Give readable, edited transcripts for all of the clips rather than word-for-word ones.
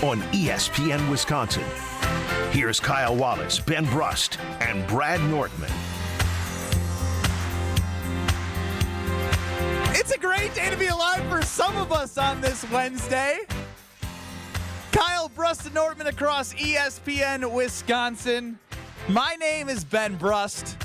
on ESPN Wisconsin. Here's Kyle Wallace, Ben Brust, and Brad Nortman. It's a great day to be alive for some of us on this Wednesday. Kyle, Brust, and Nortman across ESPN Wisconsin. My name is Ben Brust,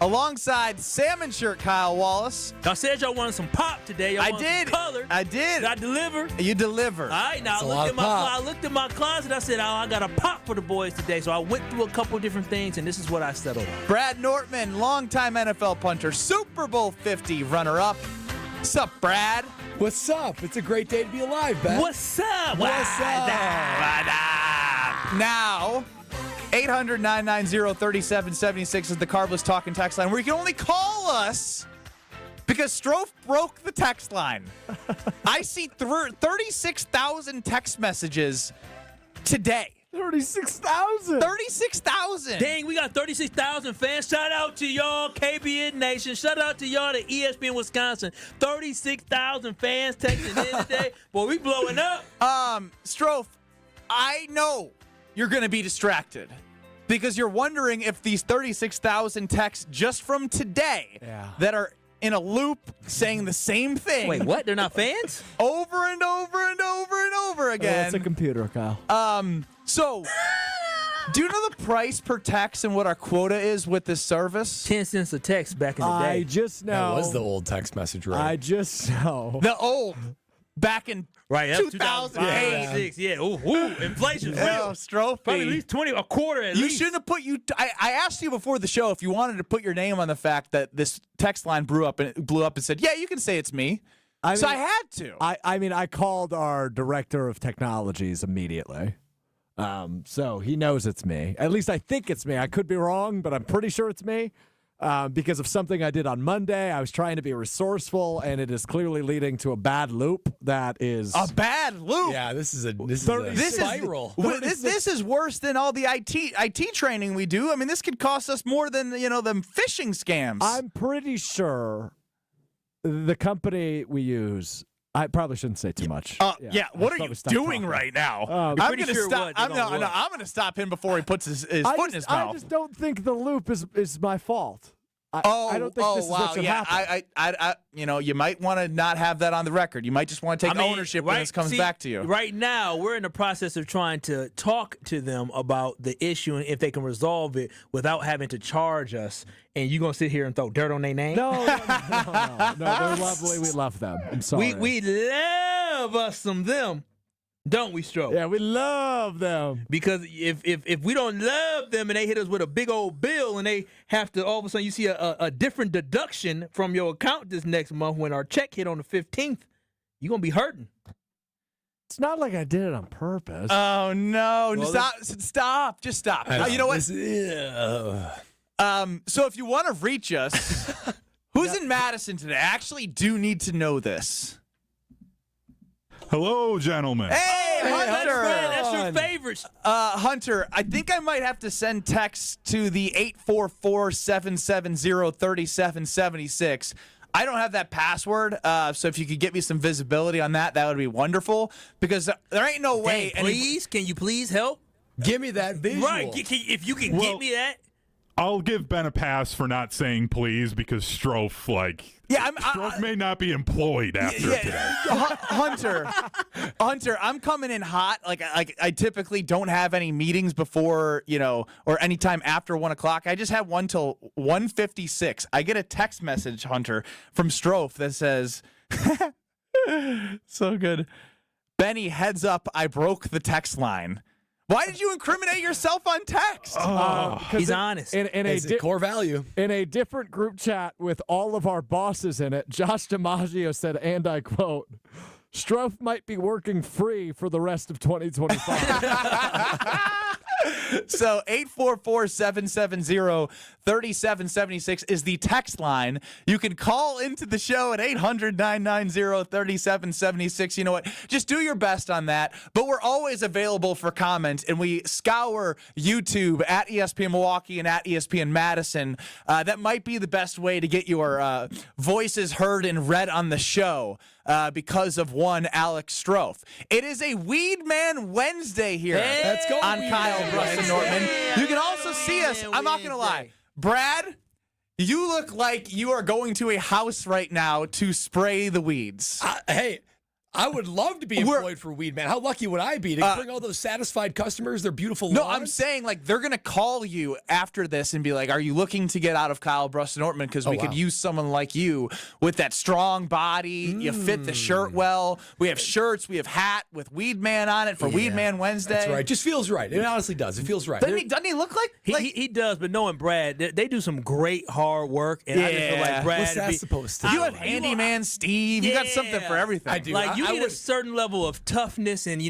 alongside salmon shirt Kyle Wallace. I said y'all wanted some pop today. Y'all wanted some color. I did. Did I deliver? You deliver. All right, now I looked at my closet. I said, I got a pop for the boys today. So I went through a couple different things, and this is what I settled on. Brad Nortman, longtime NFL punter, Super Bowl 50 runner-up. What's up, Brad? What's up? It's a great day to be alive, Ben. What's up? What's up? Now, 800-990-3776 is the Carbless Talking text line, where you can only call us because Strofe broke the text line. I see 36,000 text messages today. 36,000. 36,000. Dang, we got 36,000 fans. Shout out to y'all, KBN Nation. Shout out to y'all, the ESPN Wisconsin. 36,000 fans texting in today. Boy, we blowing up. Strofe, I know you're going to be distracted because you're wondering if these 36,000 texts just from today that are in a loop saying the same thing. Wait, what? They're not fans? Over and over and over and over again. It's a computer, Kyle. So, do you know the price per text and what our quota is with this service? 10 cents a text back in the day. I just know. That was the old text message, right? I just know. The old, back in 2008. Yeah. Ooh, inflation's real. Strofe. Probably at least 20, a quarter at You least. shouldn't have put I asked you before the show if you wanted to put your name on the fact that this text line blew up and said, yeah, you can say it's me. I had to. I called our director of technologies immediately. So he knows it's me. At least I think it's me. I could be wrong, but I'm pretty sure it's me. Because of something I did on Monday. I was trying to be resourceful, and it is clearly leading to a bad loop that is... A bad loop? Yeah, this is a spiral. This is worse than all the IT training we do. I mean, this could cost us more than, them phishing scams. I'm pretty sure the company we use... I probably shouldn't say too much. What are you doing right now? I'm going to stop. I'm going to stop him before he puts his foot in his mouth. I just don't think the loop is my fault. I don't think this is what should happen. You might want to not have that on the record. You might just want to take ownership when this comes back to you. Right now, we're in the process of trying to talk to them about the issue and if they can resolve it without having to charge us. And you going to sit here and throw dirt on their name? No, they're lovely. We love them. I'm sorry. We love us some them. Don't we, Stroke? Yeah, we love them. Because if we don't love them and they hit us with a big old bill and they have to, all of a sudden you see a different deduction from your account this next month when our check hit on the 15th, you're going to be hurting. It's not like I did it on purpose. Oh, no. Well, Stop. Just stop. You know what? So if you want to reach us, who's in Madison today? I actually do need to know this. Hello, gentlemen. Hey, Hunter. That's your favorites. Hunter, I think I might have to send text to the 844-770-3776. I don't have that password, so if you could get me some visibility on that, that would be wonderful, because there ain't no way. Can you please help? Give me that visual. Right, if you can get me that. I'll give Ben a pass for not saying please because Strofe, Strofe may not be employed after today. Hunter, I'm coming in hot. Like I typically don't have any meetings before, or anytime after 1 o'clock. I just have one till 1:56. I get a text message, Hunter, from Strofe that says, so good. Benny, heads up, I broke the text line. Why did you incriminate yourself on text? He's honest. It's a core value. In a different group chat with all of our bosses in it, Josh DiMaggio said, and I quote, Strofe might be working free for the rest of 2025. So 844-770-3776 is the text line. You can call into the show at 800-990-3776. You know what? Just do your best on that. But we're always available for comment, and we scour YouTube at ESPN Milwaukee and at ESPN Madison. That might be the best way to get your voices heard and read on the show. because of one Alex Strofe. It is a Weed Man Wednesday here Let's go, on Weed Kyle, Man Brust, and Nortman. You can also see us. I'm not going to lie. Brad, you look like you are going to a house right now to spray the weeds. Hey, I would love to be employed for Weed Man. How lucky would I be to bring all those satisfied customers their beautiful No, lawns? I'm saying, like, they're going to call you after this and be like, are you looking to get out of Kyle, Brust, and Nortman? Because we could use someone like you with that strong body. You fit the shirt well. We have shirts. We have hat with Weed Man on it for Weed Man Wednesday. That's right. Just feels right. It honestly does. It feels right. Doesn't he look like? He does, but knowing Brad, they do some great hard work. And I just feel like Brad. What's that supposed to You do? have Handyman Steve. You got something for everything. I do. Like, you I need a would- certain level of toughness and,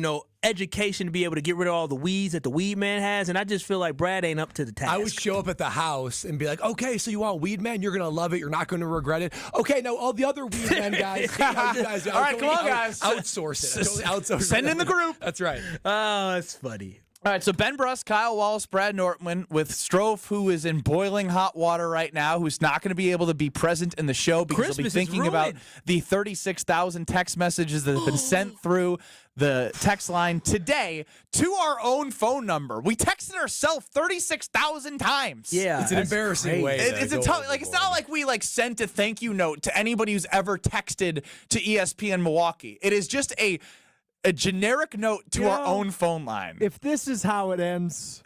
education to be able to get rid of all the weeds that the Weed Man has. And I just feel like Brad ain't up to the task. I would show up at the house and be like, okay, so you want Weed Man? You're going to love it. You're not going to regret it. Okay, now all the other Weed Man guys. You guys All right, come on, guys. Outsource it. Totally outsource Send it. in the group. That's right. Oh, that's funny. All right, so Ben Brust, Kyle Wallace, Brad Nortman with Strofe, who is in boiling hot water right now, who's not going to be able to be present in the show because he'll be Christmas is thinking about ruined. the 36,000 text messages that have been sent through the text line today to our own phone number. We texted ourselves 36,000 times. Yeah. It's an embarrassing way. It's it's not like we sent a thank you note to anybody who's ever texted to ESPN Milwaukee. It is just a generic note to our own phone line. If this is how it ends,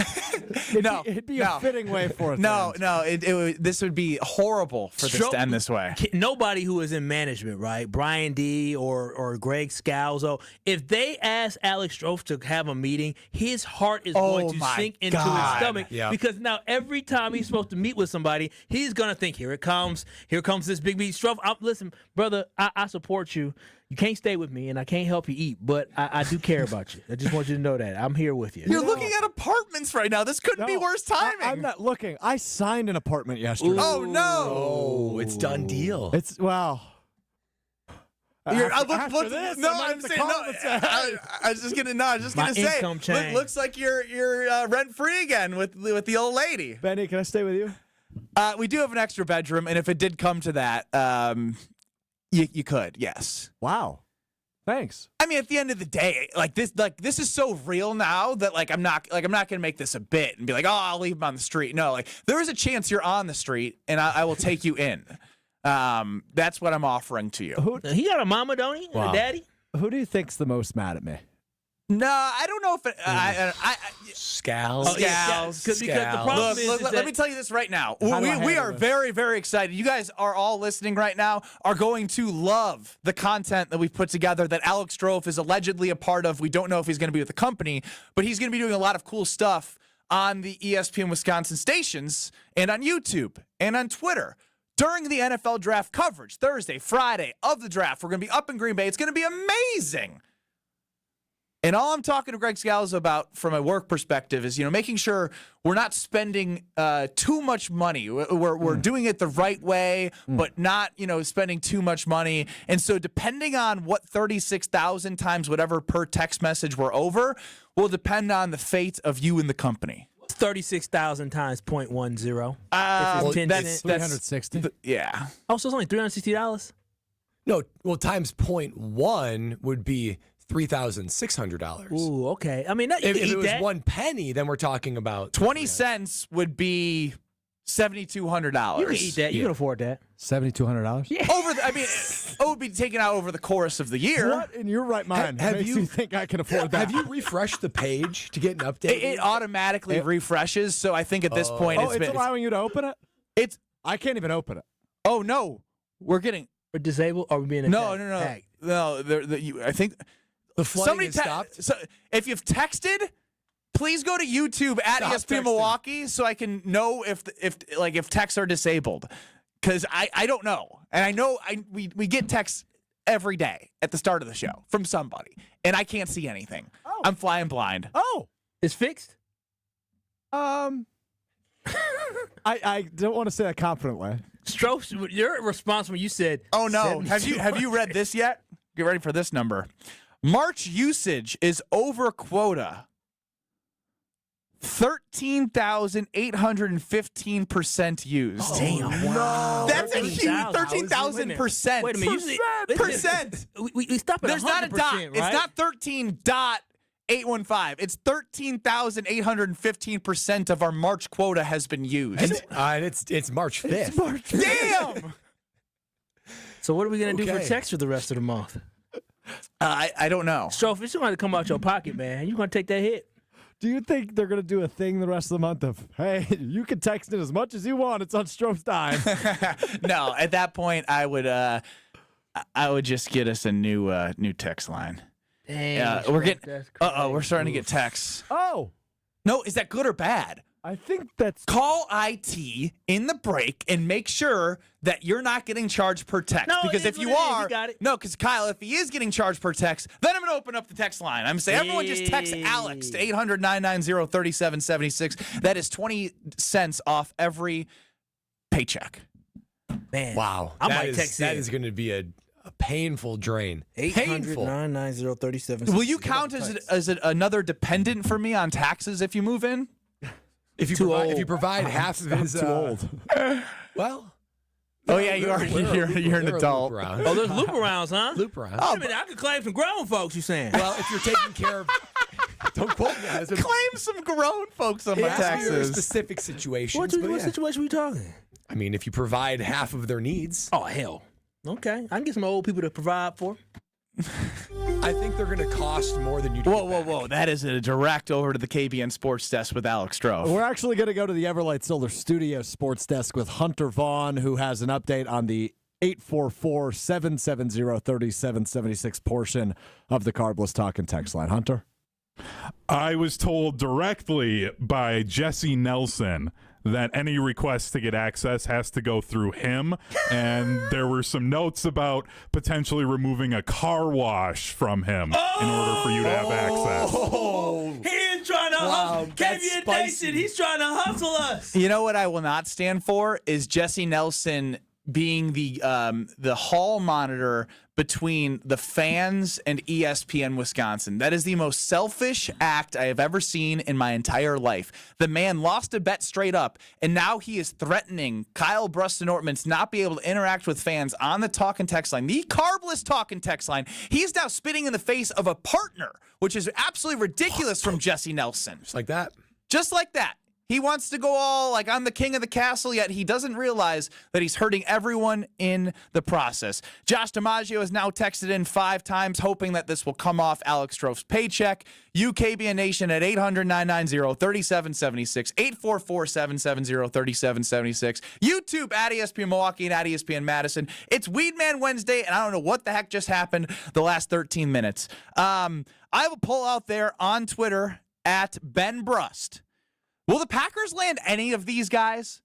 it'd be a fitting way for it. This would be horrible for this to end this way. Nobody who is in management, right? Brian D. or Greg Scalzo, if they ask Alex Strofe to have a meeting, his heart is going to sink into his stomach because now every time he's supposed to meet with somebody, he's going to think, here it comes. Here comes this big meet. Strofe, listen, brother, I support you. You can't stay with me, and I can't help you eat, but I do care about you. I just want you to know that. I'm here with you. You're looking at apartments right now. This couldn't be worse timing. I'm not looking. I signed an apartment yesterday. Oh, no. Oh, it's done deal. It's, well... I'm saying no. My I was just gonna say. income change. Looks like you're rent free again with the old lady. Benny, can I stay with you? We do have an extra bedroom, and if it did come to that, you could, yes. Wow. Thanks. I mean, at the end of the day, this is so real now that I'm not gonna make this a bit and be like, oh, I'll leave him on the street. No, there is a chance you're on the street, and I will take you in. That's what I'm offering to you. He got a mama, don't he? And a daddy? Who do you think's the most mad at me? No, I don't know if Scals. Because the problem is Look, that let me tell you this right now. How do I We handle are this? very, very excited. You guys are all listening right now, are going to love the content that we've put together that Alex Strofe is allegedly a part of. We don't know if he's going to be with the company, but he's going to be doing a lot of cool stuff on the ESPN Wisconsin stations and on YouTube and on Twitter. During the NFL draft coverage, Thursday, Friday of the draft, we're going to be up in Green Bay. It's going to be amazing. And all I'm talking to Greg Scalzo about from a work perspective is, making sure we're not spending too much money. We're doing it the right way, but not, spending too much money. And so depending on what 36,000 times whatever per text message we're over will depend on the fate of you and the company. 36,000 times 0.10. That's 360. Yeah. Oh, so it's only $360? No, well, times 0.1 would be $3,600. Ooh, okay. I mean, you If can it eat was that. 1 penny, then we're talking about 20 cents would be $7,200. You can eat that. You can afford that. $7,200? Yeah. It would be taken out over the course of the year. What in your right mind Have makes you- you think I can afford that? Have you refreshed the page to get an update? It automatically refreshes, so I think at this point it's allowing you to open it? it's I can't even open it. oh no, we're getting We're disabled or we're being no. attacked? I think the flooding somebody has stopped. So if you've texted, please go to YouTube at Stop ESPN texting. Milwaukee so I can know if texts are disabled, because I don't know, and I know we get texts every day at the start of the show from somebody, and I can't see anything. I'm flying blind. Oh. It's fixed? I don't want to say that confidently. Strofe, your response when you said, Oh no! 72. Have you read this yet? Get ready for this number. March usage is over quota. 13,815% used. Oh, damn. No. That's a huge 13,000%. Wait a minute. Percent. We stop at There's not a dot. right? It's not 13.815. It's 13,815% of our March quota has been used. And it's March 5th. Damn. So what are we going to do for Okay. text for the rest of the month? I don't know. So if it's going to come out your pocket, man, you're going to take that hit. Do you think they're going to do a thing the rest of the month of, hey, you can text it as much as you want. It's on Stroh's dime. No, at that point, I would just get us a new text line. Dang, We're getting. that's We're starting to get texts. Oh, No, is that good or bad? I think that's Call IT in the break and make sure that you're not getting charged per text. No, because it if is you what it is. are, You got it. no, because Kyle, if he is getting charged per text, then I'm going to open up the text line. I'm going to say, everyone just text Alex to 800-990-3776. That is 20 cents off every paycheck. Man. Wow. I That might is- text That in. is going to be a painful drain. 800-990-3776. Will you count as another dependent for me on taxes if you move in? If you provide half of his too old. Well, Oh, yeah, you're an adult. Oh, there's loop arounds, huh? Loop around. Wait a minute, I could claim some grown folks, you saying? Well, if you're taking care of, don't quote me. on this. Claim some grown folks on my It has to be very taxes. specific situations. What but yeah. situation we talking? I mean, if you provide half of their needs, Oh, hell. Okay. I can get some old people to provide for. I think they're going to cost more than you. Whoa. That is a direct over to the KBN Sports Desk with Alex Stroh. We're actually going to go to the Everlight Solar Studio Sports Desk with Hunter Vaughn, who has an update on the 844-770-3776 portion of the Carbless Talk and Text line. Hunter? I was told directly by Jesse Nelson that any request to get access has to go through him, and there were some notes about potentially removing a car wash from him in order for you to have access. He is trying to hustle. that's KBN spicy. Nation, he's trying to hustle us. You know what I will not stand for is Jesse Nelson being the hall monitor between the fans and ESPN Wisconsin. That is the most selfish act I have ever seen in my entire life. The man lost a bet straight up, and now he is threatening Kyle Brust and Nortman to not be able to interact with fans on the talk and text line, the Carbless talk and text line. He's now spitting in the face of a partner, which is absolutely ridiculous from Jesse Nelson. Just like that. Just like that. He wants to go all like, I'm the king of the castle, yet he doesn't realize that he's hurting everyone in the process. Josh DiMaggio has now texted in 5 times, hoping that this will come off Alex Stroh's paycheck. KBN Nation at 800-990-3776, 844-770-3776. YouTube at ESPN Milwaukee and at ESPN Madison. It's Weedman Wednesday, and I don't know what the heck just happened the last 13 minutes. I have a poll out there on Twitter at Ben Brust. Will the Packers land any of these guys?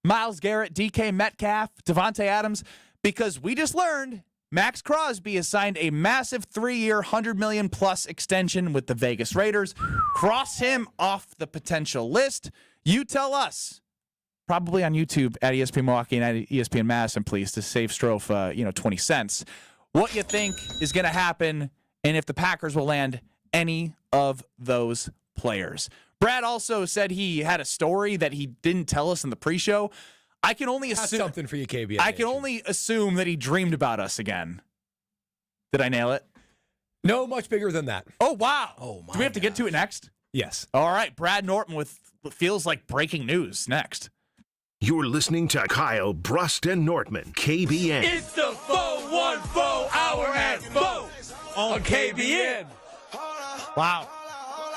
Myles Garrett, DK Metcalf, Davante Adams? Because we just learned Max Crosby has signed a massive 3-year, $100 million+ extension with the Vegas Raiders. Cross him off the potential list. You tell us, probably on YouTube at ESPN Milwaukee and at ESPN Madison, please, to save Stroh 20 cents, what you think is going to happen and if the Packers will land any of those players. Brad also said he had a story that he didn't tell us in the pre-show. I can only That's assume something for you, KBN. I can Nation. only assume that he dreamed about us again. Did I nail it? No, much bigger than that. Oh, wow. Oh, my Do we have to get to it next? Yes. All right. Brad Nortman with what feels like breaking news next. You're listening to Kyle, Brust, and Nortman, KBN. It's the 414 hour at 4 on KBN. Wow.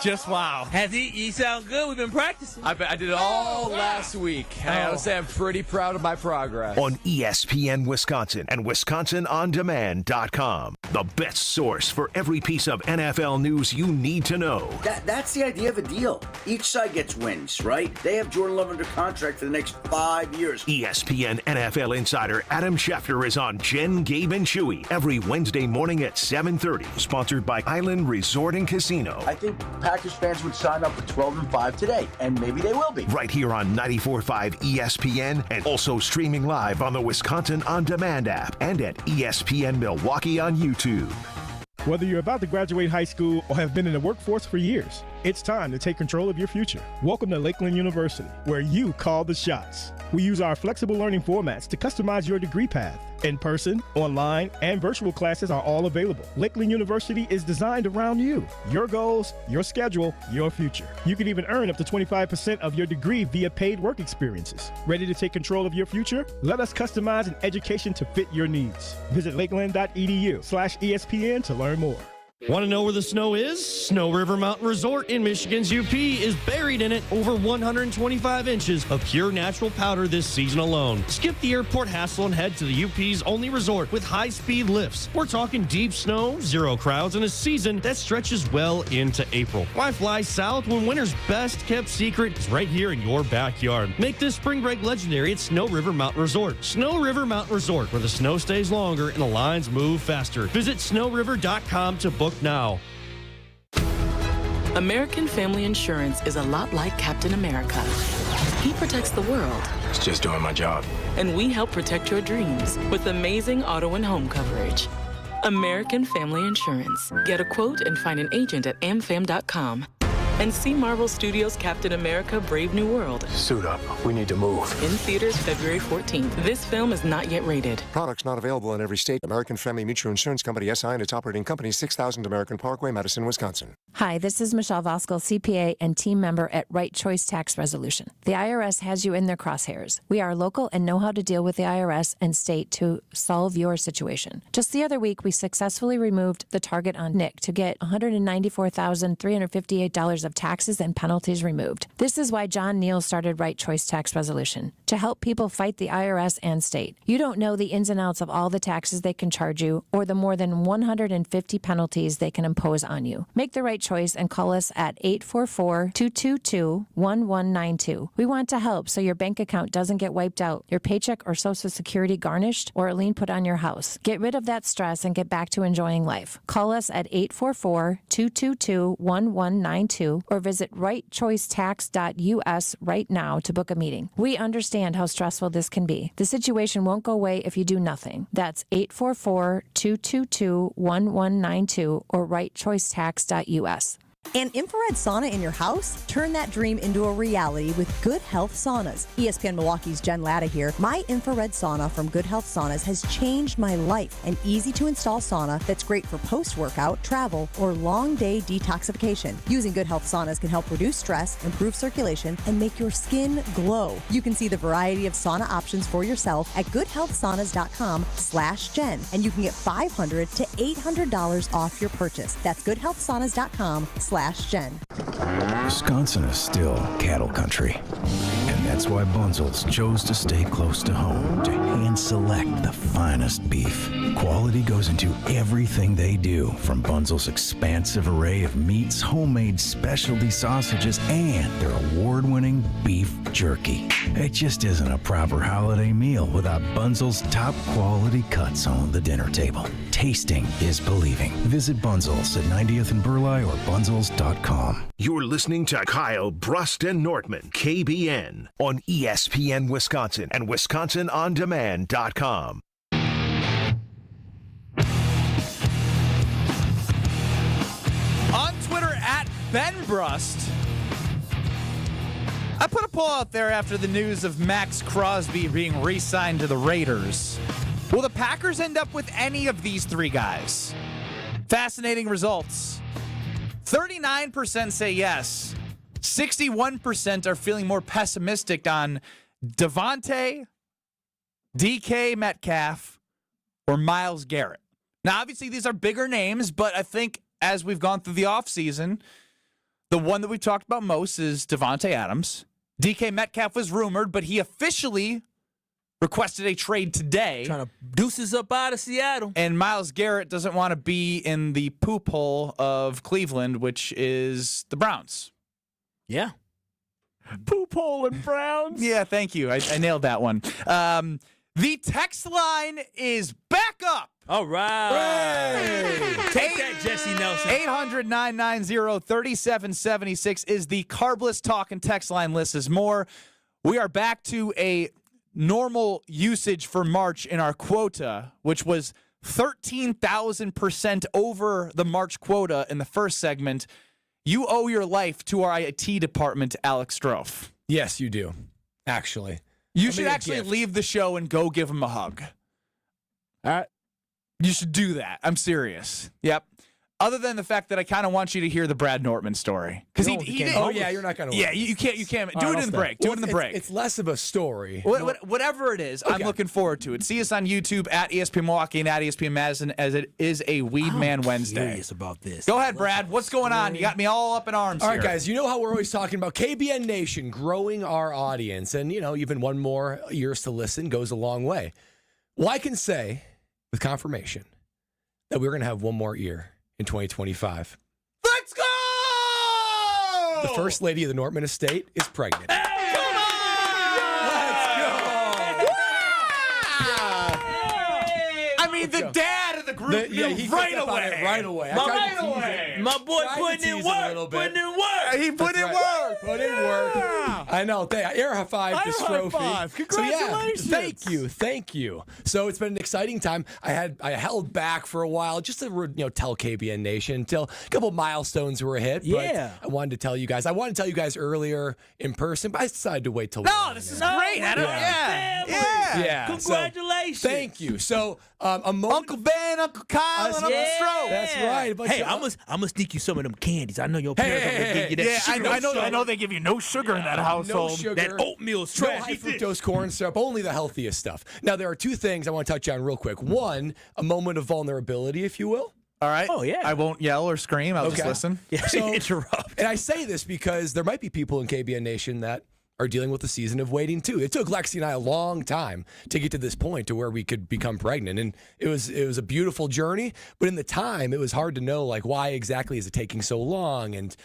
Just wow. Has he sound good? We've been practicing. I did it all last week. I gotta say, I'm pretty proud of my progress. On ESPN Wisconsin and WisconsinOnDemand.com. The best source for every piece of NFL news you need to know. That's the idea of a deal. Each side gets wins, right? They have Jordan Love under contract for the next 5 years. ESPN NFL insider Adam Schefter is on Jen, Gabe, and Chewy every Wednesday morning at 7:30. Sponsored by Island Resort and Casino. I think Packers fans would sign up for 12-5 today, and maybe they will be. Right here on 94.5 ESPN and also streaming live on the Wisconsin On Demand app and at ESPN Milwaukee on YouTube. Whether you're about to graduate high school or have been in the workforce for years, It's time to take control of your future. Welcome to Lakeland University, where you call the shots. We use our flexible learning formats to customize your degree path. In person, online, and virtual classes are all available. Lakeland University is designed around you, your goals, your schedule, your future. You can even earn up to 25% of your degree via paid work experiences. Ready to take control of your future? Let us customize an education to fit your needs. Visit lakeland.edu/ESPN to learn more. Want to know where the snow is? Snow River Mountain Resort in Michigan's UP is buried in it. Over 125 inches of pure natural powder this season alone. Skip the airport hassle and head to the UP's only resort with high-speed lifts. We're talking deep snow, zero crowds, and a season that stretches well into April. Why fly south when winter's best-kept secret is right here in your backyard? Make this spring break legendary at Snow River Mountain Resort. Snow River Mountain Resort, where the snow stays longer and the lines move faster. Visit snowriver.com to book now. American Family Insurance is a lot like Captain America. He protects the world. It's just doing my job. And we help protect your dreams with amazing auto and home coverage. American Family Insurance. Get a quote and find an agent at amfam.com. And see Marvel Studios' Captain America: Brave New World. Suit up. We need to move. In theaters February 14th. This film is not yet rated. Products not available in every state. American Family Mutual Insurance Company, SI, and its operating company, 6000 American Parkway, Madison, Wisconsin. Hi, this is Michelle Voskel, CPA and team member at Right Choice Tax Resolution. The IRS has you in their crosshairs. We are local and know how to deal with the IRS and state to solve your situation. Just the other week, we successfully removed the target on Nick to get $194,358 of taxes and penalties removed. This is why John Neal started Right Choice Tax Resolution, to help people fight the IRS and state. You don't know the ins and outs of all the taxes they can charge you or the more than 150 penalties they can impose on you. Make the right choice and call us at 844-222-1192. We want to help so your bank account doesn't get wiped out, your paycheck or Social Security garnished, or a lien put on your house. Get rid of that stress and get back to enjoying life. Call us at 844-222-1192 or visit rightchoicetax.us right now to book a meeting. We understand how stressful this can be. The situation won't go away if you do nothing. That's 844-222-1192 or rightchoicetax.us. An infrared sauna in your house? Turn that dream into a reality with Good Health Saunas. ESPN Milwaukee's Jen Latta here. My infrared sauna from Good Health Saunas has changed my life. An easy-to-install sauna that's great for post-workout, travel, or long-day detoxification. Using Good Health Saunas can help reduce stress, improve circulation, and make your skin glow. You can see the variety of sauna options for yourself at goodhealthsaunas.com/Jen, and you can get $500 to $800 off your purchase. That's goodhealthsaunas.com/Jen. Wisconsin is still cattle country. And that's why Bunzel's chose to stay close to home to hand select the finest beef. Quality goes into everything they do, from Bunzel's expansive array of meats, homemade specialty sausages, and their award-winning beef jerky. It just isn't a proper holiday meal without Bunzel's top quality cuts on the dinner table. Tasting is believing. Visit Bunzel's at 90th and Burleigh or bunzels.com. You're listening to Kyle, Brust, and Nortman, KBN, on ESPN Wisconsin and WisconsinOnDemand.com. On Twitter at Ben Brust, I put a poll out there after the news of Max Crosby being re-signed to the Raiders. Will the Packers end up with any of these three guys? Fascinating results. 39% say yes. 61% are feeling more pessimistic on Davante, DK Metcalf, or Myles Garrett. Now, obviously, these are bigger names, but I think as we've gone through the offseason, the one that we've talked about most is Davante Adams. DK Metcalf was rumored, but he officially requested a trade today. Trying to deuces up out of Seattle. And Myles Garrett doesn't want to be in the poop hole of Cleveland, which is the Browns. Yeah. Poop hole and Browns. Yeah, thank you. I nailed that one. The text line is back up. All right. Take that, Jesse Nelson. 800-990-3776 is the Carbless Talk and text line. List is more. We are back to a normal usage for March in our quota, which was 13,000% over the March quota in the first segment. You owe your life to our IT department, Alex Strofe. Yes, you do. Actually, you should actually leave the show and go give him a hug. All right. You should do that. I'm serious. Yep. Other than the fact that I kind of want you to hear the Brad Nortman story. Because he did. Oh, yeah, you're not going to. Yeah, you can't. Do it in the break. Do it in the break. It's less of a story. Whatever it is, I'm looking forward to it. See us on YouTube at ESPN Milwaukee and at ESPN Madison as it is a Weed Man Wednesday. I'm curious about this. Go ahead, Brad. What's going on? You got me all up in arms All here. right, guys, you know how we're always talking about KBN Nation growing our audience. And, even one more ears to listen goes a long way. Well, I can say with confirmation that we're going to have one more ear in 2025. Let's go! The first lady of the Nortman estate is pregnant. Come on! Let's go! I mean, the dad of the group knew he right picked up on it away. right away. My boy putting in work. He put in work. Put in work. I know. Air high five this trophy. Congratulations. So, thank you. So it's been an exciting time. I held back for a while just to tell KBN Nation until a couple milestones were hit. Yeah. But I wanted to tell you guys. I wanted to tell you guys earlier in person, but I decided to wait till. No, this is great. Yeah. Congratulations. So, thank you. So a moment. Uncle Ben, Uncle Kyle, and Uncle Stroke. That's right. Hey, I'm gonna sneak you some of them candies. I know your parents are gonna give you that. Yeah, sugar. I know they give you no sugar in that household. No sugar. That oatmeal's No trash. high fructose corn syrup, only the healthiest stuff. Now, there are two things I want to touch on real quick. One, a moment of vulnerability, if you will. All right. Oh, yeah. I won't yell or scream. I'll just listen. Yeah, So- interrupt. And I say this because there might be people in KBN Nation that are dealing with the season of waiting too. It took Lexi and I a long time to get to this point to where we could become pregnant, and it was a beautiful journey. But in the time, it was hard to know why exactly is it taking so long, and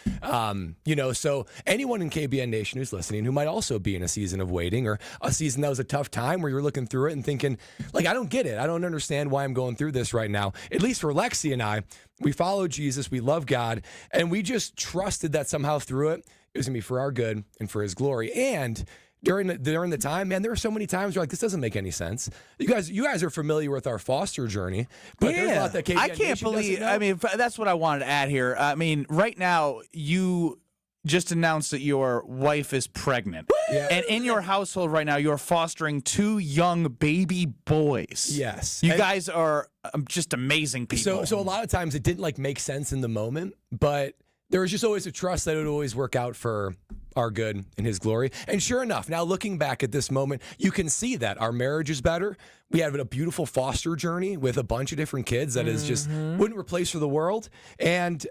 so anyone in KBN Nation who's listening who might also be in a season of waiting or a season that was a tough time where you're looking through it and thinking I don't get it. I don't understand why I'm going through this right now. At least for Lexi and I, we follow Jesus, we love God, and we just trusted that somehow through it. It was going to be for our good and for his glory. And during the time, man, there were so many times where this doesn't make any sense. You guys are familiar with our foster journey, but there's a lot that KBN I can't Nation believe. doesn't know. That's what I wanted to add here. I mean, right now you just announced that your wife is pregnant, and in your household right now, you're fostering 2 young baby boys. Yes, you guys are just amazing people. So a lot of times it didn't make sense in the moment, but there was just always a trust that it would always work out for our good and his glory. And sure enough, now looking back at this moment, you can see that our marriage is better. We have a beautiful foster journey with a bunch of different kids that is just wouldn't replace for the world. And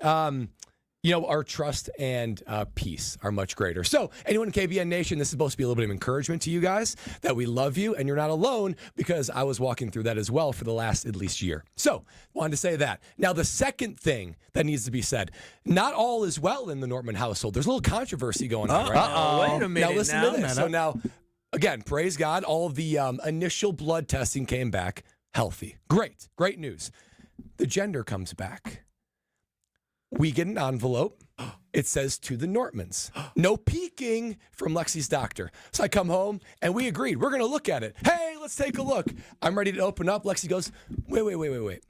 our trust and peace are much greater. So anyone in KBN Nation, this is supposed to be a little bit of encouragement to you guys that we love you and you're not alone, because I was walking through that as well for the last at least year. So wanted to say that. Now, the second thing that needs to be said, not all is well in the Nortman household. There's a little controversy going on right now. Wait a minute. Now listen to this. So now, again, praise God, all of the initial blood testing came back healthy. Great news. The gender comes back. We get an envelope. It says to the Nortmans. No peeking from Lexi's doctor. So I come home and we agreed. We're going to look at it. Hey, let's take a look. I'm ready to open up. Lexi goes, wait.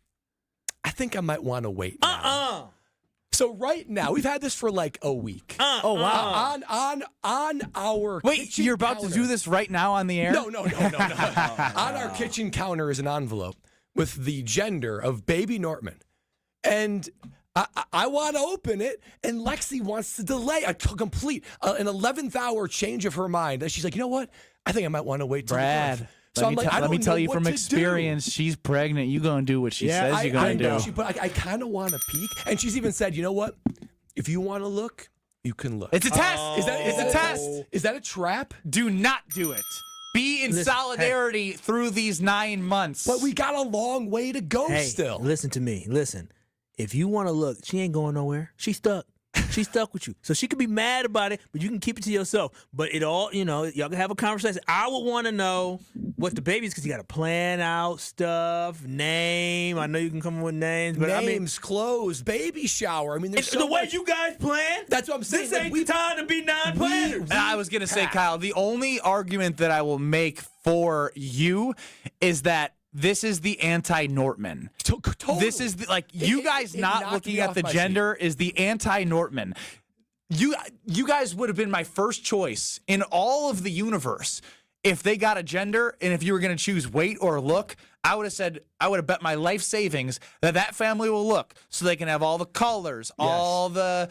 I think I might want to wait now. So right now, we've had this for a week. Oh, wow. On our kitchen you're about counter. to do this right now on the air? No. On our kitchen counter is an envelope with the gender of baby Nortman. And I want to open it, and Lexi wants to delay an 11th hour change of her mind. And she's like, you know what? I think I might want to wait till Brad. the birth. So let me tell you from experience, she's pregnant. You're going to do what she says you're going to do. But I kind of want to peek. And she's even said, you know what? If you want to look, you can look. It's a test. It's a test. Is that a trap? Do not do it. Be in solidarity through these 9 months. But we got a long way to go still. Listen to me. Listen. If you want to look, she ain't going nowhere. She's stuck. She's stuck with you. So she could be mad about it, but you can keep it to yourself. But it all, y'all can have a conversation. I would want to know what the baby is, because you got to plan out stuff, name. I know you can come up with names, but names, clothes, baby shower. I mean, there's the way you guys plan. That's what I'm saying. This ain't the time to be non-planners. I was going to say, Kyle, the only argument that I will make for you is that this is the anti-Nortman. Totally. This is you guys not looking at the gender is the anti-Nortman. You guys would have been my first choice in all of the universe if they got a gender, and if you were going to choose weight or look. I would have bet my life savings that family will look so they can have all the colors, all the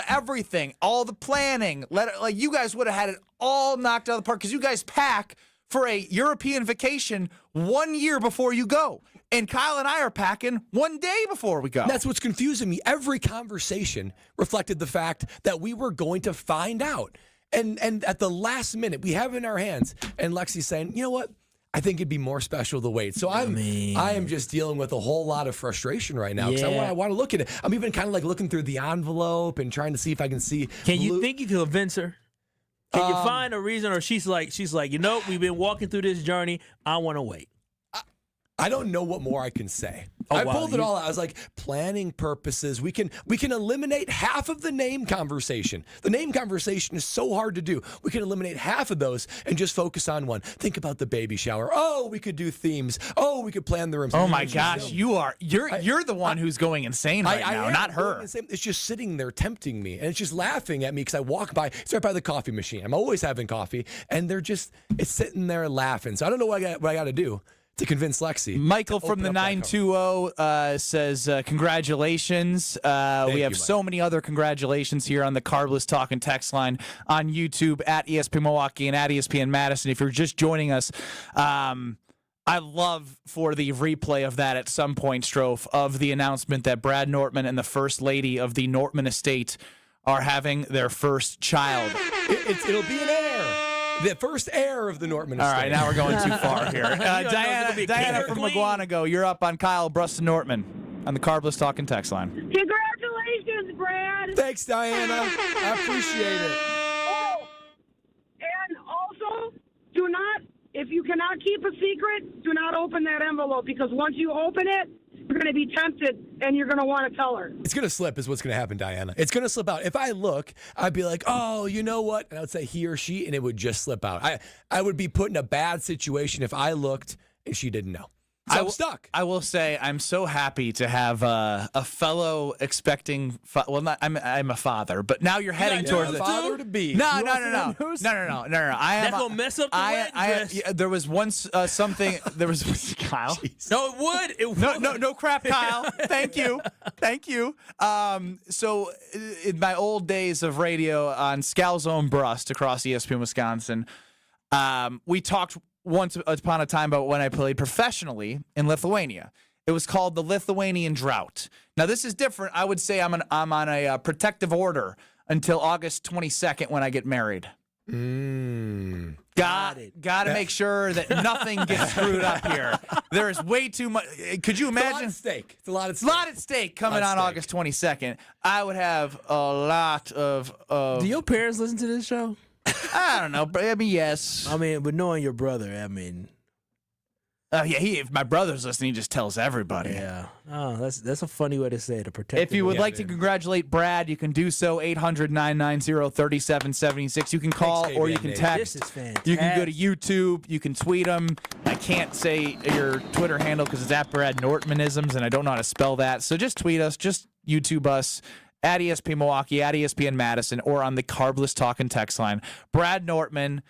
everything, all the planning. You guys would have had it all knocked out of the park because you guys pack for a European vacation 1 year before you go. And Kyle and I are packing 1 day before we go. That's what's confusing me. Every conversation reflected the fact that we were going to find out. And at the last minute, we have it in our hands. And Lexi's saying, you know what? I think it'd be more special to wait. So I am just dealing with a whole lot of frustration right now because I want to look at it. I'm even kind of like looking through the envelope and trying to see if I can see. Can you think you can convince her? Can you find a reason, or she's like, we've been walking through this journey. I want to wait. I don't know what more I can say. I pulled it all out. I was like, planning purposes, we can eliminate half of the name conversation. The name conversation is so hard to do. We can eliminate half of those and just focus on one. Think about the baby shower. Oh, we could do themes. Oh, we could plan the rooms. Oh my gosh, you're the one who's going insane right now, not her. It's just sitting there tempting me, and it's just laughing at me because I walk by. It's right by the coffee machine. I'm always having coffee, and it's sitting there laughing. So I don't know what I got to do to convince Lexi. Michael from the 920 says, congratulations. We have so many other congratulations here on the Carbless Talk and Text line on YouTube at ESPN Milwaukee and at ESPN Madison. If you're just joining us, I love for the replay of that at some point, Strofe, of the announcement that Brad Nortman and the First Lady of the Nortman estate are having their first child. It'll be an heir. The first heir of the Nortman estate. All right, now we're going too far here. Diana from Maguanago, you're up on Kyle, Brust, and Nortman on the Carbless Talk and Text line. Congratulations, Brad. Thanks, Diana. I appreciate it. Oh, and also, if you cannot keep a secret, do not open that envelope, because once you open it, you're going to be tempted, and you're going to want to tell her. It's going to slip is what's going to happen, Diana. It's going to slip out. If I look, I'd be like, oh, you know what? And I would say he or she, and it would just slip out. I would be put in a bad situation if I looked and she didn't know. So I'm stuck. I will say I'm so happy to have a fellow expecting. I'm a father, but now you're heading towards the father to be. No. That's gonna mess up the wedding dress. There was once something. There was Kyle. Jeez. No, it would. No crap, Kyle. Thank you. So in my old days of radio on Scal's own Brust across ESPN Wisconsin, we talked once upon a time about when I played professionally in Lithuania. It was called the Lithuanian drought. Now, this is different. I would say I'm on a protective order until August 22nd when I get married. Got to make sure that nothing gets screwed up here. There is way too much. Could you imagine? It's a lot at stake. It's a lot at stake coming on August 22nd. I would have a lot of. Do your parents listen to this show? I don't know, but I mean, yes. I mean, but knowing your brother, I mean. If my brother's listening, he just tells everybody. Yeah. Oh, that's a funny way to say it, to protect. If you would like to congratulate Brad, you can do so, 800-990-3776. You can call or you can text. This is fantastic. You can go to YouTube. You can tweet him. I can't say your Twitter handle because it's at Brad Nortmanisms, and I don't know how to spell that. So just tweet us. Just YouTube us. At ESPN Milwaukee, at ESPN Madison, or on the Carbless Talk and Text line. Brad Nortman,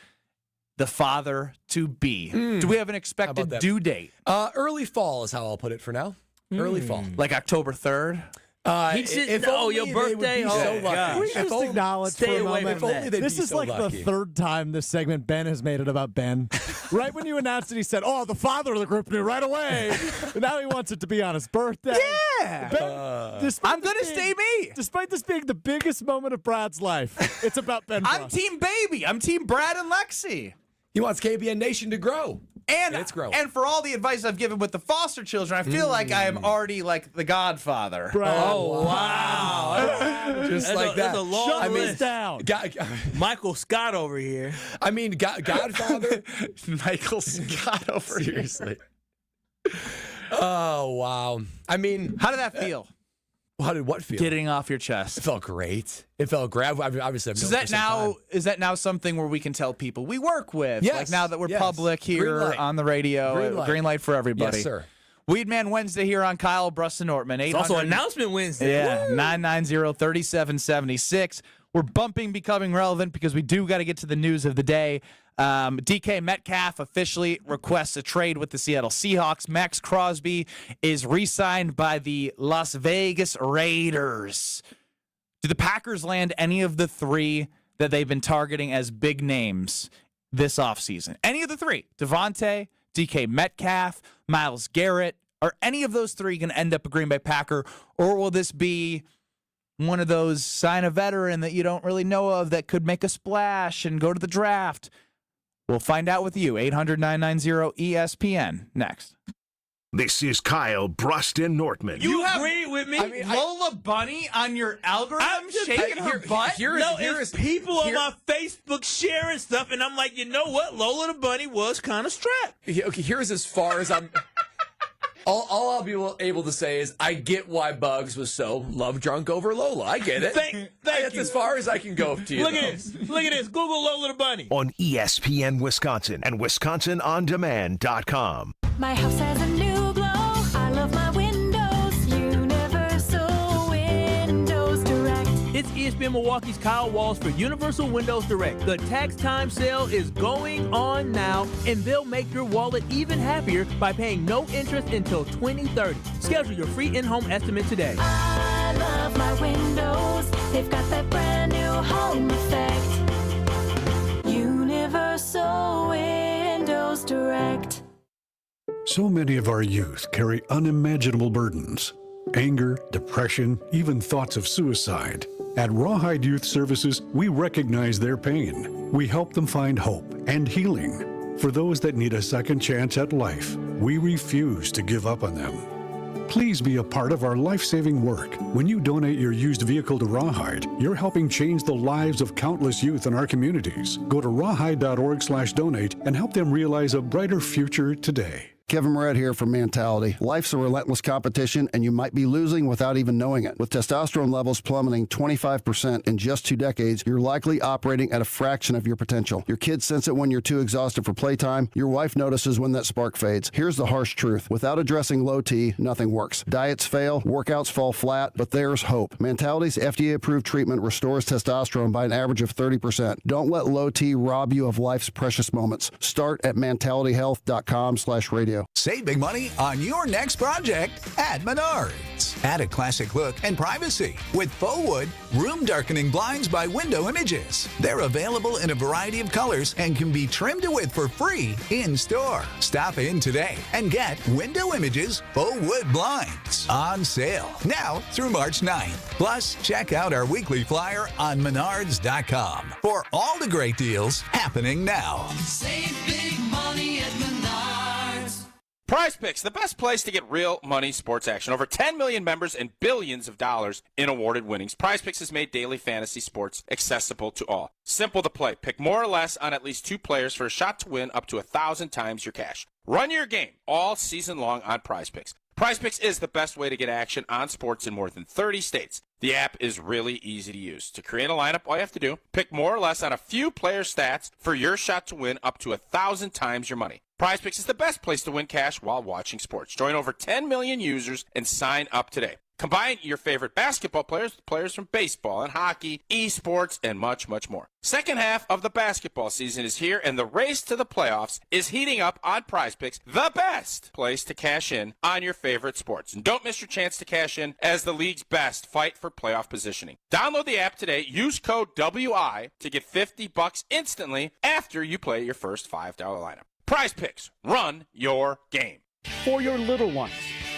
the father to be. Do we have an expected due date? Early fall is how I'll put it for now. Early fall. Like October 3rd? Your birthday? So lucky. We just acknowledge for a moment. This is like the third time this segment Ben has made it about Ben. Right when you announced it, he said, "Oh, the father of the group knew right away." And now he wants it to be on his birthday. Yeah. Ben, I'm going to stay me. Despite this being the biggest moment of Brad's life, it's about Ben Brust. I'm Team Baby. I'm Team Brad and Lexi. He wants KBN Nation to grow. And it's growing. And for all the advice I've given with the foster children, I feel like I am already like the godfather. Oh, wow. Just like that. That's a long list. Down. Michael Scott over here. I mean, Godfather. Michael Scott over Seriously. Oh, wow. I mean. How did that feel? How did what feel? Getting off your chest. It felt great. It felt great. Obviously, I've So known is that now something where we can tell people we work with? Yes. Like now that we're Yes. public here on the radio, green light for everybody. Yes, sir. Weedman Wednesday here on Kyle, Brust, and Nortman. It's also Announcement Wednesday. Yeah, 990-3776. We're bumping Becoming Relevant because we do got to get to the news of the day. DK Metcalf officially requests a trade with the Seattle Seahawks. Max Crosby is re-signed by the Las Vegas Raiders. Do the Packers land any of the three that they've been targeting as big names this offseason? Any of the three? Davante, DK Metcalf, Myles Garrett. Are any of those three going to end up a Green Bay Packer? Or will this be one of those sign a veteran that you don't really know of that could make a splash and go to the draft? We'll find out with you. 800-990-ESPN. Next. This is Kyle, Brust, and Nortman. You agree with me? I mean, Lola Bunny on your algorithm shaking her butt? It's people on my Facebook sharing stuff, and I'm like, you know what? Lola the Bunny was kind of strapped. Okay, here's as far as I'm... All I'll be able to say is I get why Bugs was so love drunk over Lola. I get it. That's you. as far as I can go to you. Look at this. Look at this. Google Lola the Bunny. On ESPN Wisconsin and WisconsinOnDemand.com. My house has a new glow. I love my windows. Universal Windows Direct. It's ESPN Milwaukee's Kyle Walls for Universal Windows Direct. The tax time sale is going on now, and they'll make your wallet even happier by paying no interest until 2030. Schedule your free in-home estimate today. I love my windows. They've got that brand new home effect. Universal Windows Direct. So many of our youth carry unimaginable burdens. Anger, depression, even thoughts of suicide. At Rawhide Youth Services, we recognize their pain. We help them find hope and healing. For those that need a second chance at life, we refuse to give up on them. Please be a part of our life-saving work. When you donate your used vehicle to Rawhide, you're helping change the lives of countless youth in our communities. Go to rawhide.org/donate and help them realize a brighter future today. Kevin Moret here from Mentality. Life's a relentless competition, and you might be losing without even knowing it. With testosterone levels plummeting 25% in just 2 decades, you're likely operating at a fraction of your potential. Your kids sense it when you're too exhausted for playtime. Your wife notices when that spark fades. Here's the harsh truth. Without addressing low T, nothing works. Diets fail, workouts fall flat, but there's hope. Mentality's FDA-approved treatment restores testosterone by an average of 30%. Don't let low T rob you of life's precious moments. Start at mentalityhealth.com/radio. Save big money on your next project at Menards. Add a classic look and privacy with faux wood room darkening blinds by Window Images. They're available in a variety of colors and can be trimmed to width for free in store. Stop in today and get Window Images faux wood blinds on sale now through March 9th. Plus, check out our weekly flyer on Menards.com for all the great deals happening now. Save big money at Menards. Prize Picks, the best place to get real money sports action. Over 10 million members and billions of dollars in awarded winnings. Prize Picks has made daily fantasy sports accessible to all. Simple to play. Pick more or less on at least 2 players for a shot to win up to 1,000 times your cash. Run your game all season long on Prize Picks. Prize Picks is the best way to get action on sports in more than 30 states. The app is really easy to use. To create a lineup, all you have to do, pick more or less on a few player stats for your shot to win up to 1,000 times your money. Prize Picks is the best place to win cash while watching sports. Join over 10 million users and sign up today. Combine your favorite basketball players with players from baseball and hockey, esports, and much, much more. Second half of the basketball season is here, and the race to the playoffs is heating up on Prize Picks, the best place to cash in on your favorite sports. And don't miss your chance to cash in as the league's best fight for playoff positioning. Download the app today. Use code WI to get $50 instantly after you play your first $5 lineup. Prize Picks. Run your game. For your little ones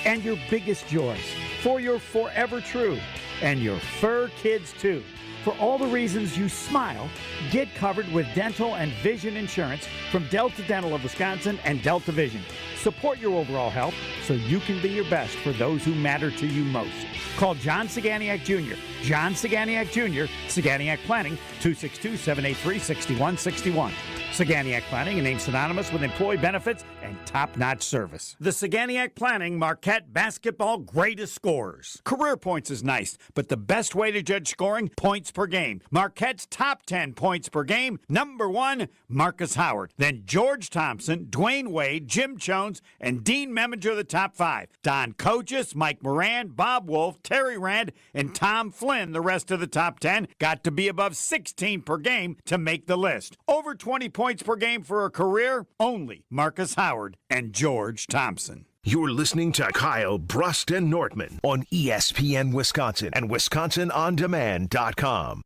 and your biggest joys. For your forever true and your fur kids too. For all the reasons you smile, get covered with dental and vision insurance from Delta Dental of Wisconsin and Delta Vision. Support your overall health so you can be your best for those who matter to you most. Call John Saganiak Jr. John Saganiak Jr., Saganiak Planning, 262-783-6161. Saganiak Planning, a name synonymous with employee benefits and top-notch service. The Saganiak Planning Marquette Basketball Greatest Scorers. Career points is nice, but the best way to judge scoring, points per game. Marquette's top 10 points per game. Number 1, Marcus Howard. Then George Thompson, Dwayne Wade, Jim Jones, and Dean Meminger, the top 5. Don Kojas, Mike Moran, Bob Wolf, Terry Rand, and Tom Flynn, the rest of the top 10, got to be above 16 per game to make the list. Over 20 points per game for a career, only Marcus Howard and George Thompson. You're listening to Kyle, Brust, and Nortman on ESPN Wisconsin and WisconsinOnDemand.com.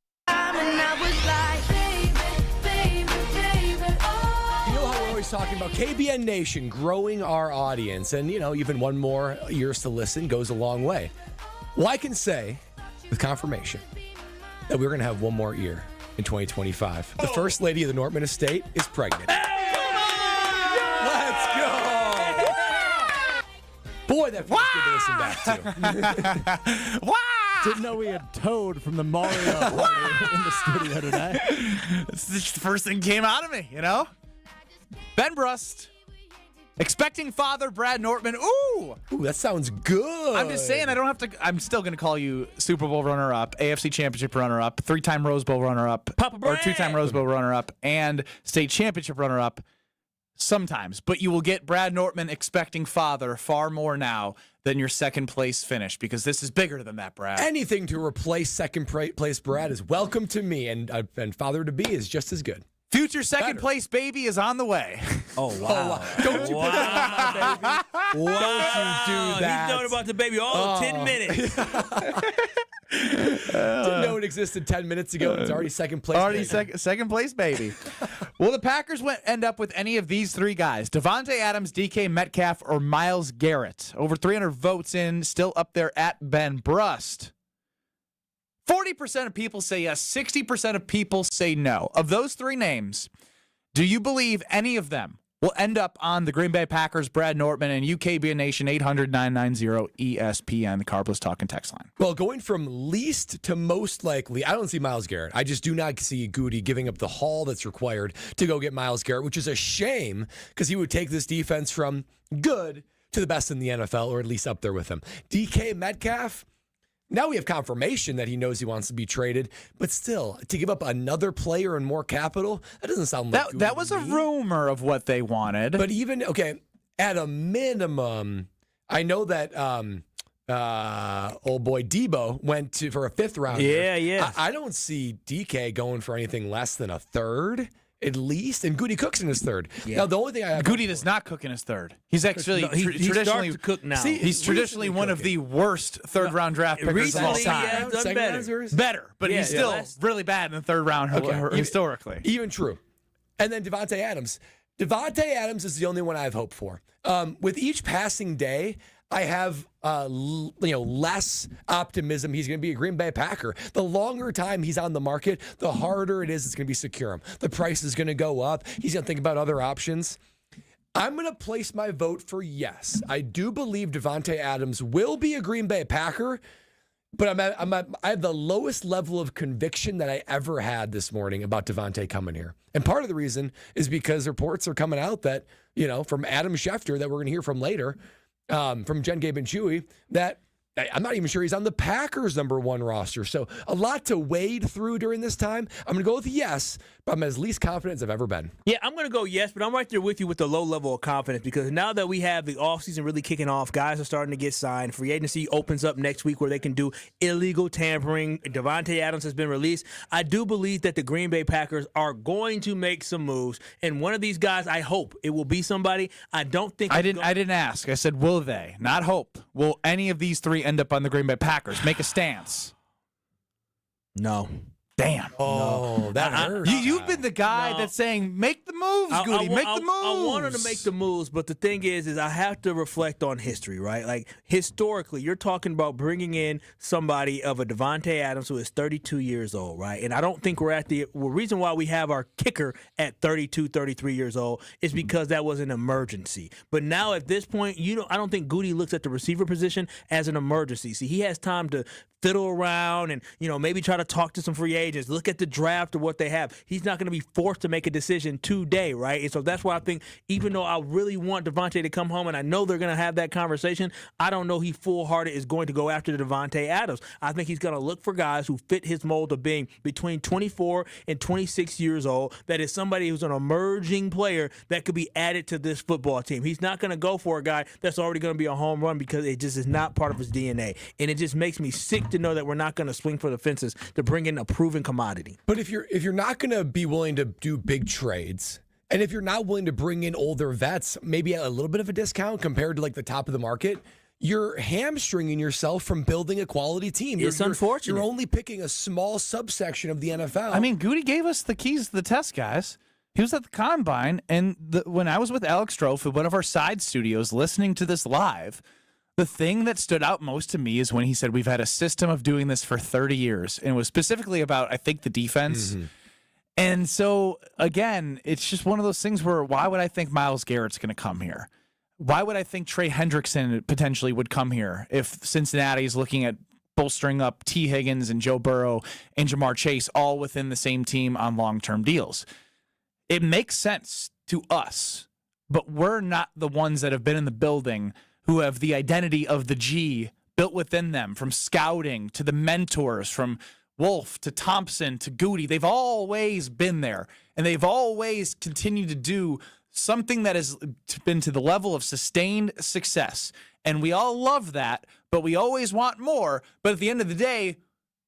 Talking about KBN Nation growing our audience, and even one more ears to listen goes a long way. Well, I can say with confirmation that we're going to have one more ear in 2025. The first lady of the Nortman estate is pregnant. Let's go! Boy, that feels good to listen back to. Wow! Didn't know we had Toad from the Mario party in the studio today. It's just the first thing came out of me, Ben Brust, expecting father Brad Nortman. Ooh, that sounds good. I'm just saying, I don't have to. I'm still going to call you Super Bowl runner-up, AFC Championship runner-up, 3-time Rose Bowl runner-up, or 2-time Rose Bowl runner-up, and state championship runner-up. Sometimes, but you will get Brad Nortman expecting father far more now than your second place finish, because this is bigger than that, Brad. Anything to replace second place Brad is welcome to me, and father to be is just as good. Future second place baby is on the way. Oh, wow. Don't you put that on my baby. Don't you do that. He's known about the baby all 10 minutes. Didn't know it existed 10 minutes ago. It's already second place. Already second place baby. Will the Packers end up with any of these three guys? Davante Adams, DK Metcalf, or Myles Garrett? Over 300 votes in, still up there at Ben Brust. 40% of people say yes, 60% of people say no. Of those three names, do you believe any of them will end up on the Green Bay Packers, Brad Nortman, and UKBN Nation 800-990-ESPN, the Carbless Talk and Text line? Well, going from least to most likely, I don't see Myles Garrett. I just do not see Goody giving up the haul that's required to go get Myles Garrett, which is a shame because he would take this defense from good to the best in the NFL, or at least up there with him. DK Metcalf, now we have confirmation that he knows he wants to be traded, but still, to give up another player and more capital, that doesn't sound like that was a rumor of what they wanted. But even, at a minimum, I know that old boy Debo went for a 5th rounder. Yeah. I don't see DK going for anything less than a 3rd. At least, and Goody cooks in his 3rd. Yeah. Now, the only thing I have Goody does not cook in his 3rd. He's actually he traditionally to cook now. He's traditionally one of the worst 3rd-round draft pickers of all time. Better, but he's still really bad in the 3rd round historically. Even true. And then Davante Adams. Davante Adams is the only one I have hope for. With each passing day, I have less optimism he's going to be a Green Bay Packer. The longer time he's on the market, the harder it is it's going to be secure him. The price is going to go up. He's going to think about other options. I'm going to place my vote for yes. I do believe Davante Adams will be a Green Bay Packer, but I have the lowest level of conviction that I ever had this morning about Davante coming here. And part of the reason is because reports are coming out that, from Adam Schefter that we're going to hear from later, from Jen, Gabe, and Chewy, that I'm not even sure he's on the Packers' #1 roster. So a lot to wade through during this time. I'm going to go with yes, but I'm as least confident as I've ever been. Yeah, I'm going to go yes, but I'm right there with you with the low level of confidence, because now that we have the offseason really kicking off, guys are starting to get signed. Free agency opens up next week where they can do illegal tampering. Davante Adams has been released. I do believe that the Green Bay Packers are going to make some moves, and one of these guys, I hope it will be somebody. I don't think I didn't ask. I said will they, not hope. Will any of these three end up on the Green Bay Packers? Make a stance. No. Damn. Oh, that hurts. You've been the guy that's saying, make the moves, Goody, make the moves. I wanted to make the moves, but the thing is I have to reflect on history, right? Like, historically, you're talking about bringing in somebody of a Davante Adams who is 32 years old, right? And I don't think we're at the reason why we have our kicker at 32, 33 years old is because that was an emergency. But now at this point, I don't think Goody looks at the receiver position as an emergency. See, he has time to fiddle around and, maybe try to talk to some free agents, look at the draft or what they have. He's not going to be forced to make a decision today, right? And so that's why I think even though I really want Davante to come home and I know they're going to have that conversation, I don't know he full-hearted is going to go after the Davante Adams. I think he's going to look for guys who fit his mold of being between 24 and 26 years old, that is somebody who's an emerging player that could be added to this football team. He's not going to go for a guy that's already going to be a home run because it just is not part of his DNA. And it just makes me sick to know that we're not going to swing for the fences to bring in a proven commodity. But if you're not going to be willing to do big trades, and if you're not willing to bring in older vets, maybe at a little bit of a discount compared to like the top of the market, you're hamstringing yourself from building a quality team. It's unfortunate. You're only picking a small subsection of the NFL. I mean, Goody gave us the keys to the test, guys. He was at the Combine, and when I was with Alex Strofe at one of our side studios listening to this live, the thing that stood out most to me is when he said we've had a system of doing this for 30 years, and it was specifically about, I think, the defense. Mm-hmm. And so, again, it's just one of those things where why would I think Myles Garrett's going to come here? Why would I think Trey Hendrickson potentially would come here if Cincinnati is looking at bolstering up T. Higgins and Joe Burrow and Jamar Chase all within the same team on long-term deals? It makes sense to us, but we're not the ones that have been in the building who have the identity of the G built within them, from scouting to the mentors, from Wolf to Thompson to Goody. They've always been there, and they've always continued to do something that has been to the level of sustained success. And we all love that, but we always want more. But at the end of the day,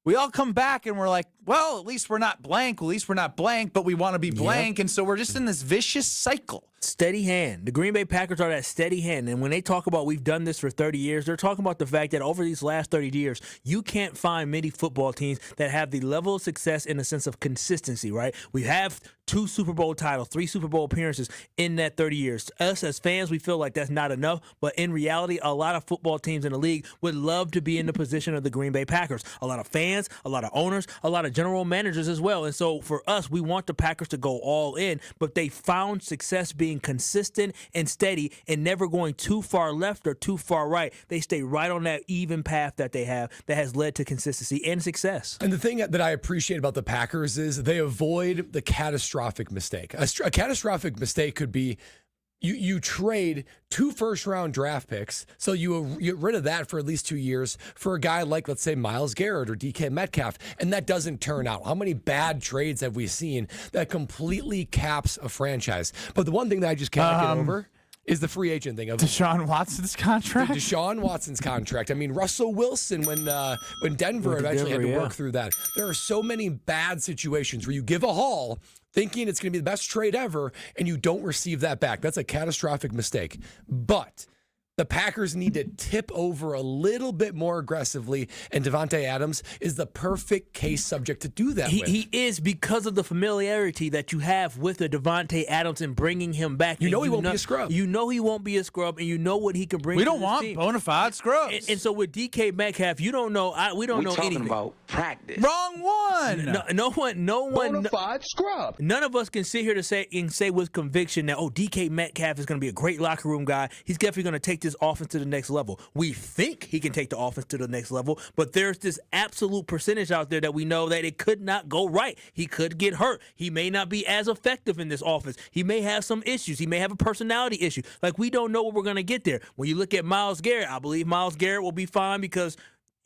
we all come back and we're like, well, at least we're not blank. At least we're not blank, but we want to be blank. Yep. And so we're just in this vicious cycle. Steady hand. The Green Bay Packers are that steady hand. And when they talk about we've done this for 30 years, they're talking about the fact that over these last 30 years, you can't find many football teams that have the level of success in a sense of consistency, right? We have 2 Super Bowl titles, 3 Super Bowl appearances in that 30 years. Us as fans, we feel like that's not enough. But in reality, a lot of football teams in the league would love to be in the position of the Green Bay Packers. A lot of fans, a lot of owners, a lot of general managers as well. And so for us, we want the Packers to go all in, but they found success being consistent and steady and never going too far left or too far right. They stay right on that even path that they have that has led to consistency and success. And the thing that I appreciate about the Packers is they avoid the catastrophic mistake. A catastrophic mistake could be you trade 2 first-round draft picks, so you get rid of that for at least 2 years for a guy like, let's say, Myles Garrett or DK Metcalf, and that doesn't turn out. How many bad trades have we seen that completely caps a franchise? But the one thing that I just can't get over is the free agent thing of Deshaun Watson's contract. Deshaun Watson's contract. I mean, Russell Wilson when Denver eventually had to work through that. There are so many bad situations where you give a haul thinking it's going to be the best trade ever, and you don't receive that back. That's a catastrophic mistake. But the Packers need to tip over a little bit more aggressively, and Davante Adams is the perfect case subject to do that with. He is, because of the familiarity that you have with the Davante Adams and bringing him back. You know he won't be a scrub. You know he won't be a scrub, and you know what he can bring. We to don't this want team. bona fide scrubs. And so with DK Metcalf, you don't know. We don't know anything about practice. Wrong one. No one. Bona fide scrub. None of us can sit here to say with conviction that DK Metcalf is going to be a great locker room guy. He's definitely going to take this offense to the next level. We think he can take the offense to the next level, but there's this absolute percentage out there that we know that it could not go right. He could get hurt. He may not be as effective in this offense. He may have some issues. He may have a personality issue. Like, we don't know what we're going to get there. When you look at Myles Garrett, I believe Myles Garrett will be fine because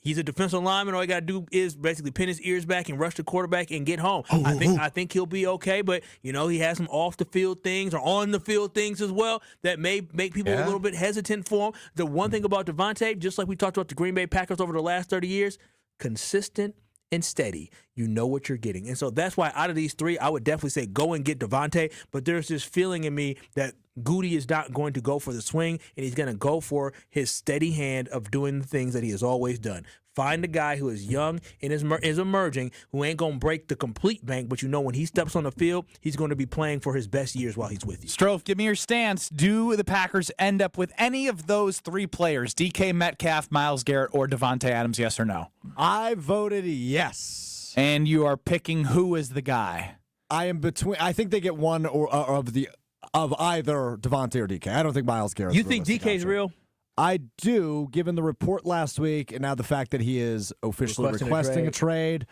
he's a defensive lineman. All he got to do is basically pin his ears back and rush the quarterback and get home. I think he'll be okay, but he has some off the field things or on the field things as well that may make people a little bit hesitant for him. The one thing about Davante, just like we talked about the Green Bay Packers over the last 30 years, consistent and steady. You know what you're getting. And so that's why out of these 3, I would definitely say go and get Davante, but there's this feeling in me that Goody is not going to go for the swing, and he's going to go for his steady hand of doing the things that he has always done. Find a guy who is young and is emerging, who ain't going to break the complete bank, but when he steps on the field, he's going to be playing for his best years while he's with you. Strofe, give me your stance. Do the Packers end up with any of those 3 players, DK Metcalf, Myles Garrett, or Davante Adams, yes or no? I voted yes. And you are picking who is the guy? I am between. I think they get one of either Davante or DK. I don't think Myles Garrett. You think DK's real? I do, given the report last week and now the fact that he is officially requesting a trade.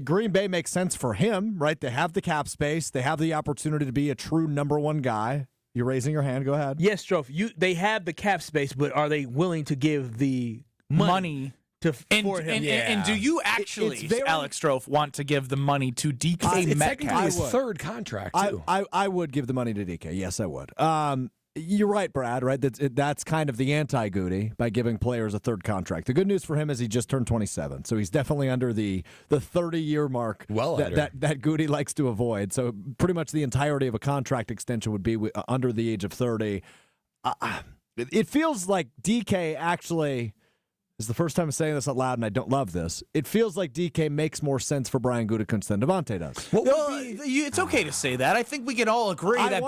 Green Bay makes sense for him, right? They have the cap space. They have the opportunity to be a true number one guy. You're raising your hand. Go ahead. Yes, Strofe. They have the cap space, but are they willing to give the money for him? And do you actually, Alex Strofe, want to give the money to DK It's Metcalf? technically his third contract, too. I would give the money to DK. Yes, I would. You're right, Brad, right? That's kind of the anti-Goody by giving players a third contract. The good news for him is he just turned 27, so he's definitely under the 30-year mark that Goody likes to avoid. So pretty much the entirety of a contract extension would be under the age of 30. It feels like DK actually... This is the first time I'm saying this out loud, and I don't love this. It feels like DK makes more sense for Brian Gutekunst than Davante does. It's okay to say that. I think we can all agree that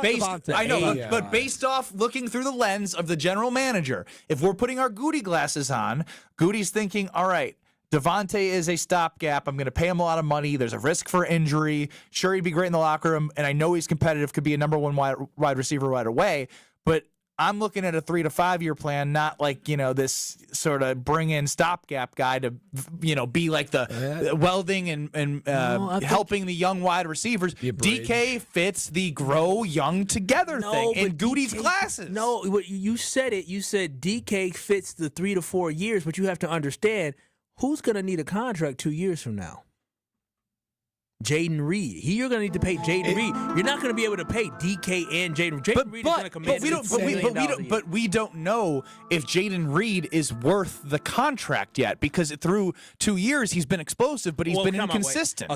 but based off looking through the lens of the general manager, if we're putting our Goody glasses on, Goody's thinking, all right, Davante is a stopgap. I'm going to pay him a lot of money. There's a risk for injury. Sure, he'd be great in the locker room, and I know he's competitive, could be a number one wide receiver right away, but I'm looking at a 3 to 5 year plan, not like, this sort of bring in stopgap guy to, be like the welding and helping the young wide receivers. DK fits the grow young together thing in Goody's classes. No, you said it. You said DK fits the 3 to 4 years, but you have to understand who's going to need a contract 2 years from now. Jaden Reed. You're going to need to pay Jaden Reed. You're not going to be able to pay DK and Jaden. Jaden Reed is going to command but we don't know if Jaden Reed is worth the contract yet, because through 2 years he's been explosive, but he's been inconsistent.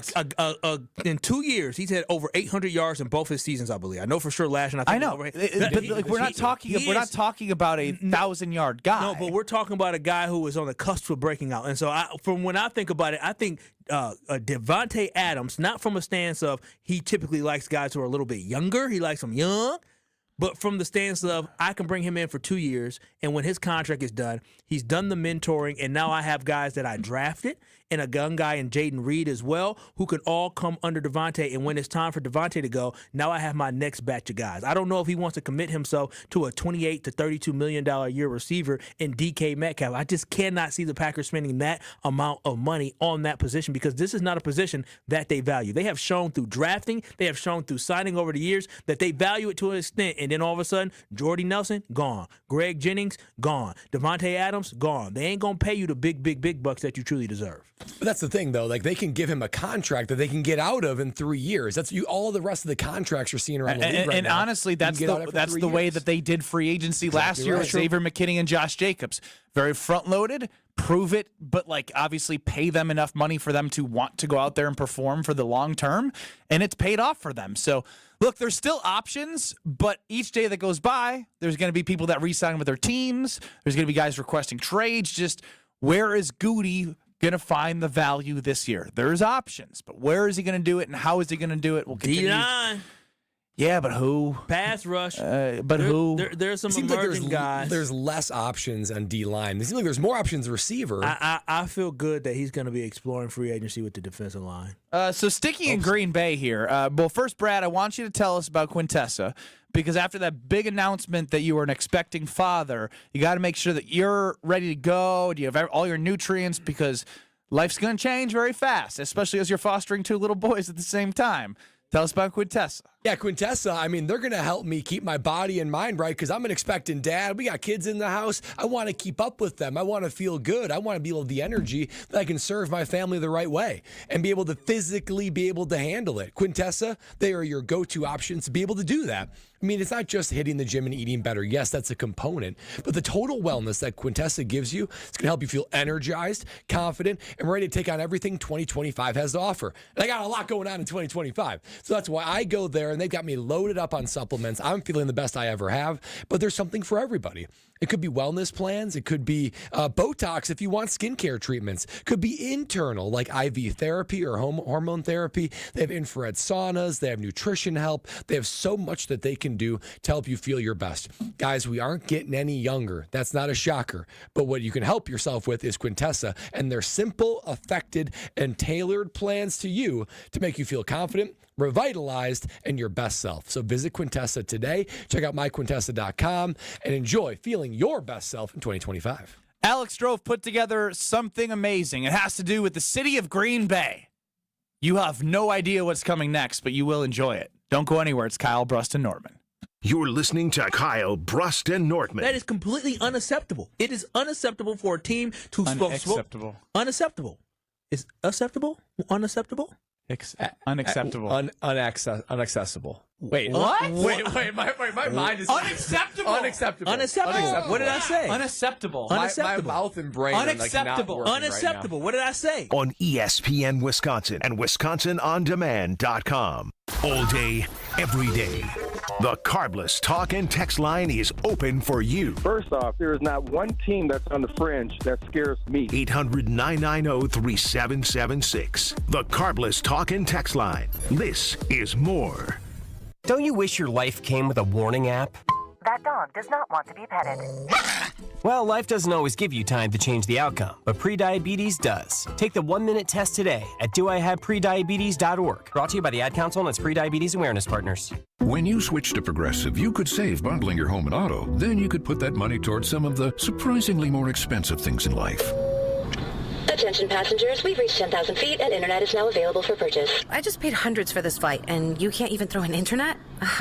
In 2 years, he's had over 800 yards in both his seasons, I believe. I know for sure last year. I know, but we're not talking about a 1,000-yard guy. No, but we're talking about a guy who is on the cusp of breaking out. And so, from when I think about it, I think Davante Adams, not from a stance of he typically likes guys who are a little bit younger. He likes them young. But from the stance of I can bring him in for 2 years, and when his contract is done, he's done the mentoring, and now I have guys that I drafted and a young guy in Jaden Reed as well who can all come under Davante. And when it's time for Davante to go, now I have my next batch of guys. I don't know if he wants to commit himself to a $28 to $32 million a year receiver in DK Metcalf. I just cannot see the Packers spending that amount of money on that position, because this is not a position that they value. They have shown through drafting, they have shown through signing over the years that they value it to an extent, and then all of a sudden, Jordy Nelson, gone. Greg Jennings, gone. Davante Adams, gone. They ain't going to pay you the big bucks that you truly deserve. But that's the thing, though. Like, they can give him a contract that they can get out of in 3 years. That's all the rest of the contracts you're seeing around the league right now. And honestly, that's the way that they did free agency last year with Xavier McKinney and Josh Jacobs. Very front-loaded, prove it, but obviously pay them enough money for them to want to go out there and perform for the long term, and it's paid off for them. So, look, there's still options, but each day that goes by, there's going to be people that re-sign with their teams. There's going to be guys requesting trades. Just where is Goody going to find the value this year? There's options, but where is he going to do it, and how is he going to do it? We'll continue. D-line. Yeah, but who? Pass rush. Who? There's some emerging guys. There's less options on D-line. It seems like there's more options receiver. I feel good that he's going to be exploring free agency with the defensive line. So sticking in Green Bay here. Well, first, Brad, I want you to tell us about Quintessa, because after that big announcement that you were an expecting father, you got to make sure that you're ready to go. Do you have all your nutrients? Because life's going to change very fast, especially as you're fostering 2 little boys at the same time. Tell us about Quintessa. Yeah, Quintessa, I mean, they're going to help me keep my body and mind right, because I'm an expectant dad. We got kids in the house. I want to keep up with them. I want to feel good. I want to be able to the energy that I can serve my family the right way and be able to physically be able to handle it. Quintessa, they are your go-to options to be able to do that. I mean, it's not just hitting the gym and eating better. Yes, that's a component. But the total wellness that Quintessa gives you, it's going to help you feel energized, confident, and ready to take on everything 2025 has to offer. And I got a lot going on in 2025. So that's why I go there, and they've got me loaded up on supplements. I'm feeling the best I ever have, but there's something for everybody. It could be wellness plans. It could be Botox if you want skincare treatments. It could be internal, like IV therapy or hormone therapy. They have infrared saunas. They have nutrition help. They have so much that they can do to help you feel your best. Guys, we aren't getting any younger. That's not a shocker. But what you can help yourself with is Quintessa and their simple, effective, and tailored plans to you to make you feel confident, revitalized, and your best self. So visit Quintessa today. Check out myquintessa.com and enjoy feeling your best self in 2025. Alex Drove put together something amazing. It has to do with the city of Green Bay. You have no idea what's coming next, but you will enjoy it. Don't go anywhere. It's Kyle, Brust, and Nortman. You're listening to Kyle, Brust, and Nortman. That is completely unacceptable. It is unacceptable for a team to Unacceptable. Unacceptable. Is acceptable? Unacceptable? Unacceptable. Unaccessible. Wait, what? Wait, my mind is unacceptable. Unacceptable. Unacceptable. What did I say? Unacceptable. My mouth and brain Unacceptable. are like not working Unacceptable. right What did I say? On ESPN Wisconsin and WisconsinOnDemand.com. All day, every day. The Carbless talk and text line is open for you. First off, there is not one team that's on the fringe that scares me. 800-990-3776. The Carbless talk and text line. This is more. Don't you wish your life came with a warning app? That dog does not want to be petted. Well, life doesn't always give you time to change the outcome, but prediabetes does. Take the 1-minute test today at doihaveprediabetes.org. Brought to you by the Ad Council and its prediabetes awareness partners. When you switch to Progressive, you could save bundling your home and auto. Then you could put that money towards some of the surprisingly more expensive things in life. Attention passengers, we've reached 10,000 feet and internet is now available for purchase. I just paid hundreds for this flight, and you can't even throw in internet?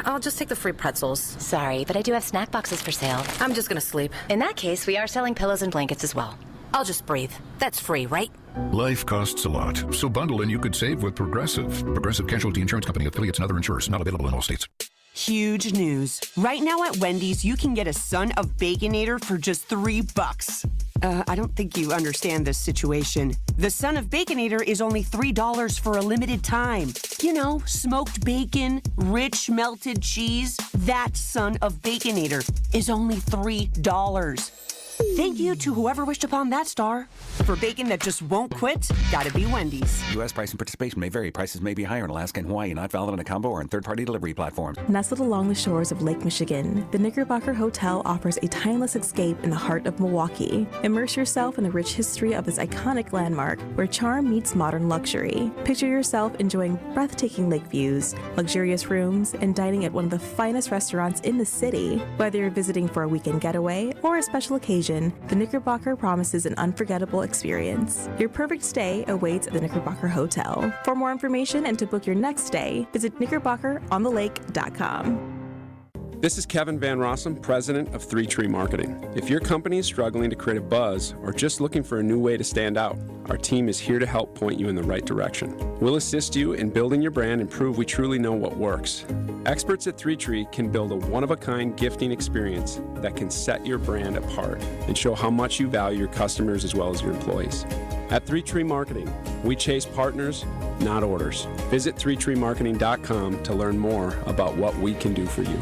I'll just take the free pretzels. Sorry, but I do have snack boxes for sale. I'm just gonna sleep. In that case, we are selling pillows and blankets as well. I'll just breathe. That's free, right? Life costs a lot, so bundle and you could save with Progressive. Progressive Casualty Insurance Company, affiliates, and other insurers. Not available in all states. Huge news. Right now at Wendy's, you can get a Son of Baconator for just $3. I don't think you understand this situation. The Son of Baconator is only $3 for a limited time. You know, smoked bacon, rich melted cheese. That Son of Baconator is only $3. Thank you to whoever wished upon that star. For bacon that just won't quit, gotta be Wendy's. U.S. price and participation may vary. Prices may be higher in Alaska and Hawaii, not valid on a combo or on third-party delivery platforms. Nestled along the shores of Lake Michigan, the Knickerbocker Hotel offers a timeless escape in the heart of Milwaukee. Immerse yourself in the rich history of this iconic landmark, where charm meets modern luxury. Picture yourself enjoying breathtaking lake views, luxurious rooms, and dining at one of the finest restaurants in the city. Whether you're visiting for a weekend getaway or a special occasion, the Knickerbocker promises an unforgettable experience. Your perfect stay awaits at the Knickerbocker Hotel. For more information and to book your next stay, visit knickerbockeronthelake.com. This is Kevin Van Rossum, president of 3 Tree Marketing. If your company is struggling to create a buzz or just looking for a new way to stand out, our team is here to help point you in the right direction. We'll assist you in building your brand and prove we truly know what works. Experts at 3 Tree can build a one-of-a-kind gifting experience that can set your brand apart and show how much you value your customers as well as your employees. At 3 Tree Marketing, we chase partners, not orders. Visit 3treemarketing.com to learn more about what we can do for you.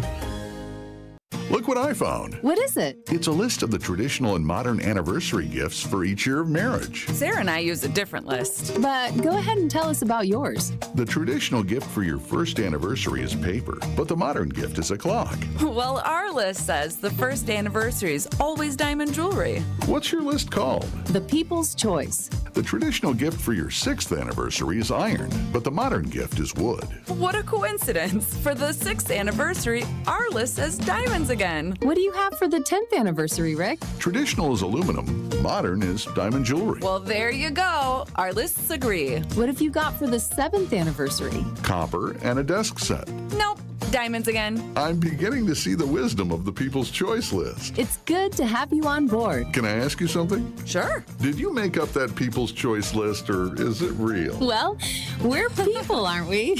Look what I found. What is it? It's a list of the traditional and modern anniversary gifts for each year of marriage. Sarah and I use a different list. But go ahead and tell us about yours. The traditional gift for your first anniversary is paper, but the modern gift is a clock. Well, our list says the first anniversary is always diamond jewelry. What's your list called? The People's Choice. The traditional gift for your 6th anniversary is iron, but the modern gift is wood. What a coincidence. For the 6th anniversary, our list says diamonds again. What do you have for the 10th anniversary, Rick? Traditional is aluminum, modern is diamond jewelry. Well, there you go. Our lists agree. What have you got for the 7th anniversary? Copper and a desk set. Nope. Diamonds again. I'm beginning to see the wisdom of the People's Choice list. It's good to have you on board. Can I ask you something? Sure. Did you make up that People's Choice list, or is it real? Well, we're people, aren't we?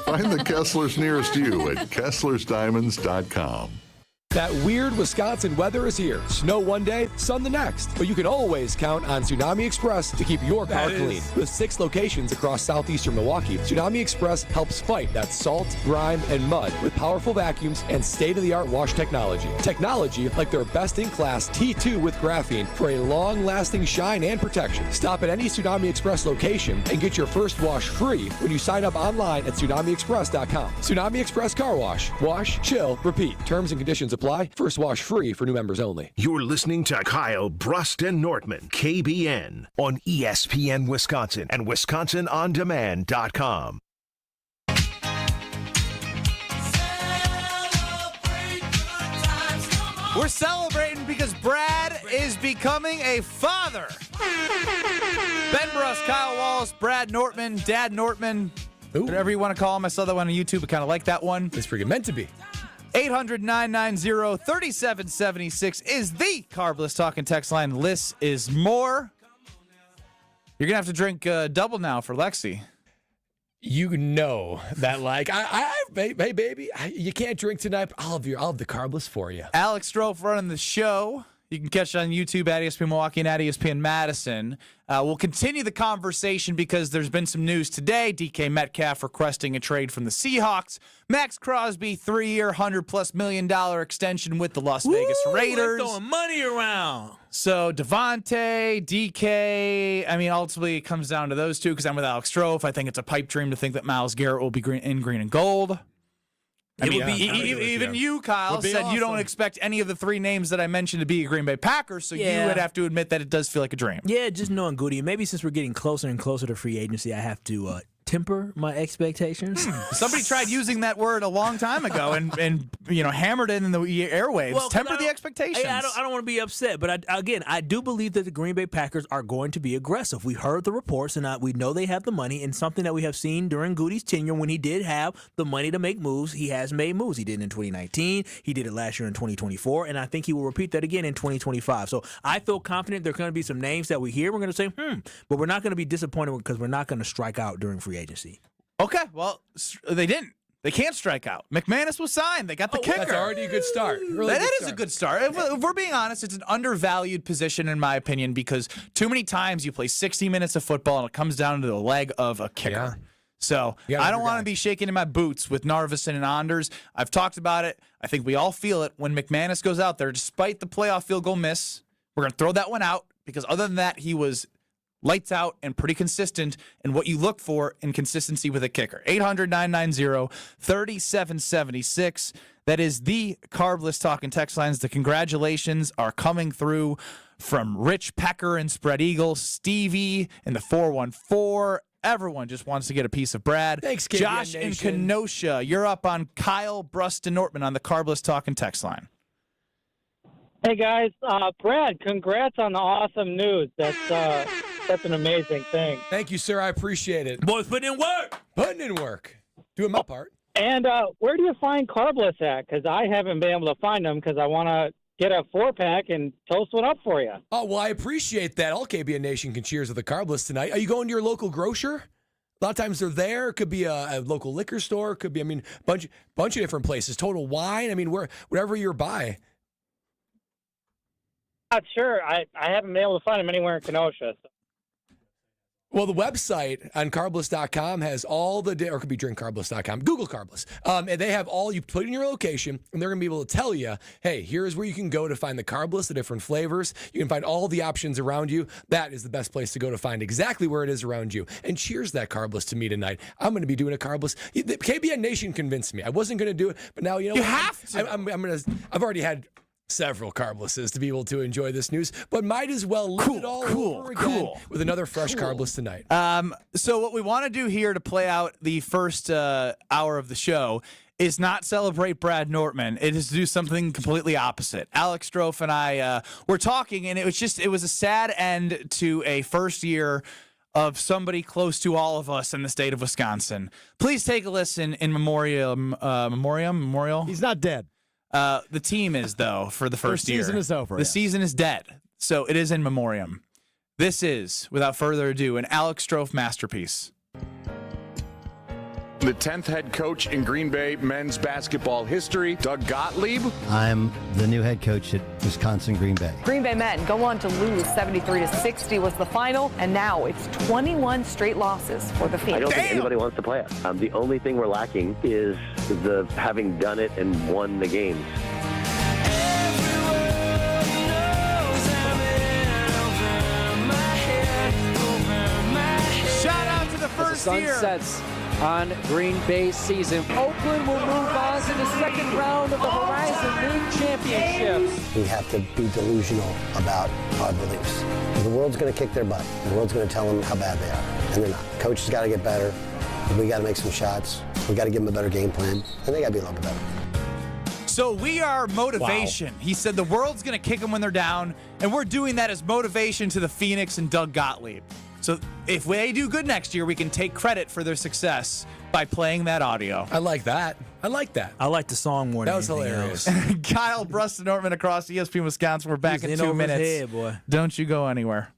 Find the Kesslers nearest you at KesslersDiamonds.com. That weird Wisconsin weather is here. Snow one day, sun the next. But you can always count on Tsunami Express to keep your car clean. With 6 locations across southeastern Milwaukee, Tsunami Express helps fight that salt, grime, and mud with powerful vacuums and state-of-the-art wash technology. Technology like their best-in-class T2 with graphene for a long-lasting shine and protection. Stop at any Tsunami Express location and get your first wash free when you sign up online at TsunamiExpress.com. Tsunami Express Car Wash. Wash, chill, repeat. Terms and conditions apply. First wash free for new members only. You're listening to Kyle, Brust, and Nortman, KBN, on ESPN Wisconsin and WisconsinOnDemand.com. We're celebrating because Brad is becoming a father. Ben Brust, Kyle Wallace, Brad Nortman, Dad Nortman, whatever you want to call him. I saw that one on YouTube. I kind of like that one. It's pretty meant to be. 800-990-3776 is the Carbless Talking text line. Less is more. You're going to have to drink double now for Lexi. You know that, hey, baby, you can't drink tonight, but I'll have the Carbless for you. Alex Strofe running the show. You can catch it on YouTube at ESPN Milwaukee and at ESPN Madison. We'll continue the conversation because there's been some news today. DK Metcalf requesting a trade from the Seahawks. Max Crosby, 3-year, $100+ million extension with the Las Vegas Raiders. Throwing money around. So Davante, DK, ultimately it comes down to those two because I'm with Alex Strofe. I think it's a pipe dream to think that Myles Garrett will be in green and gold. Even you, Kyle, said awesome. You don't expect any of the three names that I mentioned to be a Green Bay Packers, so you would have to admit that it does feel like a dream. Yeah, just knowing Goody. Maybe since we're getting closer and closer to free agency, I have to temper my expectations. Somebody tried using that word a long time ago and hammered it in the airwaves. Well, temper the expectations. I don't want to be upset, but I do believe that the Green Bay Packers are going to be aggressive. We heard the reports, and we know they have the money, and something that we have seen during Goody's tenure when he did have the money to make moves, he has made moves. He did it in 2019. He did it last year in 2024, and I think he will repeat that again in 2025. So I feel confident there are going to be some names that we hear. We're going to say, but we're not going to be disappointed because we're not going to strike out during free agency. Okay, well, they didn't. They can't strike out. McManus was signed. They got the kicker. That's already a good start. That is a good start. If we're being honest, it's an undervalued position in my opinion because too many times you play 60 minutes of football and it comes down to the leg of a kicker. Yeah. So I don't want to be shaking in my boots with Narveson and Anders. I've talked about it. I think we all feel it when McManus goes out there, despite the playoff field goal miss. We're going to throw that one out because other than that, he was lights out and pretty consistent in what you look for in consistency with a kicker. 800-990-3776. That is the Carbless Talking text lines. The congratulations are coming through from Rich Pecker and Spread Eagle, Stevie in the 414. Everyone just wants to get a piece of Brad. Thanks, KBN Josh Nation. in Kenosha, you're up on Kyle, Brust, and Nortman on the Carbless Talking text line. Hey, guys. Brad, congrats on the awesome news. That's an amazing thing. Thank you, sir. I appreciate it. Boys, putting in work. Doing my part. And where do you find Carbless at? Because I haven't been able to find them because I want to get a 4-pack and toast one up for you. Oh, well, I appreciate that. All KBN Nation can cheers with the Carbless tonight. Are you going to your local grocer? A lot of times they're there. It could be a local liquor store. It could be, bunch of different places. Total Wine. Wherever you're by. Not sure. I haven't been able to find them anywhere in Kenosha. So. Well, the website on Carbless.com has all or it could be drinkcarbless.com. Google Carbless. And they have all, you put in your location, and they're going to be able to tell you, hey, here's where you can go to find the Carbless, the different flavors. You can find all the options around you. That is the best place to go to find exactly where it is around you. And cheers that Carbless to me tonight. I'm going to be doing a Carbless. The KBN Nation convinced me. I wasn't going to do it, but now you know you what? Have to. I've already had several Carblesses to be able to enjoy this news, but might as well live it all over again with another fresh Carbless tonight. So what we want to do here to play out the first hour of the show is not celebrate Brad Nortman. It is to do something completely opposite. Alex Strofe and I were talking, and it was a sad end to a first year of somebody close to all of us in the state of Wisconsin. Please take a listen in memorial. He's not dead. The team is, though, for the first year. The season is over. The season is dead. So it is in memoriam. This is, without further ado, an Alex Strofe masterpiece. The 10th head coach in Green Bay men's basketball history, Doug Gottlieb. I'm the new head coach at Wisconsin Green Bay. Green Bay men go on to lose 73-60 was the final, and now it's 21 straight losses for the Phoenix. I don't think anybody wants to play us. The only thing we're lacking is the having done it and won the games. Shout out to the first year. Sunsets on Green Bay's season. Oakland will move on to the second round of the Horizon League Championships. We have to be delusional about our beliefs. The world's going to kick their butt. The world's going to tell them how bad they are, and they're not. Coach has got to get better. We got to make some shots. We got to give them a better game plan, and they got to be a little bit better. So we are motivation. Wow. He said the world's going to kick them when they're down, and we're doing that as motivation to the Phoenix and Doug Gottlieb. So if they do good next year, we can take credit for their success by playing that audio. I like that. I like the song more than that was hilarious. Kyle, Brust, and Nortman across ESPN Wisconsin. We're back in 2 minutes. Head, boy. Don't you go anywhere.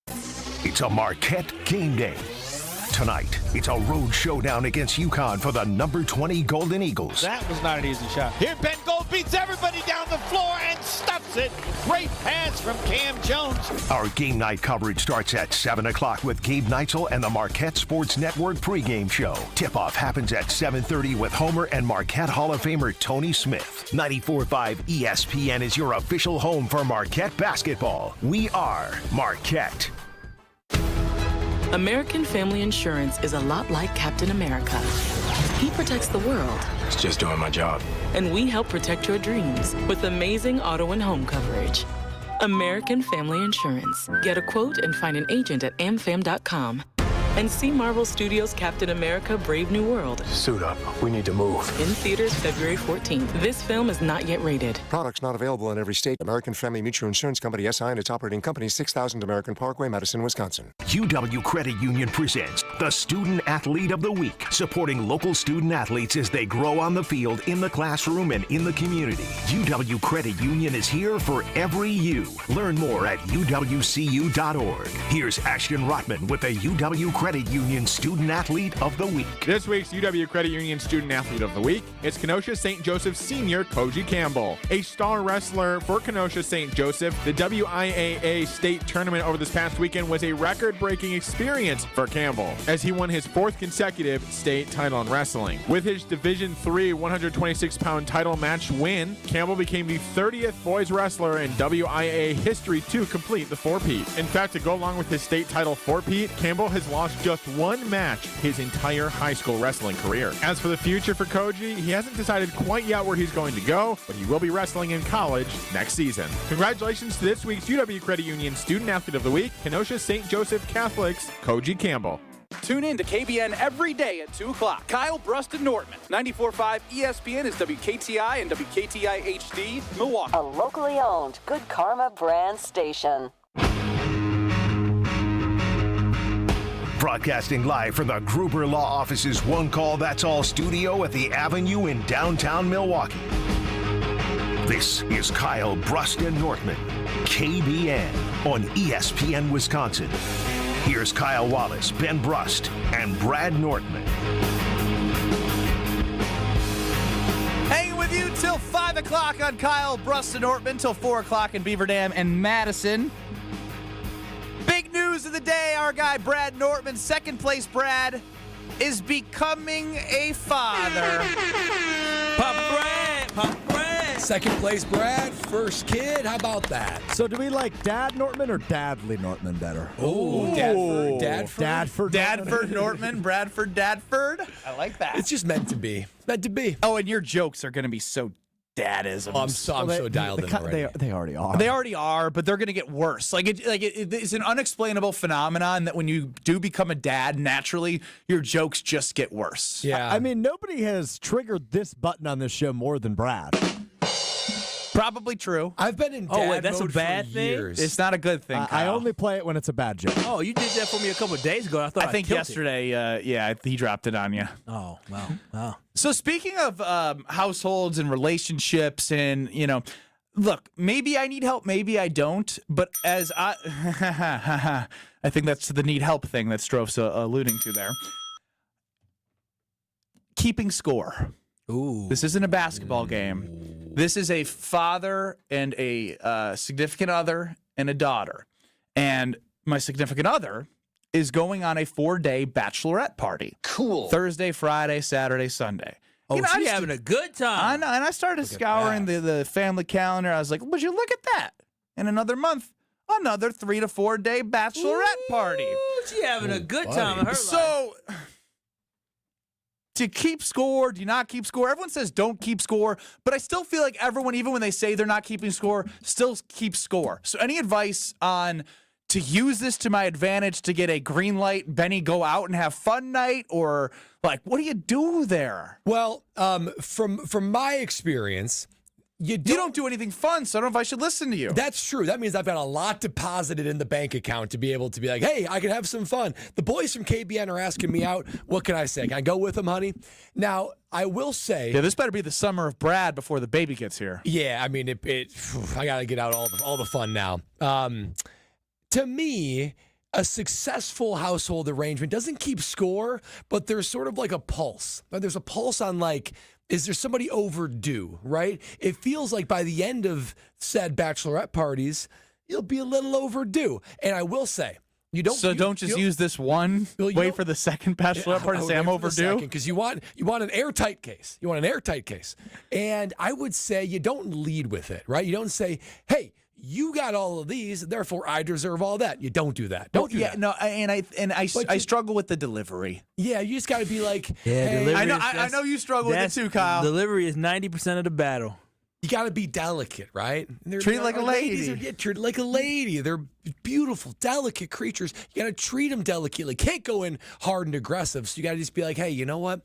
It's a Marquette game day. Tonight, it's a road showdown against UConn for the number 20 Golden Eagles. That was not an easy shot. Here, Ben Gold beats everybody down the floor and stuffs it. Great pass from Cam Jones. Our game night coverage starts at 7 o'clock with Gabe Neitzel and the Marquette Sports Network pregame show. Tip-off happens at 7:30 with Homer and Marquette Hall of Famer Tony Smith. 94.5 ESPN is your official home for Marquette basketball. We are Marquette. American Family Insurance is a lot like Captain America. He protects the world. It's just doing my job. And we help protect your dreams with amazing auto and home coverage. American Family Insurance. Get a quote and find an agent at amfam.com. And see Marvel Studios' Captain America: Brave New World. Suit up. We need to move. In theaters February 14th. This film is not yet rated. Products not available in every state. American Family Mutual Insurance Company, SI, and its operating company, 6000 American Parkway, Madison, Wisconsin. UW Credit Union presents the Student Athlete of the Week, supporting local student athletes as they grow on the field, in the classroom, and in the community. UW Credit Union is here for every you. Learn more at uwcu.org. Here's Ashton Rotman with the UW Credit Union Student Athlete of the Week. This week's UW Credit Union Student Athlete of the Week is Kenosha St. Joseph Senior Koji Campbell, a star wrestler for Kenosha St. Joseph. The WIAA state tournament over this past weekend was a record-breaking experience for Campbell as he won his 4th consecutive state title in wrestling. With his Division III 126-pound title match win, Campbell became the 30th boys wrestler in WIAA history to complete the four-peat. In fact, to go along with his state title four-peat, Campbell has lost just one match his entire high school wrestling career. As for the future for Koji, he hasn't decided quite yet where he's going to go, but he will be wrestling in college next season. Congratulations to this week's UW Credit Union Student Athlete of the Week, Kenosha St. Joseph Catholics, Koji Campbell. Tune in to KBN every day at 2 o'clock. Kyle, Brust, and Nortman. 94.5 ESPN is WKTI and WKTI HD, Milwaukee. A locally owned Good Karma brand station. Broadcasting live from the Gruber Law Office's One Call That's All studio at the Avenue in downtown Milwaukee. This is Kyle, Brust, and Nortman, KBN on ESPN Wisconsin. Here's Kyle Wallace, Ben Brust, and Brad Nortman. Hanging with you till 5 o'clock on Kyle, Brust, and Nortman, till 4 o'clock in Beaver Dam and Madison. Big news of the day, our guy Brad Nortman, second place Brad, is becoming a father. Papa Brad. Second place Brad, first kid. How about that? So do we like Dad Nortman or Dadley Nortman better? Oh, Dadford Nortman, Bradford Dadford. I like that. It's just meant to be. It's meant to be. Oh, and your jokes are going to be so dadisms. Oh, I'm so dialed in already. They already are. They already are, but they're going to get worse. It's an unexplainable phenomenon that when you do become a dad, naturally, your jokes just get worse. Yeah. I mean, nobody has triggered this button on this show more than Brad. Probably true. I've been in dad that's mode a bad for thing? years. It's not a good thing, I Kyle. only play it when it's a bad joke. Oh, you did that for me a couple of days ago. I think yesterday, he dropped it on you. Oh, wow. So speaking of households and relationships and, look, maybe I need help, maybe I don't. But as I think that's the need help thing that Strove's alluding to there. Keeping score. Ooh. This isn't a basketball game. This is a father and a significant other and a daughter. And my significant other is going on a 4-day bachelorette party. Cool. Thursday, Friday, Saturday, Sunday. Oh, she's having a good time. I know. And I started scouring the family calendar. I was like, would you look at that? In another month, another 3 to 4 day bachelorette party. She's having a good time in her life. So, to keep score, do you not keep score? Everyone says don't keep score, but I still feel like everyone, even when they say they're not keeping score, still keeps score. So any advice on to use this to my advantage to get a green light, Benny, go out and have fun night? Or, like, what do you do there? Well, from my experience, you don't do anything fun, so I don't know if I should listen to you. That's true. That means I've got a lot deposited in the bank account to be able to be like, hey, I can have some fun. The boys from KBN are asking me out. What can I say? Can I go with them, honey? Now, I will say... Yeah, this better be the summer of Brad before the baby gets here. Yeah, I mean, I got to get out all the fun now. To me, a successful household arrangement doesn't keep score, but there's sort of like a pulse. There's a pulse on, like... Is there somebody overdue, right? It feels like by the end of said bachelorette parties, you'll be a little overdue. And I will say, don't just use this one. Wait for the second bachelorette party to say I'm overdue. Because you want an airtight case. You want an airtight case. And I would say you don't lead with it, right? You don't say, hey, you got all of these, therefore I deserve all that. You don't do that. Don't do that. No, I struggle with the delivery. Yeah, you just got to be like, hey, I know you struggle with it too, Kyle. Delivery is 90% of the battle. You got to be delicate, right? Treat like a lady. Treat like a lady. They're beautiful, delicate creatures. You got to treat them delicately. Can't go in hard and aggressive. So you got to just be like, hey, you know what?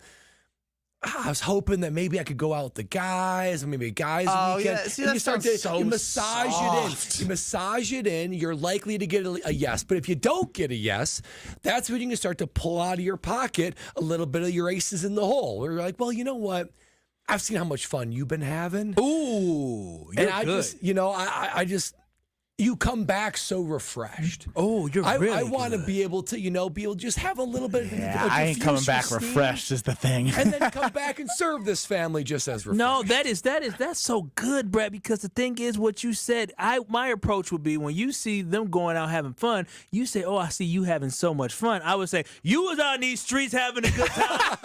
I was hoping that maybe I could go out with the guys, or maybe a guys weekend. Yeah. See, and that you start to so you massage soft. it in. You massage it in. You're likely to get a yes. But if you don't get a yes, that's when you can start to pull out of your pocket a little bit of your aces in the hole. Where you're like, well, you know what? I've seen how much fun you've been having. Ooh, you're and I good. just, you come back so refreshed. Oh, you're really I want to good. be able to just have a little bit. Yeah, I ain't coming back refreshed is the thing. And then come back and serve this family just as refreshed. No, that's so good, Brad. Because the thing is, what you said. My approach would be when you see them going out having fun, you say, "Oh, I see you having so much fun." I would say, "You was out in these streets having a good time."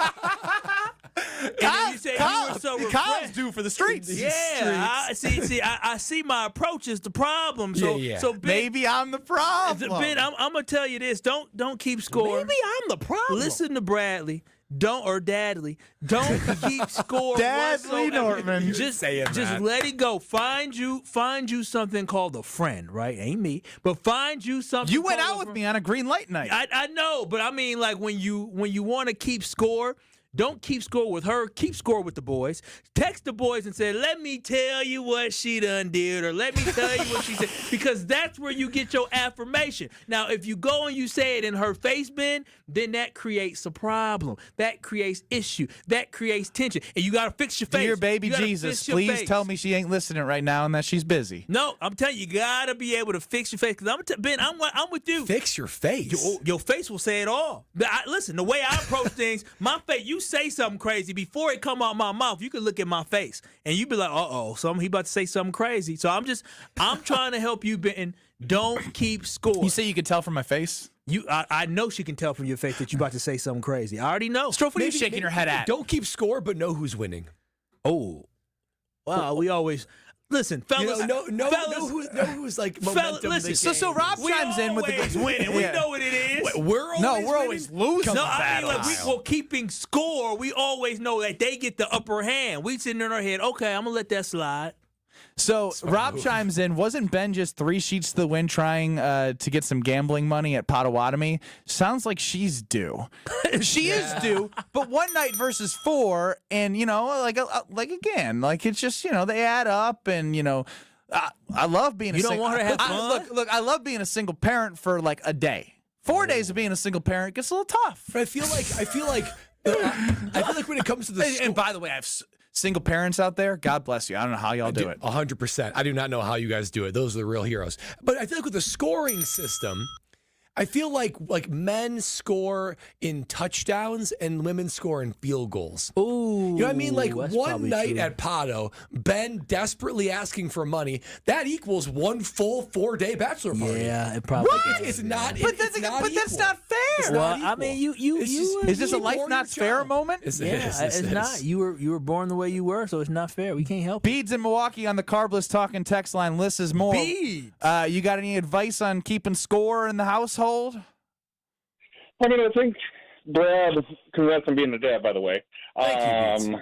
Kyle's due for the streets. Yeah, I see. My approach is the problem. So, so Ben, maybe I'm the problem. Ben, I'm gonna tell you this: don't keep score. Maybe I'm the problem. Listen to Bradley. Dadley. Don't keep score. Dadley Nortman. Just let it go. Find you something called a friend, right? Ain't me, but find you something. You went out with me on a green light night. I know, but I mean, like when you want to keep score. Don't keep score with her. Keep score with the boys. Text the boys and say, let me tell you what she done did, or let me tell you what she said. Because that's where you get your affirmation. Now, if you go and you say it in her face, Ben, then that creates a problem. That creates issue. That creates tension. And you got to fix your face. Dear baby Jesus, please tell me she ain't listening right now and that she's busy. No, I'm telling you, you got to be able to fix your face. Because Ben, I'm with you. Fix your face? Your face will say it all. Listen, the way I approach things, my face, you say something crazy before it come out my mouth, you can look at my face and you be like, he about to say something crazy. So I'm trying to help you, Ben. Don't keep score. You say you can tell from my face? I know she can tell from your face that you about to say something crazy. I already know. Strofe, what are you shaking your head at? Don't keep score, but know who's winning. Oh, wow. We always. Listen, fellas. Know who's like momentum. Listen, so Rob chimes in with the winning. We know what it is. We're always losing. No, I mean, keeping score. We always know that they get the upper hand. We sitting in our head. Okay, I'm gonna let that slide. So Rob chimes in. Wasn't Ben just 3 sheets to the wind trying to get some gambling money at Potawatomi? Sounds like she's due. She is due, but one night versus 4, and it's just they add up, and I love being. You don't want her to have fun. Look, I love being a single parent for like a day. 4 days of being a single parent gets a little tough. But I feel like when it comes to the and by the way, I have single parents out there, God bless you. I don't know how y'all do it. 100%. I do not know how you guys do it. Those are the real heroes. But I feel like with the scoring system, I feel like men score in touchdowns and women score in field goals. Ooh. You know what I mean? Like one night at Pato, Ben desperately asking for money, that equals one full 4-day bachelor party. Yeah, it probably It's not. But that's not fair. Well, I mean, is this a life not fair moment? It's not. You were born the way you were, so it's not fair. We can't help it. Beads in Milwaukee on the Carbless Talking text line. Lists is more. Beads. You got any advice on keeping score in the household? I mean, I think Brad, congrats on being a dad, by the way. Thank you,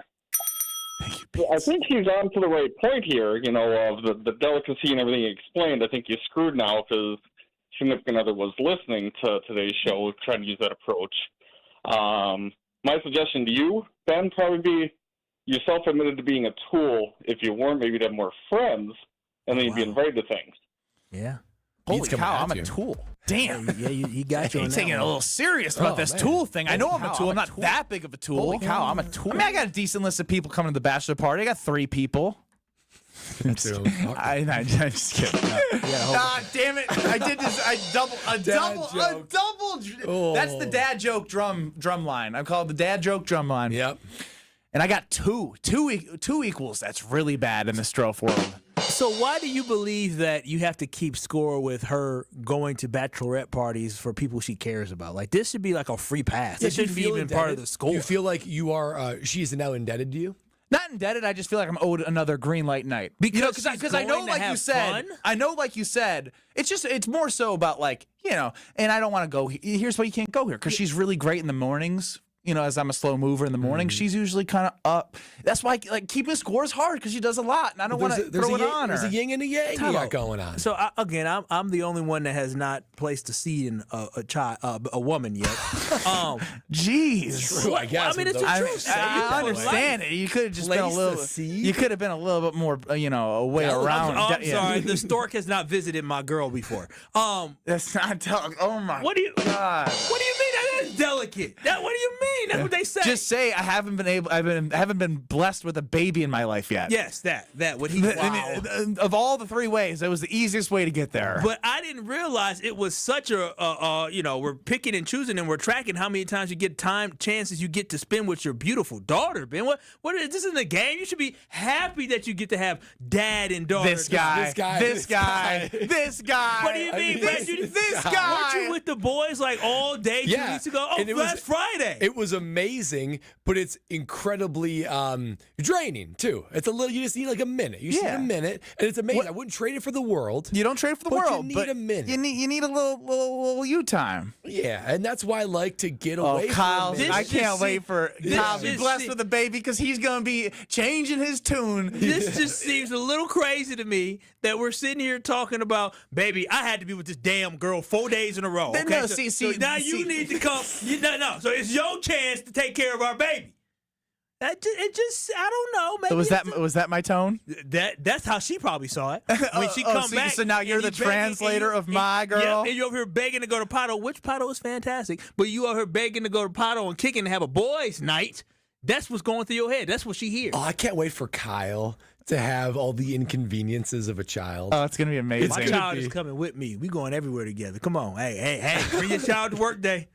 I think he's on to the right point here, of the delicacy and everything he explained. I think you're screwed now because significant other was listening to today's show, trying to use that approach. My suggestion to you, Ben, probably be you self-admitted to being a tool. If you weren't, maybe you'd have more friends, and then you'd be invited to things. Yeah. Holy cow, I'm a tool. Damn. Yeah, he got you on He's that taking it one. a little serious about this tool thing. I know I'm a tool. I'm not that big of a tool. Holy cow, I'm a tool. I mean, I got a decent list of people coming to the bachelor party. I got 3 people. I'm just kidding. Damn it! I did this. A double. That's the dad joke drum line. I call it the dad joke drum line. Yep. And I got two equals. That's really bad in the Strofe world. So why do you believe that you have to keep score with her going to bachelorette parties for people she cares about? Like, this should be like a free pass. This shouldn't be even part of the score. You feel like you are, she is now indebted to you? Not indebted. I just feel like I'm owed another green light night. Because I know, like you said, it's more so about, like, and I don't want to go. Here's why you can't go here, because she's really great in the mornings. As I'm a slow mover in the morning, she's usually kind of up. That's why, like, keeping score is hard, because she does a lot, and I don't want to throw it on her. There's a yin and a yang you got going on. So again, I'm the only one that has not placed a seed in a woman yet. Jeez, true. I guess. I mean, it's the truth. I understand it. You could have just been a little. You could have been a little bit more, a way around. I'm sorry. The stork has not visited my girl before. That's not delicate. Oh my. What do you? God. What do you mean that is delicate? What do you mean? That's what they say. Just say I haven't been blessed with a baby in my life yet. Yes, that. What he? Wow. I mean, of all the 3 ways, that was the easiest way to get there. But I didn't realize it was such we're picking and choosing and we're tracking how many times you get chances you get to spend with your beautiful daughter, Ben. What is this in the game? You should be happy that you get to have dad and daughter. This guy. What do you mean, this guy? Weren't you with the boys like all day 2 weeks ago? Oh, last Friday. It was amazing, but it's incredibly draining too. It's a little. You just need like a minute. You just need a minute, and it's amazing. I wouldn't trade it for the world. You don't trade it for the world. You need a minute. You need a little you time. Yeah, and that's why I like to get away. Kyle, from I can't wait for Kyle to be blessed with a baby, because he's gonna be changing his tune. This just seems a little crazy to me that we're sitting here talking about, baby, I had to be with this damn girl 4 days in a row. Okay? No, so now you need to come. No. So it's your chance to take care of our baby. I don't know. Maybe was that my tone? That's how she probably saw it when she come back. So now you're the translator of my girl. Yeah, and you're over here begging to go to Pato, which Pato is fantastic. But you over here begging to go to Pato and kicking to have a boys' night. That's what's going through your head. That's what she hears. Oh, I can't wait for Kyle to have all the inconveniences of a child. Oh, it's gonna be amazing. My child is coming with me. We going everywhere together. Come on, hey, bring your child to work day.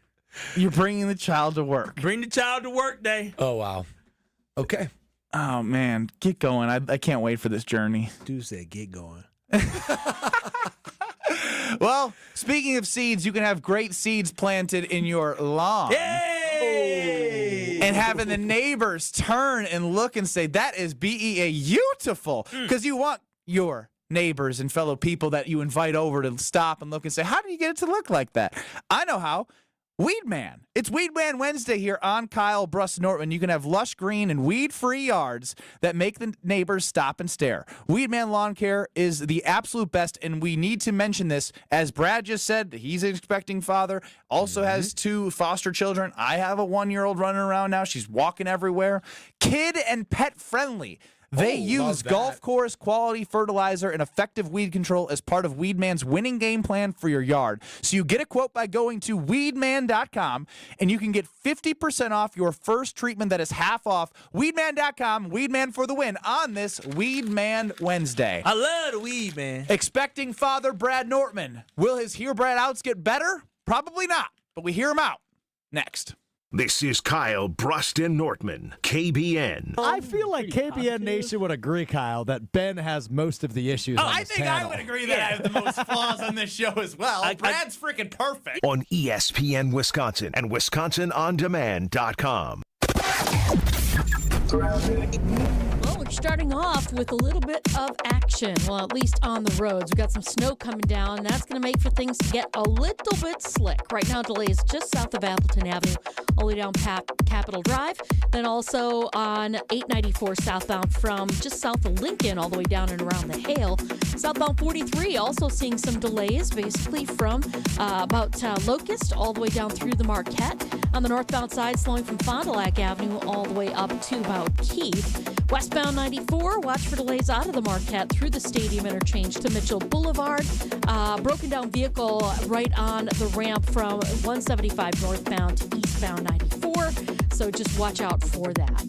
You're bringing the child to work. Bring the child to work day. Oh, wow. Okay. Oh, man. Get going. I can't wait for this journey. Dude said get going. Well, speaking of seeds, you can have great seeds planted in your lawn. Yay! And having the neighbors turn and look and say, that is beautiful. Because you want your neighbors and fellow people that you invite over to stop and look and say, how do you get it to look like that? I know how. Weed Man. It's Weed Man Wednesday here on Kyle, Brust, Nortman. You can have lush green and weed-free yards that make the neighbors stop and stare. Weed Man Lawn Care is the absolute best, and we need to mention this. As Brad just said, he's an expecting father, also has 2 foster children. I have a 1-year-old running around now. She's walking everywhere. Kid and pet friendly. They use golf course quality fertilizer and effective weed control as part of Weedman's winning game plan for your yard. So you get a quote by going to weedman.com, and you can get 50% off your first treatment that is half off. Weedman.com, Weedman for the win on this Weedman Wednesday. I love the weed, man. Expecting father Brad Nortman. Will his Hear Brad outs get better? Probably not, but we hear him out next. This is Kyle, Brust, and Nortman, KBN. I feel like KBN Nation would agree, Kyle, that Ben has most of the issues on I this think panel. I would agree that I have the most flaws on this show as well. Brad's freaking perfect. On ESPN Wisconsin and WisconsinOnDemand.com. Well, starting off with a little bit of action. Well, at least on the roads. We've got some snow coming down. That's going to make for things to get a little bit slick. Right now, delays just south of Appleton Avenue, all the way down Capitol Drive. Then also on 894 southbound from just south of Lincoln, all the way down and around the Hale. Southbound 43, also seeing some delays, basically from about Locust all the way down through the Marquette. On the northbound side, slowing from Fond du Lac Avenue all the way up to about Keith. Westbound 94, watch for delays out of the Marquette through the Stadium Interchange to Mitchell Boulevard. Broken down vehicle right on the ramp from 175 northbound to eastbound 94. So just watch out for that.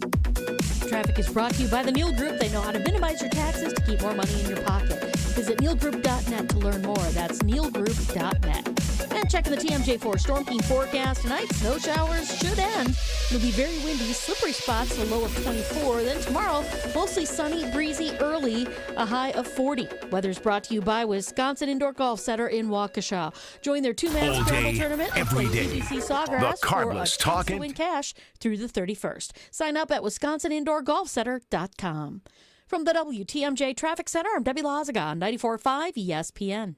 Traffic is brought to you by the Neal Group. They know how to minimize your taxes to keep more money in your pocket. Visit nealgroup.net to learn more. That's nealgroup.net. And checking the TMJ4 Storm King forecast tonight, snow showers should end. It'll be very windy, slippery spots, a low of 24. Then tomorrow, mostly sunny, breezy early, a high of 40. Weather's brought to you by Wisconsin Indoor Golf Center in Waukesha. Join their two-man All scramble day, tournament and every play day. PBC Sawgrass The for a Cardinals chance to talking. win cash through the 31st. Sign up at WisconsinIndoorGolfCenter.com. From the WTMJ Traffic Center, I'm Debbie Lazaga on 94.5 ESPN.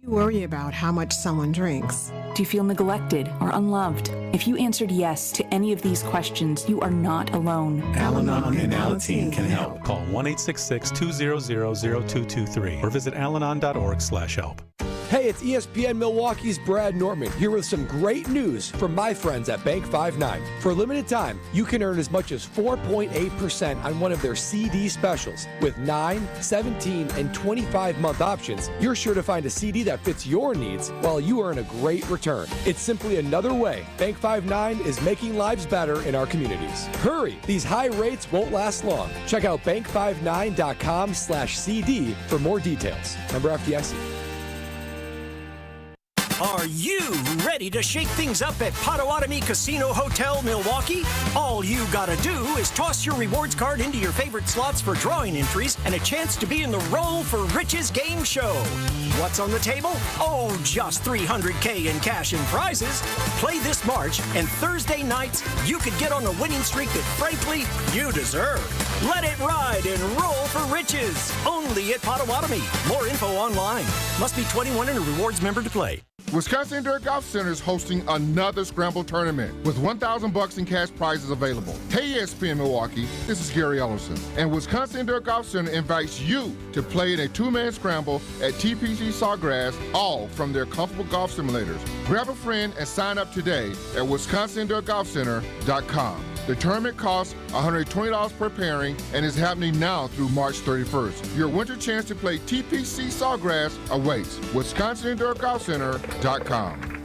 You worry about how much someone drinks. Do you feel neglected or unloved? If you answered yes to any of these questions, you are not alone. Al-Anon and Alateen can help. Call 1-866-200-0223 or visit alanon.org/help. Hey, it's ESPN Milwaukee's Brad Nortman here with some great news from my friends at Bank 59. For a limited time, you can earn as much as 4.8% on one of their CD specials. With 9, 17, and 25-month options, you're sure to find a CD that fits your needs while you earn a great return. It's simply another way Bank 59 is making lives better in our communities. Hurry, these high rates won't last long. Check out bank59.com/CD for more details. Member FDIC. Are you ready to shake things up at Potawatomi Casino Hotel, Milwaukee? All you gotta do is toss your rewards card into your favorite slots for drawing entries and a chance to be in the Roll for Riches game show. What's on the table? Oh, just $300K in cash and prizes. Play this March, and Thursday nights, you could get on a winning streak that, frankly, you deserve. Let it ride and Roll for Riches. Only at Potawatomi. More info online. Must be 21 and a rewards member to play. Wisconsin Indoor Golf Center is hosting another Scramble tournament with $1,000 in cash prizes available. Hey ESPN Milwaukee, this is Gary Ellison, and Wisconsin Indoor Golf Center invites you to play in a two-man scramble at TPC Sawgrass, all from their comfortable golf simulators. Grab a friend and sign up today at WisconsinIndoorGolfCenter.com. The tournament costs $120 per pairing and is happening now through March 31st. Your winter chance to play TPC Sawgrass awaits. WisconsinIndoorGolfCenter.com.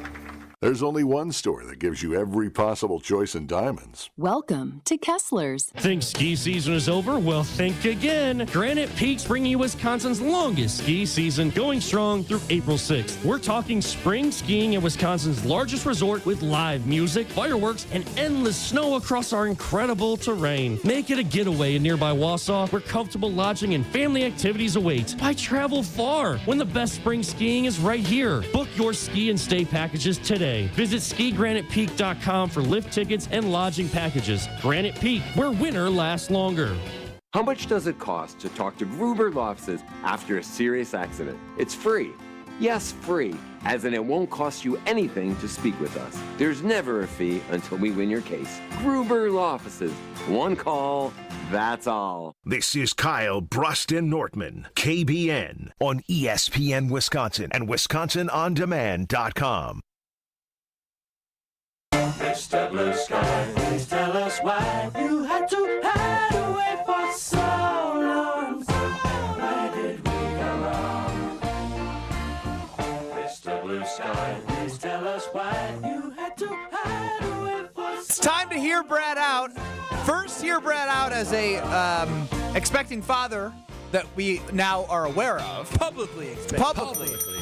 There's only one store that gives you every possible choice in diamonds. Welcome to Kessler's. Think ski season is over? Well, think again. Granite Peak's bringing you Wisconsin's longest ski season, going strong through April 6th. We're talking spring skiing at Wisconsin's largest resort with live music, fireworks, and endless snow across our incredible terrain. Make it a getaway in nearby Wausau, where comfortable lodging and family activities await. Why travel far when the best spring skiing is right here? Book your ski and stay packages today. Visit skigranitepeak.com for lift tickets and lodging packages. Granite Peak, where winter lasts longer. How much does it cost to talk to Gruber Law Offices after a serious accident? It's free. Yes, free, as in it won't cost you anything to speak with us. There's never a fee until we win your case. Gruber Law Offices. One call, that's all. This is Kyle, Brust, and Nortman, KBN, on ESPN Wisconsin and WisconsinOnDemand.com. Mr. Blue Sky, please tell us why you had to hide away for so long. Where did we go wrong? Mr. Blue Sky, please tell us why you had to hide away for so long. It's time to hear Brad out. First, hear Brad out as a expecting father that we now are aware of. Publicly.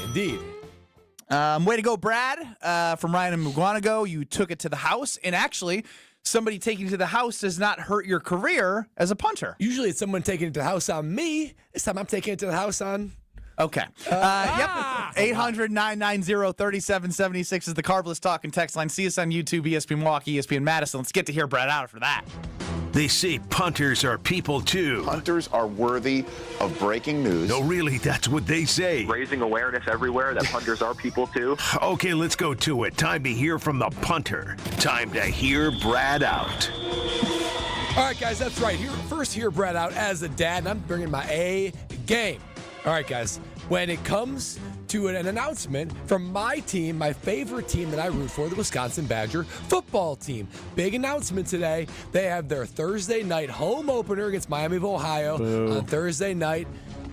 Indeed. Way to go, Brad. From Ryan and Mugwanago, you took it to the house. And actually, somebody taking it to the house does not hurt your career as a punter. Usually it's someone taking it to the house on me. This time I'm taking it to the house on Okay. Yep. 800-990-3776 is the Carbless Talk and text line. See us on YouTube, ESPN Milwaukee, ESPN Madison. Let's get to hear Brett out for that. They say punters are people too. Punters are worthy of breaking news. No, really, that's what they say. Raising awareness everywhere that punters are people too. Okay, let's go to it. Time to hear from the punter. Time to hear Brad out. All right, guys, that's right. Hear Brad out as a dad, and I'm bringing my A game. All right, guys, when it comes to an announcement from my team, my favorite team that I root for, the Wisconsin Badger football team. Big announcement today. They have their Thursday night home opener against Miami of Ohio on Thursday night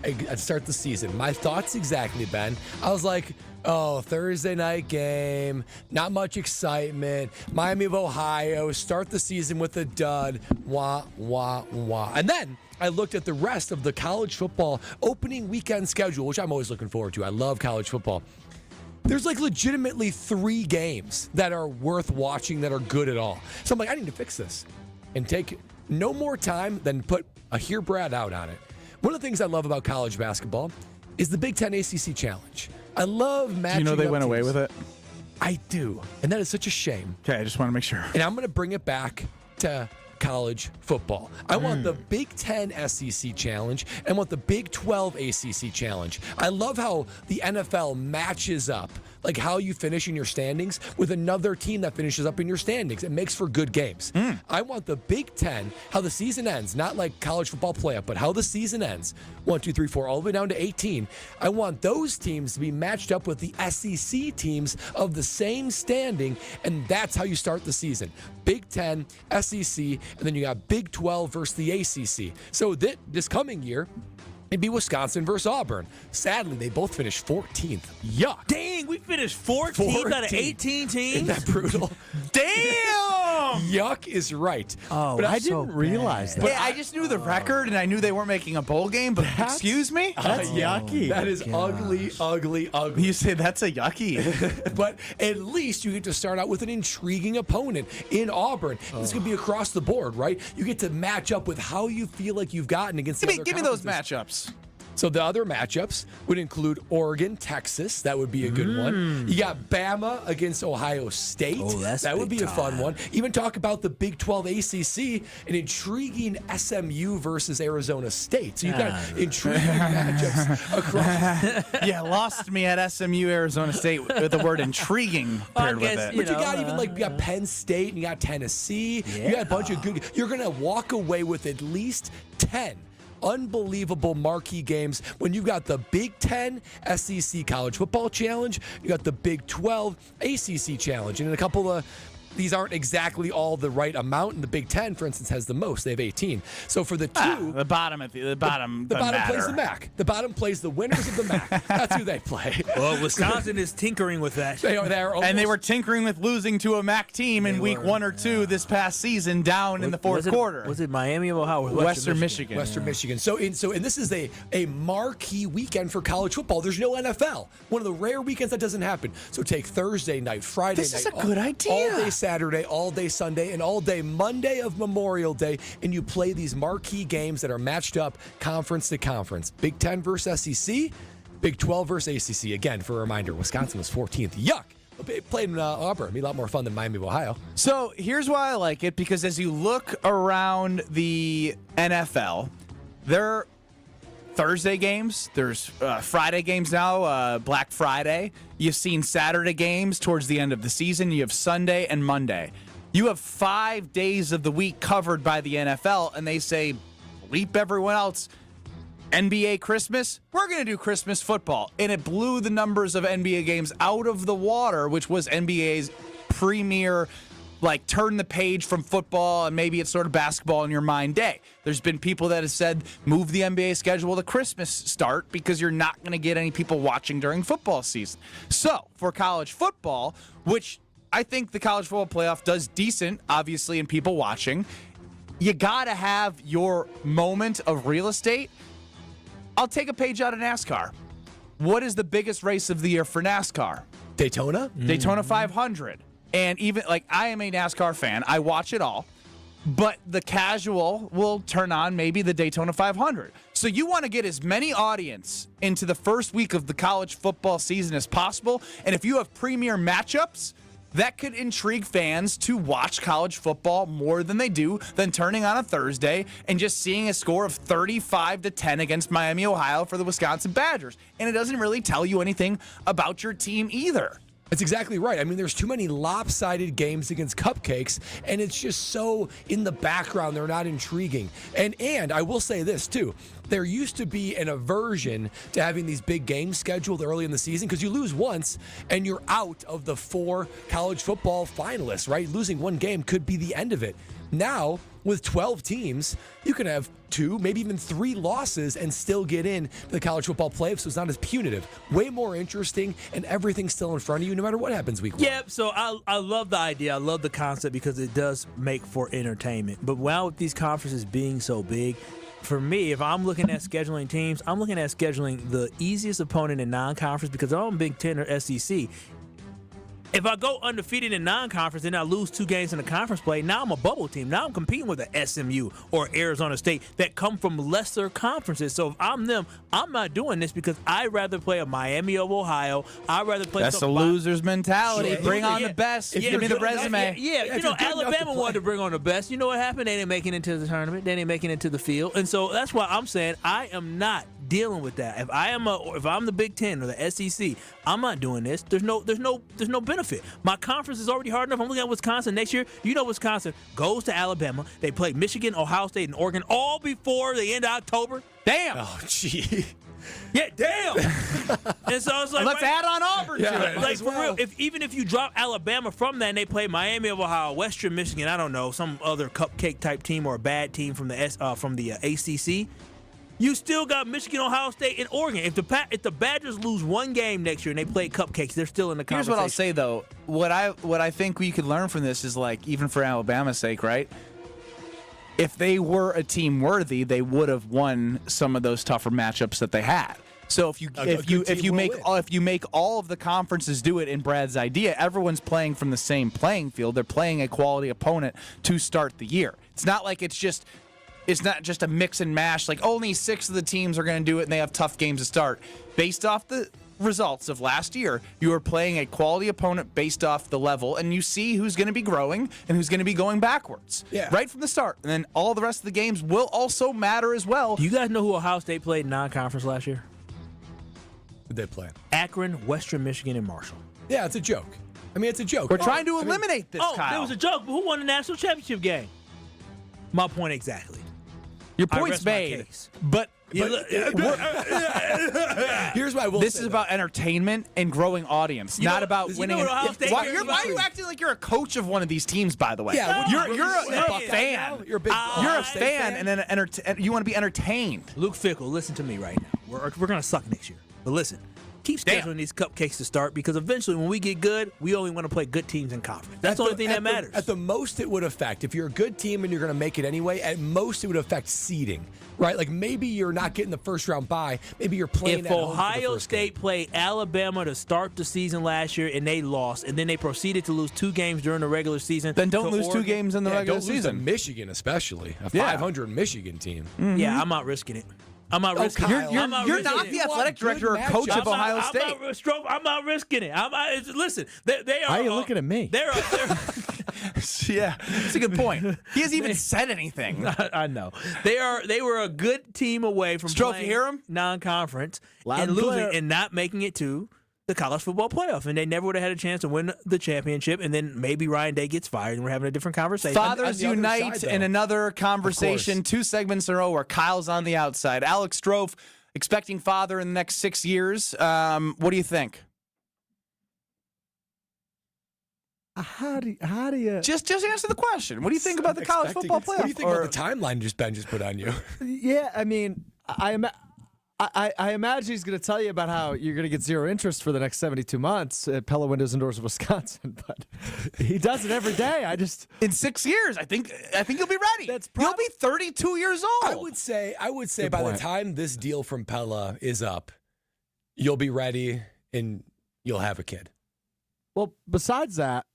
to start the season. My thoughts exactly, Ben. I was like, oh, Thursday night game, not much excitement. Miami of Ohio, start the season with a dud. Wah, wah, wah. And then I looked at the rest of the college football opening weekend schedule, which I'm always looking forward to. I love college football. There's like legitimately 3 games that are worth watching that are good at all. So I'm like, I need to fix this and take no more time than put a Hear Brad out on it. One of the things I love about college basketball is the Big Ten ACC Challenge. I love matching Do you know they went teams. away with it? I do. And that is such a shame. Okay, I just want to make sure. And I'm going to bring it back to college football. I want the Big Ten SEC Challenge and want the Big 12 ACC Challenge. I love how the NFL matches up, like how you finish in your standings with another team that finishes up in your standings. It makes for good games. I want the Big Ten, how the season ends, not like college football playoff, but how the season ends. 1, 2, 3, 4, all the way down to 18. I want those teams to be matched up with the SEC teams of the same standing, and that's how you start the season. Big Ten, SEC, and then you got Big 12 versus the ACC. So this coming year, it'd be Wisconsin versus Auburn. Sadly, they both finished 14th. Yuck. Dang, we finished 14 out of 18 teams? Isn't that brutal? Damn! Yuck is right. Oh, but I didn't realize that. Yeah, I just knew the record, and I knew they weren't making a bowl game, but excuse me? That's yucky. That is ugly, ugly, ugly. You say that's a yucky. But at least you get to start out with an intriguing opponent in Auburn. This could be across the board, right? You get to match up with how you feel like you've gotten against the other Give me those conferences. matchups. So the other matchups would include Oregon, Texas. That would be a good one. You got Bama against Ohio State. Oh, that's that would big be a fun time. one. Even talk about the Big 12 ACC, an intriguing SMU versus Arizona State. So you've got intriguing matchups across. Yeah, lost me at SMU, Arizona State with the word intriguing paired with it. But you got even like you got Penn State and you got Tennessee. You got a bunch of good. You're gonna walk away with at least 10 unbelievable marquee games when you've got the Big Ten SEC College Football Challenge, you got the Big 12 ACC Challenge, and in a couple of these aren't exactly all the right amount. And the Big Ten, for instance, has the most. They have 18. So for the two, the bottom plays the MAC. The bottom plays the winners of the MAC. That's who they play. Well, Wisconsin is tinkering with that. They are almost, and they were tinkering with losing to a MAC team in week 1 or 2 this past season, down in the fourth quarter. Was it Miami of Ohio? Or Western Michigan. Western Michigan. So this is a marquee weekend for college football. There's no NFL. One of the rare weekends that doesn't happen. So take Thursday night, Friday night. This is a good idea. All day Saturday, all day Sunday, and all day Monday of Memorial Day, and you play these marquee games that are matched up conference to conference. Big 10 versus SEC, Big 12 versus ACC. Again, for a reminder, Wisconsin was 14th. Yuck. Played in Auburn. It'd be a lot more fun than Miami of Ohio. So here's why I like it, because as you look around the NFL, there are Thursday games, there's Friday games now, Black Friday. You've seen Saturday games towards the end of the season. You have Sunday and Monday. You have 5 days of the week covered by the NFL, and they say, leap everyone else. NBA Christmas, we're going to do Christmas football. And it blew the numbers of NBA games out of the water, which was NBA's premier, like, turn the page from football and maybe it's sort of basketball in your mind day. There's been people that have said move the NBA schedule to Christmas start because you're not going to get any people watching during football season. So for college football, which I think the college football playoff does decent, obviously, in people watching, you got to have your moment of real estate. I'll take a page out of NASCAR. What is the biggest race of the year for NASCAR? Daytona? Daytona 500. And even, like, I am a NASCAR fan. I watch it all. But the casual will turn on maybe the Daytona 500. So you want to get as many audience into the first week of the college football season as possible. And if you have premier matchups, that could intrigue fans to watch college football more than they do than turning on a Thursday and just seeing a score of 35-10 against Miami, Ohio for the Wisconsin Badgers. And it doesn't really tell you anything about your team either. That's exactly right. I mean, there's too many lopsided games against cupcakes, and it's just so in the background. They're not intriguing. And I will say this, too. There used to be an aversion to having these big games scheduled early in the season because you lose once and you're out of the 4 college football finalists, right? Losing one game could be the end of it. Now, with 12 teams, you can have 2, maybe even 3 losses and still get in to the college football playoffs, so it's not as punitive. Way more interesting, and everything's still in front of you no matter what happens week 1. Yeah, so I love the idea. I love the concept because it does make for entertainment. But now with these conferences being so big, for me, if I'm looking at scheduling teams, I'm looking at scheduling the easiest opponent in non-conference because I'm Big Ten or SEC. If I go undefeated in non-conference and I lose 2 games in the conference play, now I'm a bubble team. Now I'm competing with an SMU or Arizona State that come from lesser conferences. So if I'm them, I'm not doing this because I'd rather play a Miami of Ohio. I'd rather play. That's the loser's mentality. Sure. Bring on the best. Give me the resume. Yeah, you know, Alabama wanted to bring on the best. You know what happened? They didn't make it into the tournament. They didn't make it into the field. And so that's why I'm saying I am not dealing with that. If I'm the Big Ten or the SEC, I'm not doing this. There's no benefit. My conference is already hard enough. I'm looking at Wisconsin next year. You know, Wisconsin goes to Alabama. They play Michigan, Ohio State, and Oregon all before the end of October. Damn. Oh, gee. Yeah, damn. And so it's like, let's add on Auburn to it. Like, for real, even if you drop Alabama from that and they play Miami of Ohio, Western Michigan, I don't know, some other cupcake type team or a bad team from the ACC, you still got Michigan, Ohio State, and Oregon. If the Badgers lose one game next year and they play cupcakes, they're still in the conversation. Here's what I'll say though. What I think we could learn from this is, like, even for Alabama's sake, right? If they were a team worthy, they would have won some of those tougher matchups that they had. So if you make all of the conferences do it in Brad's idea, everyone's playing from the same playing field. They're playing a quality opponent to start the year. It's not like it's not just a mix and mash, like only 6 of the teams are going to do it and they have tough games to start. Based off the results of last year, you are playing a quality opponent based off the level, and you see who's going to be growing and who's going to be going backwards right from the start. And then all the rest of the games will also matter as well. Do you guys know who Ohio State played in non-conference last year? Who'd they play? Akron, Western Michigan, and Marshall. Yeah, it's a joke. I mean, it's a joke. We're trying to eliminate this, Kyle. It was a joke, but who won the national championship game? My point exactly. Your point's made, but here's what I will say. This is about entertainment and growing audience, not about winning. Why are you acting like you're a coach of one of these teams? By the way, you're a fan. You're a fan, and then you want to be entertained. Luke Fickell, listen to me right now. We're gonna suck next year, but listen. Keep scheduling these cupcakes to start because eventually when we get good, we only want to play good teams in conference. That's the only thing that matters. At the most, it would affect, if you're a good team and you're going to make it anyway, at most it would affect seeding, right? Like maybe you're not getting the first round bye. Maybe you're playing If Ohio State played Alabama to start the season last year and they lost, and then they proceeded to lose 2 games during the regular season. Then don't lose Oregon. 2 games in the regular season. Don't lose to Michigan, especially. A 500 Michigan team. Mm-hmm. Yeah, I'm not risking it. I'm not risking it. You're not the athletic director or coach of Ohio State. I'm not risking it. Listen, they are. Why are you looking at me? They're yeah, that's a good point. He hasn't even said anything. I know. They were a good team away from playing non-conference and losing and not making it to the college football playoff, and they never would have had a chance to win the championship, and then maybe Ryan Day gets fired, and we're having a different conversation. Fathers unite in another conversation. 2 segments in a row where Kyle's on the outside. Alex Strofe, expecting father in the next 6 years. What do you think? How do you just answer the question? What do you think about the college football playoff? What do you think about the timeline Ben just put on you? Yeah, I mean, I imagine he's going to tell you about how you're going to get 0 interest for the next 72 months at Pella Windows and Doors of Wisconsin, but he does it every day. In 6 years, I think you'll be ready. You'll be 32 years old. I would say by the time this deal from Pella is up, you'll be ready and you'll have a kid. Well, besides that,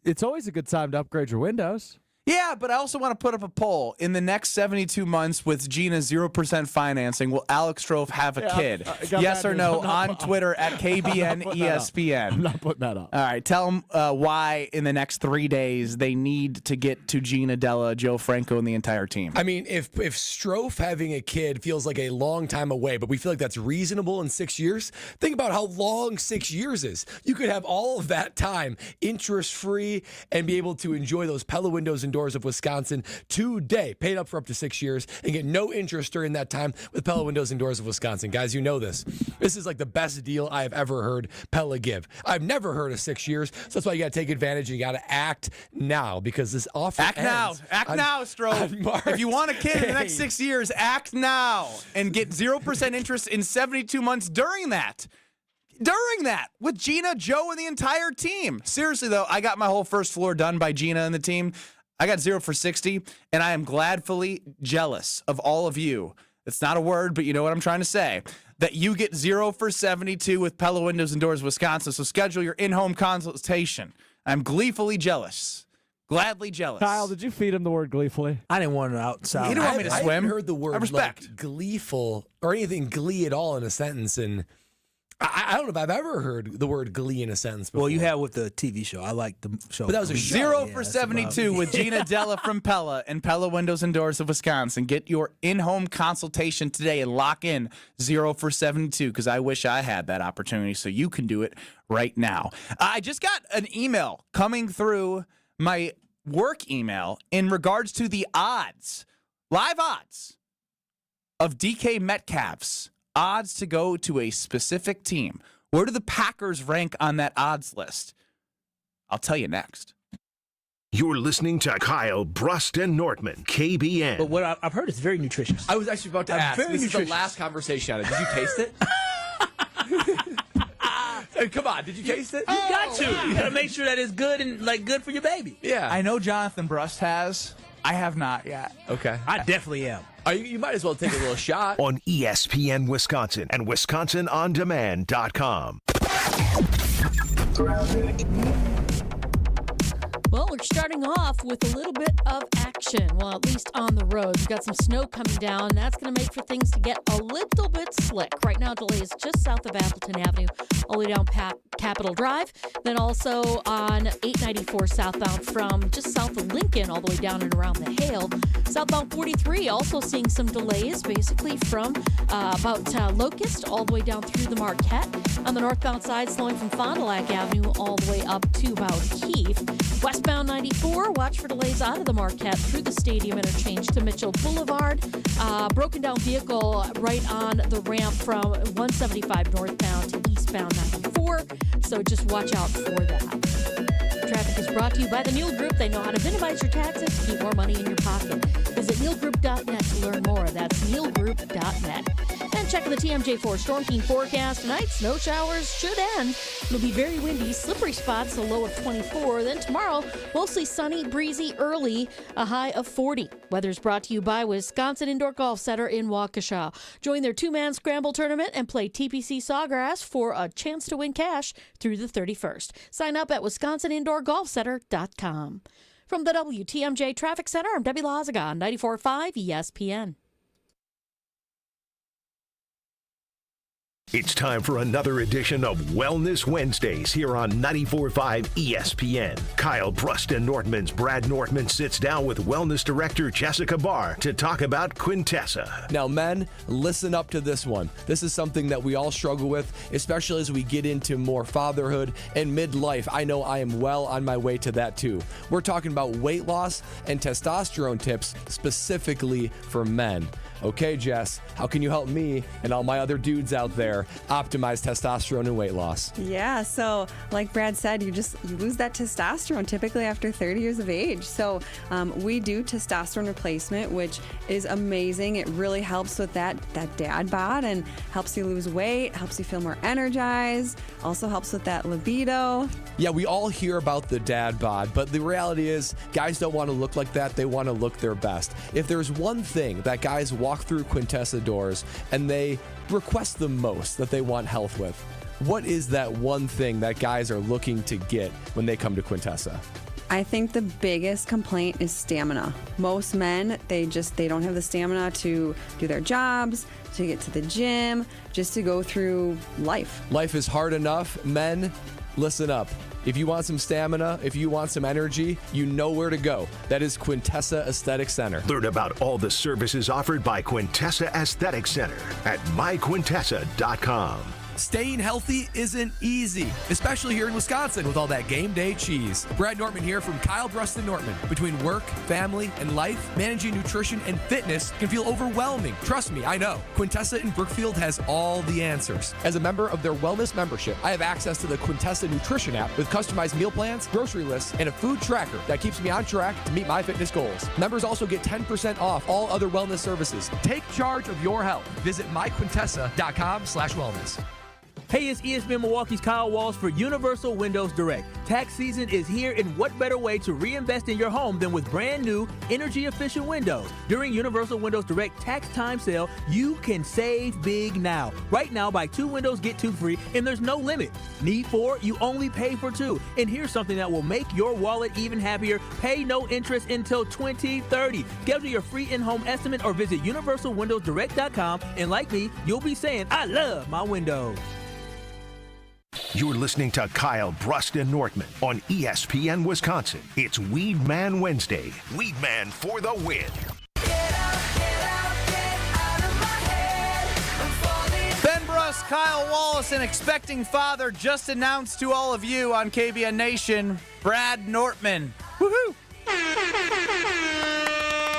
it's always a good time to upgrade your windows. Yeah, but I also want to put up a poll. In the next 72 months with Gina's 0% financing, will Alex Strofe have a kid? Yes or no on Twitter at KBN ESPN. I'm not putting that up. All right, tell them why in the next 3 days they need to get to Gina, Della, Joe Franco, and the entire team. I mean, if Strofe having a kid feels like a long time away, but we feel like that's reasonable in 6 years, think about how long 6 years is. You could have all of that time interest-free and be able to enjoy those Pella windows and doors of Wisconsin today, paid up for up to 6 years, and get no interest during that time with Pella windows and doors of Wisconsin. Guys, you know this. This is like the best deal I have ever heard Pella give. I've never heard of 6 years, so that's why you got to take advantage and you got to act now because this offer Act now, Strofe. If you want a kid in the next 6 years, act now and get 0% interest in 72 months during that. With Gina, Joe, and the entire team. Seriously, though, I got my whole first floor done by Gina and the team. I got 0 for 60, and I am gladfully jealous of all of you. It's not a word, but you know what I'm trying to say. That you get 0 for 72 with Pella Windows and Doors Wisconsin, so schedule your in-home consultation. I'm gleefully jealous. Gladly jealous. Kyle, did you feed him the word gleefully? I didn't want it outside. He didn't want me to swim. I haven't heard the word I respect. like gleeful or anything glee at all in a sentence, and I don't know if I've ever heard the word glee in a sentence before. Well, you have with the TV show. I like the show. But that was a show. 0 for 72 with Gina Della from Pella and Pella Windows and Doors of Wisconsin. Get your in-home consultation today and lock in 0 for 72 because I wish I had that opportunity so you can do it right now. I just got an email coming through my work email in regards to the odds, live odds of DK Metcalf's odds to go to a specific team. Where do the Packers rank on that odds list? I'll tell you next. You're listening to Kyle, Brust, and Nortman, KBN. But what I've heard is very nutritious. I was actually about to ask. This is the last conversation on it. Did you taste it? Come on, did you taste it? You got to. You got to make sure that it's good and like good for your baby. Yeah. I know Jonathan Brust has. I have not yet. Okay. I definitely am. You might as well take a little shot. On ESPN Wisconsin and WisconsinOnDemand.com. Well, we're starting off with a little bit of action. Well, at least on the roads. We've got some snow coming down. That's going to make for things to get a little bit slick. Right now, delays just south of Appleton Avenue, all the way down Capitol Drive. Then also on 894 southbound from just south of Lincoln, all the way down and around the Hale. Southbound 43, also seeing some delays, basically from about Locust all the way down through the Marquette. On the northbound side, slowing from Fond du Lac Avenue all the way up to about Keefe. Westbound 94, watch for delays out of the Marquette through the Stadium Interchange to Mitchell Boulevard. Broken down vehicle right on the ramp from 175 northbound to eastbound 94. So just watch out for that. Traffic is brought to you by the Neal Group. They know how to minimize your taxes to keep more money in your pocket. Visit nealgroup.net to learn more. That's nealgroup.net. And checking the TMJ4 Storm Team forecast tonight, snow showers should end. It'll be very windy, slippery spots, a low of 24. Then tomorrow, mostly sunny, breezy, early, a high of 40. Weather's brought to you by Wisconsin Indoor Golf Center in Waukesha. Join their two-man scramble tournament and play TPC Sawgrass for a chance to win cash through the 31st. Sign up at WisconsinIndoorGolfCenter.com. From the WTMJ Traffic Center, I'm Debbie Lazaga on 94.5 ESPN. It's time for another edition of Wellness Wednesdays here on 94.5 ESPN. Kyle Brust and Nortman's Brad Nortman sits down with Wellness Director Jessica Barr to talk about Quintessa. Now, men, listen up to this one. This is something that we all struggle with, especially as we get into more fatherhood and midlife. I know I am well on my way to that too. We're talking about weight loss and testosterone tips specifically for men. Okay, Jess, how can you help me and all my other dudes out there optimize testosterone and weight loss? Yeah, so like Brad said, you lose that testosterone typically after 30 years of age. So we do testosterone replacement, which is amazing. It really helps with that dad bod and helps you lose weight, helps you feel more energized, also helps with that libido. Yeah, we all hear about the dad bod, but the reality is guys don't want to look like that. They want to look their best. If there's one thing that guys walk through Quintessa doors and they request the most that they want health with, what is that one thing that guys are looking to get when they come to Quintessa? I think the biggest complaint is stamina. Most men, they don't have the stamina to do their jobs, to get to the gym, just to go through life. Life is hard enough. Men, listen up. If you want some stamina, if you want some energy, you know where to go. That is Quintessa Aesthetic Center. Learn about all the services offered by Quintessa Aesthetic Center at myquintessa.com. Staying healthy isn't easy, especially here in Wisconsin with all that game day cheese. Brad Nortman here from Kyle Brust and Nortman. Between work, family, and life, managing nutrition and fitness can feel overwhelming. Trust me, I know. Quintessa in Brookfield has all the answers. As a member of their wellness membership, I have access to the Quintessa Nutrition app with customized meal plans, grocery lists, and a food tracker that keeps me on track to meet my fitness goals. Members also get 10% off all other wellness services. Take charge of your health. Visit myquintessa.com/wellness. Hey, it's ESPN Milwaukee's Kyle Walsh for Universal Windows Direct. Tax season is here, and what better way to reinvest in your home than with brand new energy-efficient windows? During Universal Windows Direct tax time sale, you can save big now. Right now, buy 2 windows, get 2 free, and there's no limit. Need 4? You only pay for 2. And here's something that will make your wallet even happier. Pay no interest until 2030. Schedule your free in-home estimate or visit universalwindowsdirect.com, and like me, you'll be saying, I love my windows. You're listening to Kyle Brust and Nortman on ESPN Wisconsin. It's Weed Man Wednesday. Weed Man for the win. Ben Brust, Kyle Wallace, an expecting father, just announced to all of you on KBN Nation, Brad Nortman. Woohoo!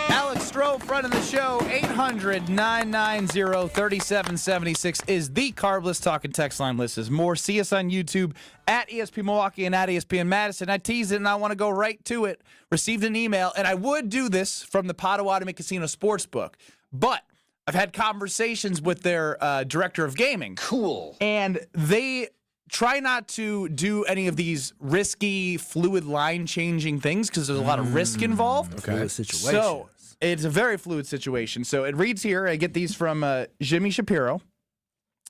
Alex Stroh, front of the show, 800-990-3776 is the Carbless Talking text line. List is more. See us on YouTube at ESP Milwaukee and at ESPN Madison. I teased it, and I want to go right to it. Received an email, and I would do this from the Potawatomi Casino Sportsbook, but I've had conversations with their director of gaming. Cool. And they try not to do any of these risky, fluid line-changing things because there's a lot of risk involved. Okay. Fluid situation. So it's a very fluid situation. So it reads here, I get these from Jimmy Shapiro.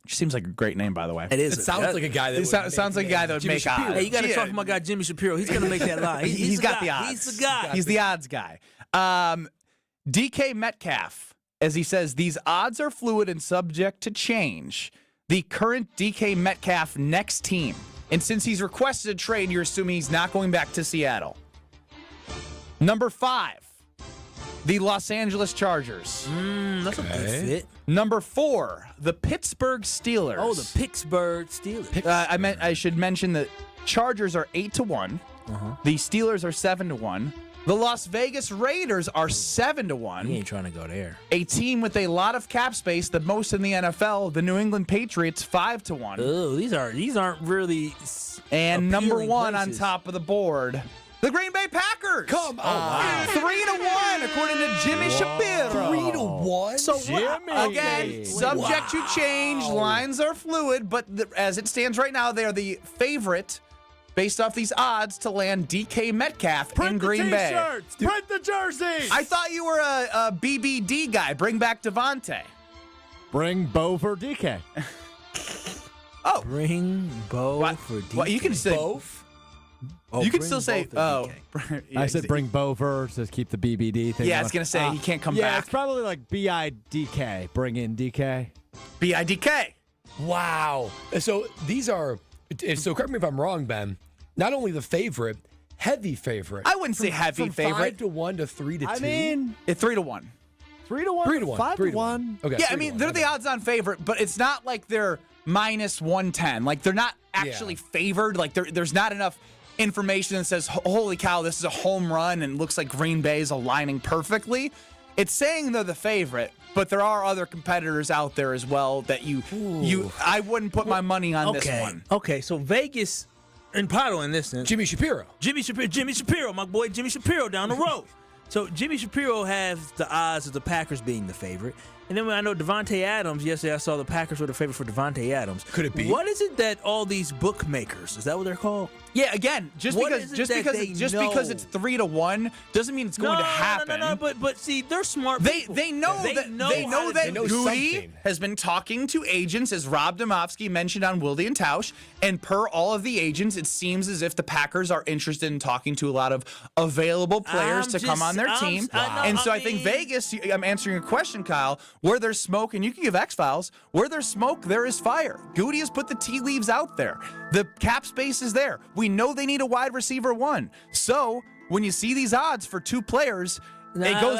Which seems like a great name, by the way. It sounds like a guy that sounds like a guy that would make odds. Hey, you got to talk to my guy Jimmy Shapiro. He's going to make that line. He's got the odds. He's the guy. He's the odds guy. DK Metcalf, as he says, these odds are fluid and subject to change. The current DK Metcalf next team. And since he's requested a trade, you're assuming he's not going back to Seattle. Number 5, the Los Angeles Chargers. That's a good fit. Number 4, the Pittsburgh Steelers. Oh, the Pittsburgh Steelers. I should mention that Chargers are 8-1. The Steelers are 7-1. The Las Vegas Raiders are 7-1. He ain't trying to go there. A team with a lot of cap space, the most in the NFL, the New England Patriots, 5-1. Oh, these aren't really. And number 1 places. on top of the board, the Green Bay Packers. Come on. 3-1, according to Jimmy Shapiro. 3-1? So Jimmy. again, subject to change. Lines are fluid, but as it stands right now, they are the favorite, based off these odds, to land DK Metcalf in Green Bay. Print the jerseys. I thought you were a BBD guy. Bring back Davante. Bring Bo for DK. Oh, Bring Bo for DK. well, you can say Both? you can bring still say Bo for DK. I said bring Bo for to keep the BBD thing. Yeah, I going. was gonna say he can't come Yeah, back. it's probably like BIDK. Bring in DK. BIDK. Wow. So these are, so correct me if I'm wrong, Ben, not only the favorite, heavy favorite. I wouldn't say heavy from favorite. 5-1 to 3-2. I mean, It's 3-1. 3-1. 3-1. 5-1. Okay. Yeah, I 3-1. mean they're the odds-on favorite, but it's not like they're minus 110. Like they're not actually favored. Like there's not enough information that says, holy cow, this is a home run and looks like Green Bay is aligning perfectly. It's saying they're the favorite, but there are other competitors out there as well that I wouldn't put my money on this one. Okay, so Vegas and Pato in this sense. Jimmy Shapiro, my boy Jimmy Shapiro down the road. So Jimmy Shapiro has the odds of the Packers being the favorite. And then when I know Davante Adams, yesterday I saw the Packers were the favorite for Davante Adams. Could it be? What is it that all these bookmakers, is that what they're called? Yeah, again, just because it's 3-1 doesn't mean it's going to happen. No, but see, they're smart people. They know that Goody has been talking to agents, as Rob Domofsky mentioned on Wilde and Tausch, and per all of the agents, it seems as if the Packers are interested in talking to a lot of available players to come on their team. I think Vegas, I'm answering your question, Kyle, where there's smoke, and you can give X-Files, where there's smoke, there is fire. Goody has put the tea leaves out there. The cap space is there. We know they need a wide receiver 1. So when you see these odds for 2 players, Vegas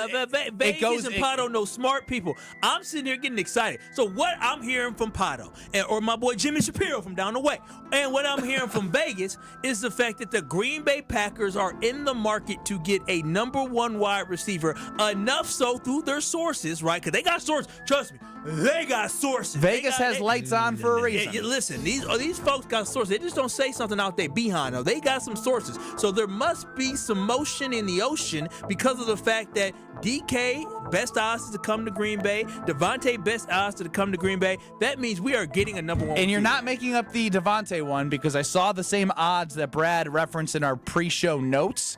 and Pato know smart people. I'm sitting here getting excited. So what I'm hearing from Pato or my boy Jimmy Shapiro from down the way, and what I'm hearing from Vegas is the fact that the Green Bay Packers are in the market to get a number 1 wide receiver, enough so through their sources, right? Because they got sources. Trust me, they got sources. Vegas has lights on for a reason. Listen, these folks got sources. They just don't say something out there behind them. They got some sources. So there must be some motion in the ocean because of the fact that DK, best odds to come to Green Bay, Davante, best odds to come to Green Bay. That means we are getting a number 1. And you're not making up the Davante one, because I saw the same odds that Brad referenced in our pre-show notes.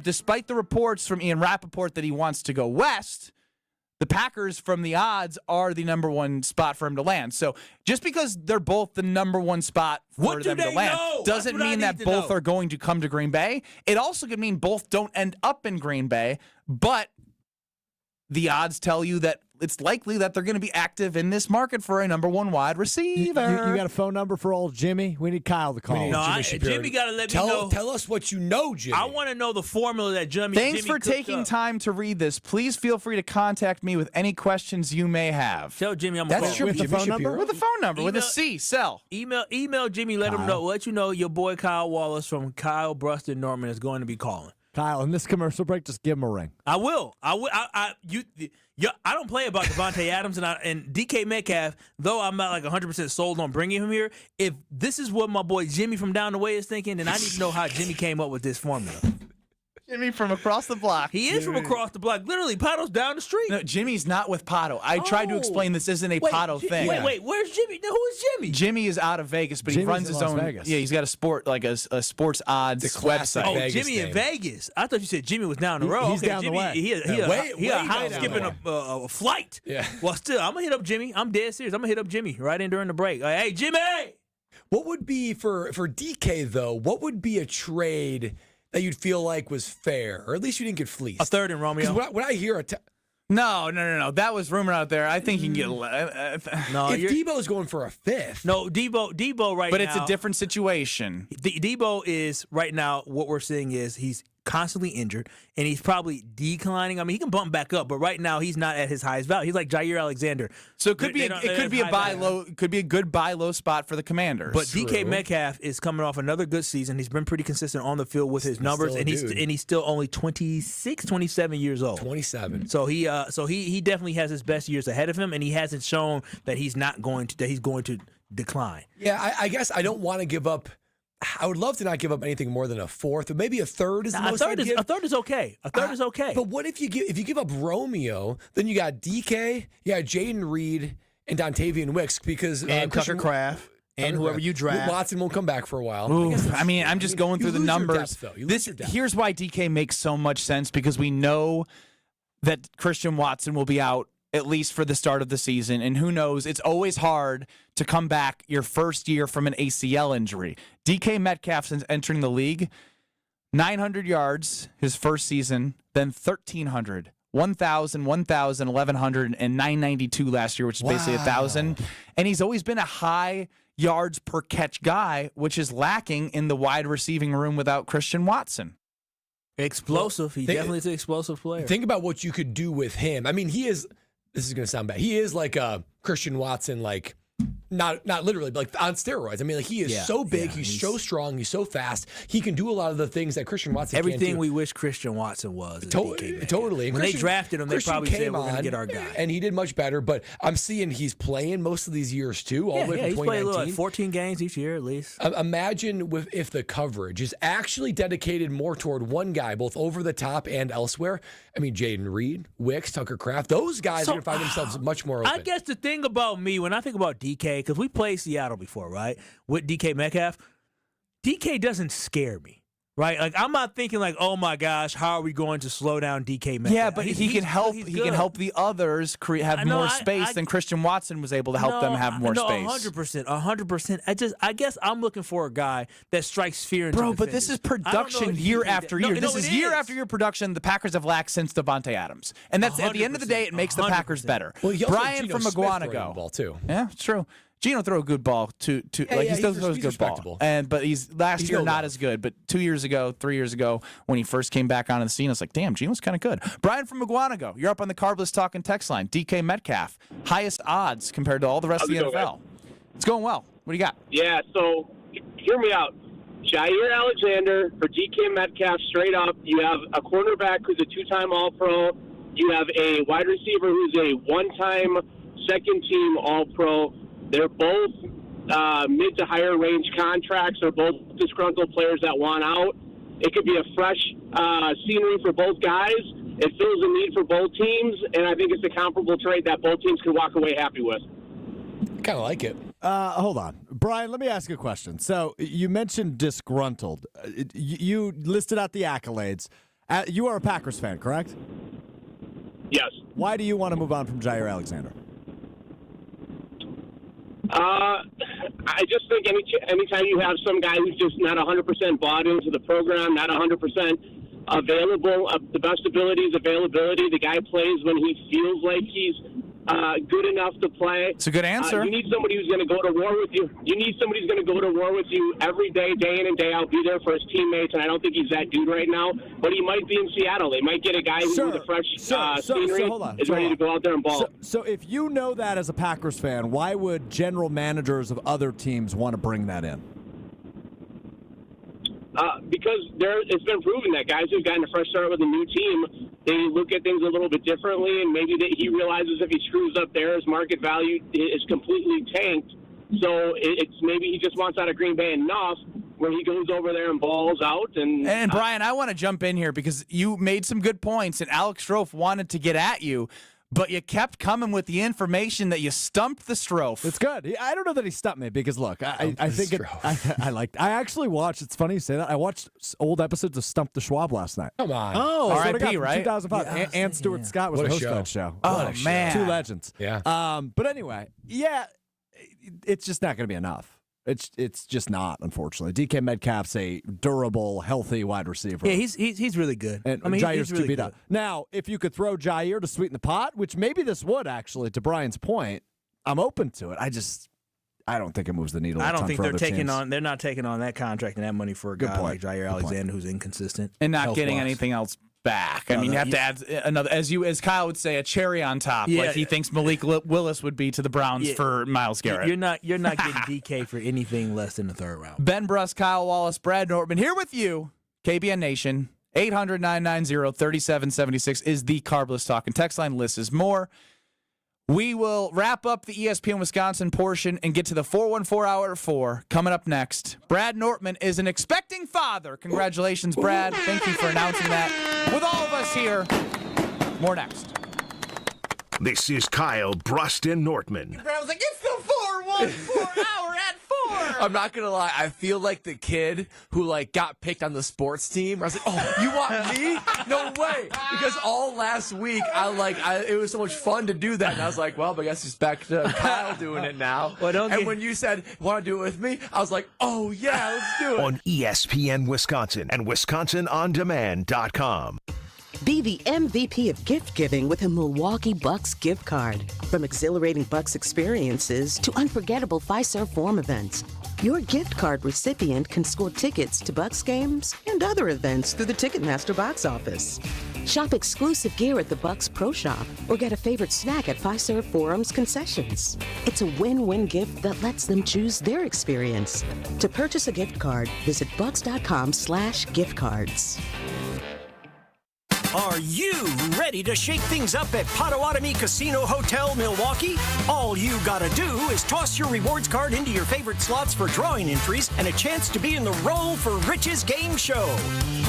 Despite the reports from Ian Rappaport that he wants to go west, the Packers, from the odds, are the number 1 spot for him to land. So just because they're both the number 1 spot for them to land doesn't mean that both are going to come to Green Bay. It also could mean both don't end up in Green Bay, but the odds tell you that it's likely that they're going to be active in this market for a number 1 wide receiver. You got a phone number for old Jimmy? We need Kyle to call. Jimmy got to let me know. Tell us what you know, Jimmy. I want to know the formula that Jimmy. Thanks for taking time to read this. Please feel free to contact me with any questions you may have. Tell Jimmy I'm with the phone number. With the phone number, with a C. Cell. Email Jimmy. Let him know. Let you know your boy Kyle Wallace from Kyle, Brust, and Nortman is going to be calling. Kyle, in this commercial break, just give him a ring. I will. I don't play about Davante Adams and DK Metcalf, though I'm not like 100% sold on bringing him here. If this is what my boy Jimmy from down the way is thinking, then I need to know how Jimmy came up with this formula. Jimmy from across the block. He is from across the block. Literally, Pato's down the street. No, Jimmy's not with Pato. I tried to explain this isn't a Pato thing. Wait, where's Jimmy? Who is Jimmy? Jimmy is out of Vegas, but he runs his own. Vegas. Yeah, he's got a sports odds website. Oh, Jimmy in Vegas. I thought you said Jimmy was down the road. He's down Jimmy, the way. He a high skipping a flight. Yeah. Well, still, I'm gonna hit up Jimmy. I'm dead serious. I'm gonna hit up Jimmy right in during the break. Like, hey, Jimmy. What would be for DK though? What would be a trade that you'd feel like was fair, or at least you didn't get fleeced? A third in Romeo. When I hear No. That was rumored out there. I think he can get. No, if Debo's going for a 5th. No, Debo right now. But it's a different situation. Debo is right now. What we're seeing is he's constantly injured, and he's probably declining. I mean, he can bump back up, but right now he's not at his highest value. He's like Jair Alexander. So it could be a buy low. It could be a good buy low spot for the Commanders. But DK Metcalf is coming off another good season. He's been pretty consistent on the field with his numbers, and he's still only 26, 27 years old. 27. So he definitely has his best years ahead of him, and he hasn't shown that he's going to decline. Yeah, I guess I don't want to give up. I would love to not give up anything more than a 4th, but maybe a 3rd is the most. A third is okay. A third is okay. But what if you give up Romeo? Then you got DK, you got Jaden Reed, and Dontavian Wicks because and Tucker Kraft and whoever you draft. Watson won't come back for a while. I mean, I'm just going through the numbers. Here's why DK makes so much sense, because we know that Christian Watson will be out at least for the start of the season. And who knows, it's always hard to come back your first year from an ACL injury. DK Metcalf, since entering the league, 900 yards his first season, then 1,300, 1,000, 1,000, 1,100, and 992 last year, which is basically 1,000. And he's always been a high yards per catch guy, which is lacking in the wide receiving room without Christian Watson. Explosive. He definitely is an explosive player. Think about what you could do with him. I mean, he is. This is going to sound bad. He is like a Christian Watson, like not literally, but like on steroids. I mean, like he is so big, he's so strong, he's so fast. He can do a lot of the things that Christian Watson can't do. Everything we wish Christian Watson was. Totally. When they drafted him, they probably said we're going to get our guy. And he did much better, but I'm seeing he's playing most of these years too, all the way from 2019. He's played like 14 games each year at least. Imagine if the coverage is actually dedicated more toward one guy, both over the top and elsewhere. I mean, Jaden Reed, Wicks, Tucker Kraft, those guys are going to find themselves much more open. I guess the thing about me, when I think about DK, because we played Seattle before, right, with DK Metcalf, DK doesn't scare me. Right, like I'm not thinking like, oh my gosh, how are we going to slow down DK Metcalf? Yeah, but he can help. He can help the others have more space than Christian Watson was able to help them have more space. 100%. I guess I'm looking for a guy that strikes fear into Bro, but this is production year after year. This is year after year production the Packers have lacked since Davante Adams, and that's at the end of the day, it makes the Packers better. Well, Brian from Iguanago, ball too. Yeah, it's true. Gino throw a good ball he still throws a good ball. But he's last year not as good. But 2 years ago, 3 years ago, when he first came back onto the scene, I was like, damn, Gino's kind of good. Brian from Iguanago, you're up on the Carbless Talking text line. DK Metcalf, highest odds compared to all the rest of the NFL. It's going well. What do you got? Yeah, so hear me out. Jair Alexander for DK Metcalf straight up. You have a cornerback who's a two-time All-Pro. You have a wide receiver who's a one-time second-team All-Pro. They're both mid to higher range contracts. They're both disgruntled players that want out. It could be a fresh scenery for both guys. It fills a need for both teams, and I think it's a comparable trade that both teams can walk away happy with. Kind of like it. Hold on. Brian, let me ask you a question. So you mentioned disgruntled. You listed out the accolades. You are a Packers fan, correct? Yes. Why do you want to move on from Jair Alexander? I just think anytime you have some guy who's just not 100% bought into the program, not 100% available, the best ability is availability. The guy plays when he feels like he's good enough to play. It's a good answer. You need somebody who's going to go to war with you. You need somebody who's going to go to war with you every day, day in and day out, be there for his teammates, and I don't think he's that dude right now, but he might be in Seattle. They might get a guy who's with a fresh scenery is ready to go out there and ball. So if you know that as a Packers fan, why would general managers of other teams want to bring that in? Because it's been proven that guys who've gotten a fresh start with a new team, they look at things a little bit differently, and maybe he realizes if he screws up there, his market value is completely tanked. So it's maybe he just wants out of Green Bay enough where he goes over there and balls out. And Brian, I want to jump in here because you made some good points, and Alex Strofe wanted to get at you. But you kept coming with the information that you stumped the Strofe. It's good. I don't know that he stumped me because, look, I think I actually watched, it's funny you say that, I watched old episodes of Stump the Schwab last night. Come on. Oh, R.I.P., right? 2005. Yeah, Ann Stewart Scott was the host of that show. Oh, man. Two legends. Yeah. But anyway, it's just not going to be enough. It's just not, unfortunately. DK Metcalf's a durable, healthy wide receiver. Yeah, he's really good. And Jair's really good. Now, if you could throw Jair to sweeten the pot, which maybe this would actually, to Brian's point, I'm open to it. I don't think it moves the needle. I don't think they're not taking on that contract and that money for a guy like Jair Alexander who's inconsistent and not getting anything else back. I mean, you have to add another, as Kyle would say, a cherry on top. Yeah. Like he thinks Malik Willis would be to the Browns for Myles Garrett. You're not getting DK for anything less than the third round. Ben Brust, Kyle Wallace, Brad Nortman here with you. KBN Nation. 800-990-3776 is the Carbless Talking text line. List is more. We will wrap up the ESPN Wisconsin portion and get to the 414 hour at 4 coming up next. Brad Nortman is an expecting father. Congratulations, Brad. Thank you for announcing that. With all of us here, more next. This is Kyle, Brust, and Nortman. Brad was like, it's the 414 hour at 4. I'm not gonna lie. I feel like the kid who got picked on the sports team. I was like, "Oh, you want me? No way!" Because all last week, it was so much fun to do that, and I was like, "Well, I guess it's back to Kyle doing it now." And when you said, "Want to do it with me?" I was like, "Oh yeah, let's do it." On ESPN Wisconsin and WisconsinOnDemand.com. Be the MVP of gift giving with a Milwaukee Bucks gift card. From exhilarating Bucks experiences to unforgettable Fiserv Forum events, your gift card recipient can score tickets to Bucks games and other events through the Ticketmaster box office. Shop exclusive gear at the Bucks Pro Shop or get a favorite snack at Fiserv Forum's concessions. It's a win-win gift that lets them choose their experience. To purchase a gift card, visit bucks.com/gift cards. Are you ready to shake things up at Potawatomi Casino Hotel, Milwaukee? All you gotta do is toss your rewards card into your favorite slots for drawing entries and a chance to be in the Roll for Riches game show.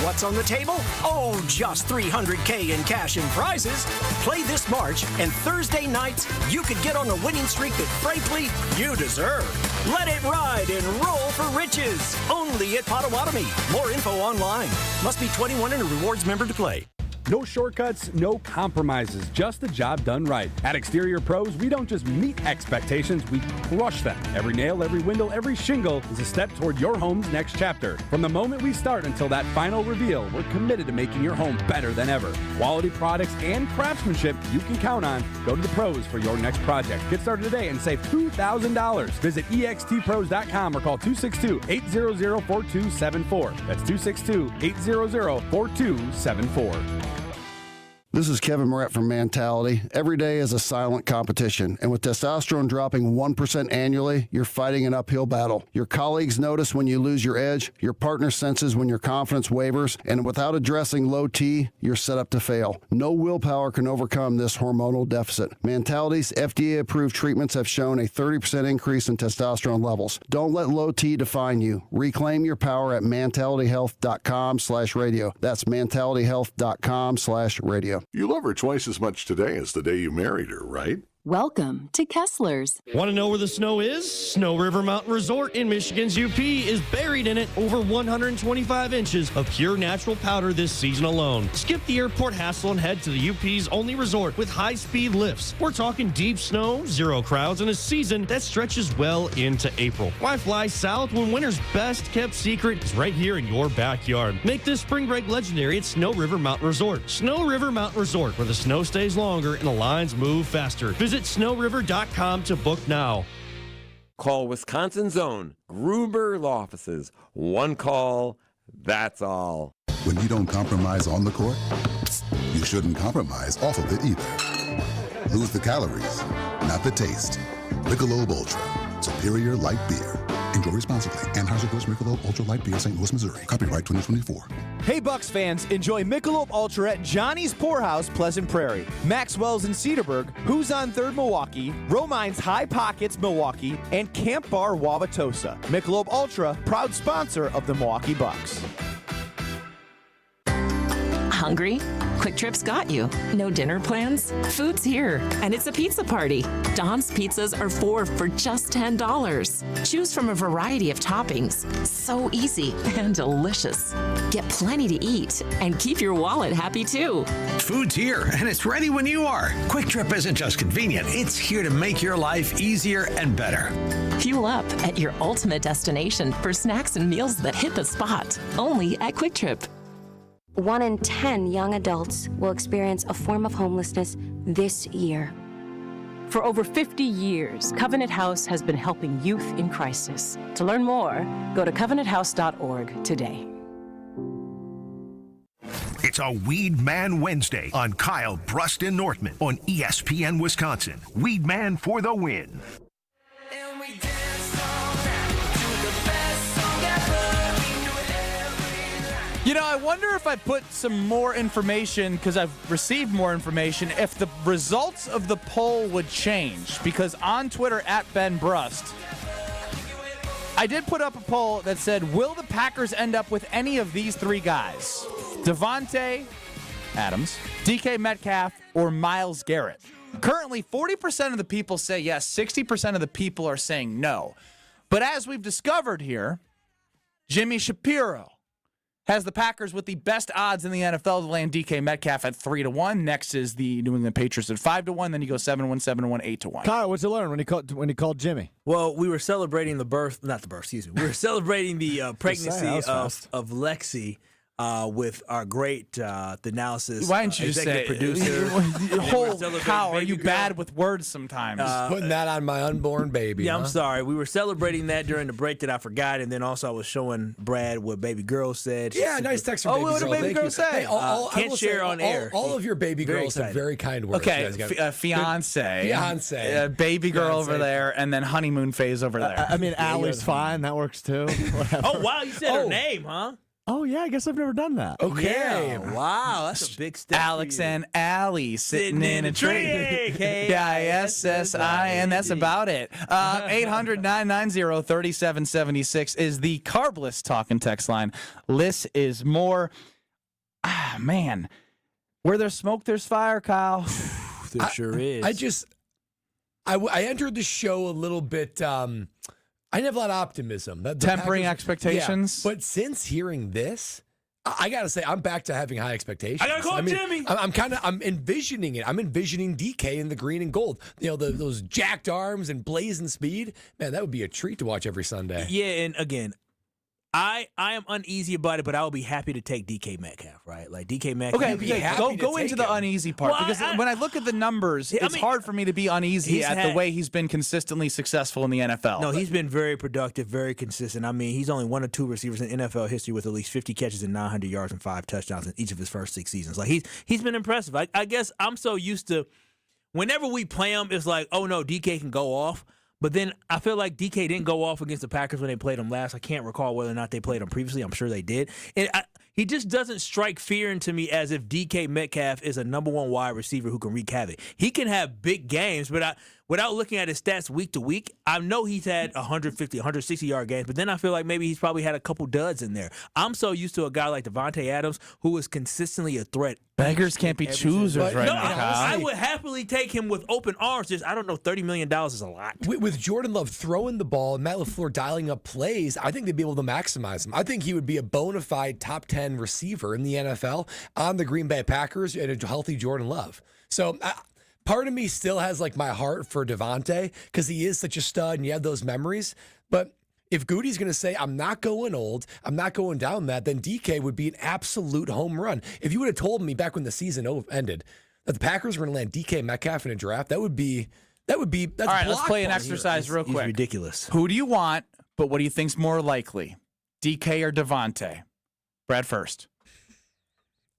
What's on the table? Oh, just $300K in cash and prizes. Play this March, and Thursday nights, you could get on a winning streak that, frankly, you deserve. Let it ride and Roll for Riches. Only at Potawatomi. More info online. Must be 21 and a rewards member to play. No shortcuts, no compromises, just the job done right. At Exterior Pros, we don't just meet expectations, we crush them. Every nail, every window, every shingle is a step toward your home's next chapter. From the moment we start until that final reveal, we're committed to making your home better than ever. Quality products and craftsmanship you can count on. Go to the pros for your next project. Get started today and save $2,000. Visit extpros.com or call 262-800-4274. That's 262-800-4274. This is Kevin Moret from Mentality. Every day is a silent competition, and with testosterone dropping 1% annually, you're fighting an uphill battle. Your colleagues notice when you lose your edge, your partner senses when your confidence wavers, and without addressing low T, you're set up to fail. No willpower can overcome this hormonal deficit. Mentality's FDA-approved treatments have shown a 30% increase in testosterone levels. Don't let low T define you. Reclaim your power at mentalityhealth.com/radio. That's mentalityhealth.com/radio. You love her twice as much today as the day you married her, right? Welcome to Kessler's. Want to know where the snow is? Snow River Mountain Resort in Michigan's UP is buried in it. Over 125 inches of pure natural powder this season alone. Skip the airport hassle and head to the UP's only resort with high-speed lifts. We're talking deep snow, zero crowds, and a season that stretches well into April. Why fly south when winter's best-kept secret is right here in your backyard? Make this spring break legendary at Snow River Mountain Resort. Snow River Mountain Resort, where the snow stays longer and the lines move faster. Visit snowriver.com to book now. Call Wisconsin's own Gruber Law Offices. One call, that's all. When you don't compromise on the court, you shouldn't compromise off of it either. Lose the calories, not the taste. Michelob Ultra, superior light beer. Enjoy responsibly. Anheuser-Busch Michelob Ultra Light Beer, St. Louis, Missouri. Copyright 2024. Hey, Bucks fans, enjoy Michelob Ultra at Johnny's Poorhouse, Pleasant Prairie, Maxwell's in Cedarburg, Who's on 3rd Milwaukee, Romine's High Pockets, Milwaukee, and Camp Bar, Wauwatosa. Michelob Ultra, proud sponsor of the Milwaukee Bucks. Hungry? Quick Trip's got you. No dinner plans? Food's here, and it's a pizza party. Don's pizzas are 4 for just $10. Choose from a variety of toppings. So easy and delicious. Get plenty to eat and keep your wallet happy too. Food's here, and it's ready when you are. Quick Trip isn't just convenient, it's here to make your life easier and better. Fuel up at your ultimate destination for snacks and meals that hit the spot. Only at Quick Trip. 1 in 10 young adults will experience a form of homelessness this year. For over 50 years, Covenant House has been helping youth in crisis. To learn more, go to covenanthouse.org today. It's a Weed Man Wednesday on Kyle, Brust, and Nortman on ESPN Wisconsin. Weed Man for the win. You know, I wonder if I put some more information, because I've received more information, if the results of the poll would change. Because on Twitter, at Ben Brust, I did put up a poll that said, will the Packers end up with any of these three guys? Davante Adams, DK Metcalf, or Myles Garrett? Currently, 40% of the people say yes, 60% of the people are saying no. But as we've discovered here, Jimmy Shapiro has the Packers with the best odds in the NFL to land DK Metcalf at 3-1. Next is the New England Patriots at 5-1. Then you go 7-1, 7-1, 8-1. Kyle, what'd you learn when he called Jimmy? Well, we were celebrating We were celebrating the pregnancy of Lexi with our great analysis. Why didn't you just say producer? Kyle, are you bad with words sometimes? Putting that on my unborn baby. Yeah, huh? I'm sorry. We were celebrating that during the break that I forgot, and then also I was showing Brad what baby girl said. Yeah, nice text from baby girl. What did baby Thank girl you. say? Hey, I Can't will share say, on air. All of your baby Very girls have excited. very kind words. Okay, You guys got- fiance. Fiance. Baby girl over Fiance. there, and then honeymoon phase over there. I mean, Allie's fine. That works too. Whatever. Oh, wow, you said her name, huh? Oh, yeah, I guess I've never done that. Okay. Yeah, wow, that's a big step. Alex for you. and Allie sitting in a tree. K-I-S-S-I-N. That's about it. 800-990-3776 is the carbless talk and text line. Less is more. Man. Where there's smoke, there's fire, Kyle. There sure is. I entered the show a little bit. I didn't have a lot of optimism. The Tempering Packers- expectations. Yeah, but since hearing this, I gotta say I'm back to having high expectations. I gotta call Jimmy. I'm envisioning it. I'm envisioning DK in the green and gold. You know, those jacked arms and blazing speed. Man, that would be a treat to watch every Sunday. Yeah, and again, I am uneasy about it, but I will be happy to take DK Metcalf, right? Like DK Metcalf. Okay, go into the uneasy part because when I look at the numbers, it's hard for me to be uneasy at the way he's been consistently successful in the NFL. No, he's been very productive, very consistent. I mean, he's only one of two receivers in NFL history with at least 50 catches and 900 yards and 5 touchdowns in each of his first 6 seasons. Like he's been impressive. I guess I'm so used to whenever we play him, it's like, oh no, DK can go off. But then I feel like DK didn't go off against the Packers when they played him last. I can't recall whether or not they played him previously. I'm sure they did. And he just doesn't strike fear into me as if DK Metcalf is a number one wide receiver who can wreak havoc. He can have big games, but without looking at his stats week to week, I know he's had 150, 160-yard games, but then I feel like maybe he's probably had a couple duds in there. I'm so used to a guy like Davante Adams who is consistently a threat. Beggars can't be choosers right now, Kyle. I would happily take him with open arms. Just, I don't know, $30 million is a lot. With Jordan Love throwing the ball and Matt LaFleur dialing up plays, I think they'd be able to maximize him. I think he would be a bona fide top 10 receiver in the NFL on the Green Bay Packers and a healthy Jordan Love. So part of me still has like my heart for Davante because he is such a stud and you have those memories. But if Goody's going to say, I'm not going old, I'm not going down that, then DK would be an absolute home run. If you would have told me back when the season ended that the Packers were going to land DK Metcalf in a draft, that's all right, let's play an exercise real quick. He's ridiculous. Who do you want, but what do you think's more likely? DK or Davante? Brad first.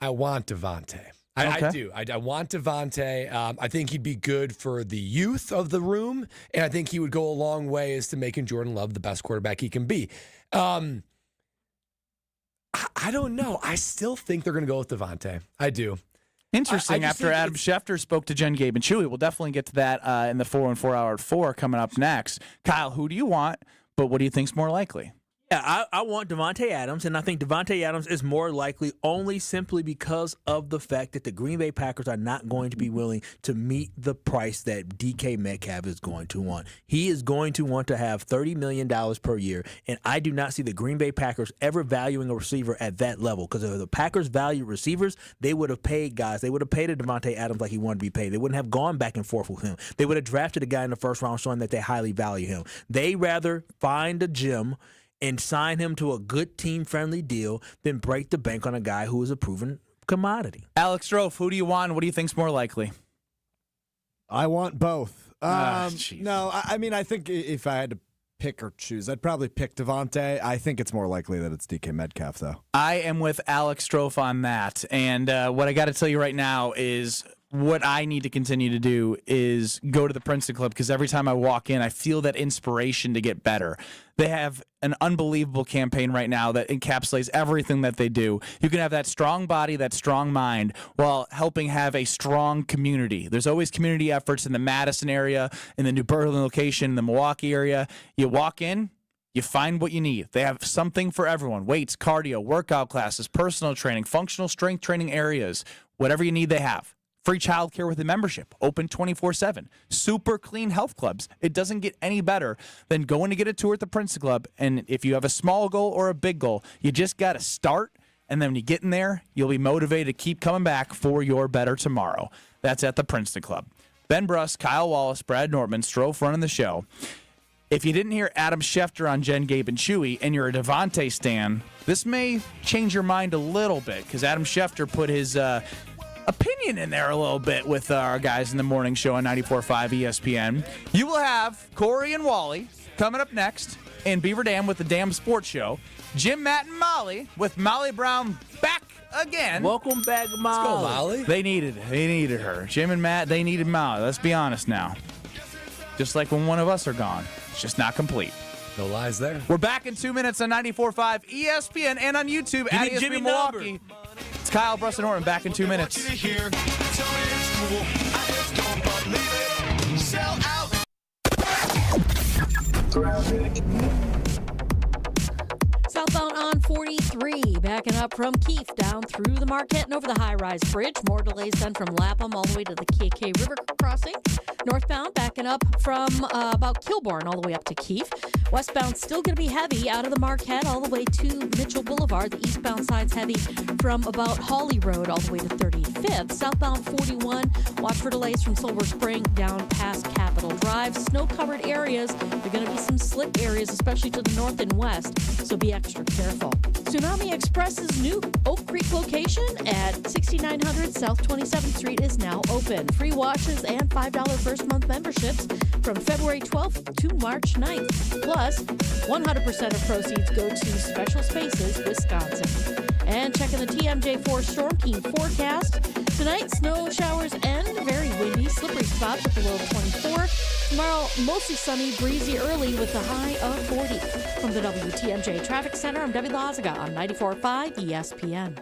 I want Davante. I do. I want Davante. I think he'd be good for the youth of the room, and I think he would go a long way as to making Jordan Love the best quarterback he can be. I don't know. I still think they're going to go with Davante. I do. Interesting. After Adam Schefter spoke to Jen, Gabe, and Chewy, we'll definitely get to that in the 414 Hour at 4 coming up next. Kyle, who do you want, but what do you think's more likely? Yeah, I want Davante Adams, and I think Davante Adams is more likely only simply because of the fact that the Green Bay Packers are not going to be willing to meet the price that DK Metcalf is going to want. He is going to want to have $30 million per year, and I do not see the Green Bay Packers ever valuing a receiver at that level because if the Packers valued receivers, they would have paid guys. They would have paid Davante Adams like he wanted to be paid. They wouldn't have gone back and forth with him. They would have drafted a guy in the first round showing that they highly value him. They rather find a gem and sign him to a good team-friendly deal than break the bank on a guy who is a proven commodity. Alex Strofe, who do you want? What do you think's more likely? I want both. Jeez. No, I mean, I think if I had to pick or choose, I'd probably pick Davante. I think it's more likely that it's DK Metcalf, though. I am with Alex Strofe on that. And what I got to tell you right now is what I need to continue to do is go to the Princeton Club because every time I walk in, I feel that inspiration to get better. They have an unbelievable campaign right now that encapsulates everything that they do. You can have that strong body, that strong mind, while helping have a strong community. There's always community efforts in the Madison area, in the New Berlin location, in the Milwaukee area. You walk in, you find what you need. They have something for everyone. Weights, cardio, workout classes, personal training, functional strength training areas. Whatever you need, they have. Free childcare with a membership, open 24/7. Super clean health clubs. It doesn't get any better than going to get a tour at the Princeton Club. And if you have a small goal or a big goal, you just got to start. And then when you get in there, you'll be motivated to keep coming back for your better tomorrow. That's at the Princeton Club. Ben Brust, Kyle Wallace, Brad Nortman, Strofe running the show. if you didn't hear Adam Schefter on Jen, Gabe, and Chewy, and you're a Davante stan, this may change your mind a little bit because Adam Schefter put his opinion in there a little bit with our guys in the morning show on 94.5 ESPN. You will have Corey and Wally coming up next in Beaver Dam with the Dam Sports Show. Jim, Matt, and Molly with Molly Brown back again. Welcome back, Molly. Let's go, Molly. They needed her. Jim and Matt, they needed Molly. Let's be honest now. Just like when one of us are gone. It's just not complete. No lies there. We're back in 2 minutes on 94.5 ESPN and on YouTube at ESPN Jimmy Milwaukee. number. It's Kyle, Brust, and Nortman back in 2 minutes. Southbound on 43, backing up from Keefe down through the Marquette and over the high-rise bridge. More delays done from Lapham all the way to the KK River crossing. Northbound backing up from about Kilbourne all the way up to Keefe. Westbound still going to be heavy out of the Marquette all the way to Mitchell Boulevard. The eastbound side's heavy from about Hawley Road all the way to 35th. Southbound 41, watch for delays from Silver Spring down past Capitol Drive. Snow-covered areas. There are going to be some slick areas, especially to the north and west, so be extra careful. Tsunami Express's new Oak Creek location at 6900 South 27th Street is now open. Free washes and $5 first month memberships from February 12th to March 9th. Plus, 100% of proceeds go to Special Spaces Wisconsin. And checking the TMJ4 Storm Team forecast. Tonight, snow showers and very windy, slippery spots with a low of 24. Tomorrow, mostly sunny, breezy early with a high of 40. From the WTMJ Traffic Center, I'm Debbie Lazaga on 94.5 ESPN.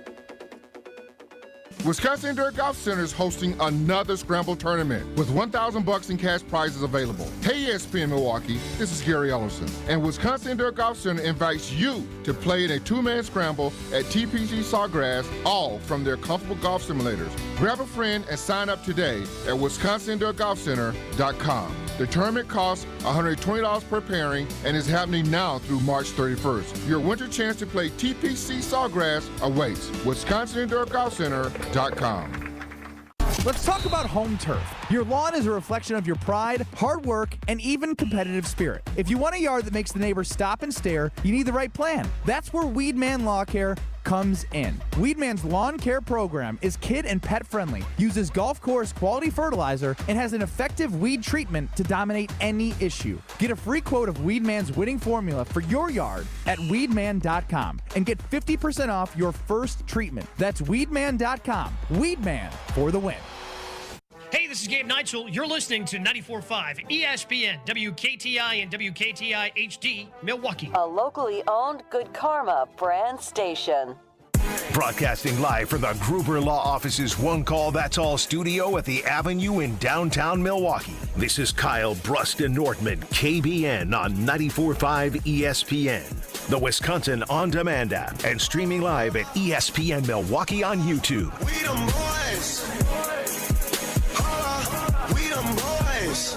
Wisconsin Indoor Golf Center is hosting another Scramble tournament with $1,000 in cash prizes available. Hey ESPN Milwaukee, this is Gary Ellerson, and Wisconsin Indoor Golf Center invites you to play in a two-man scramble at TPC Sawgrass, all from their comfortable golf simulators. Grab a friend and sign up today at wisconsinindoorgolfcenter.com. The tournament costs $120 per pairing and is happening now through March 31st. Your winter chance to play TPC Sawgrass awaits. WisconsinIndoorGolfCenter.com. Let's talk about home turf. Your lawn is a reflection of your pride, hard work, and even competitive spirit. If you want a yard that makes the neighbors stop and stare, you need the right plan. That's where Weedman Lawn Care comes in. Weedman's lawn care program is kid and pet friendly, uses golf course quality fertilizer, and has an effective weed treatment to dominate any issue. Get a free quote of Weedman's winning formula for your yard at weedman.com and get 50% off your first treatment. That's weedman.com. Weedman for the win. Hey, this is Gabe Neitzel. You're listening to 94.5 ESPN, WKTI and WKTI HD, Milwaukee. A locally owned Good Karma brand station. Broadcasting live from the Gruber Law Office's One Call That's All studio at the Avenue in downtown Milwaukee. This is Kyle, Brust, and Nortman, KBN on 94.5 ESPN. The Wisconsin On Demand app and streaming live at ESPN Milwaukee on YouTube. We them boys. We them boys.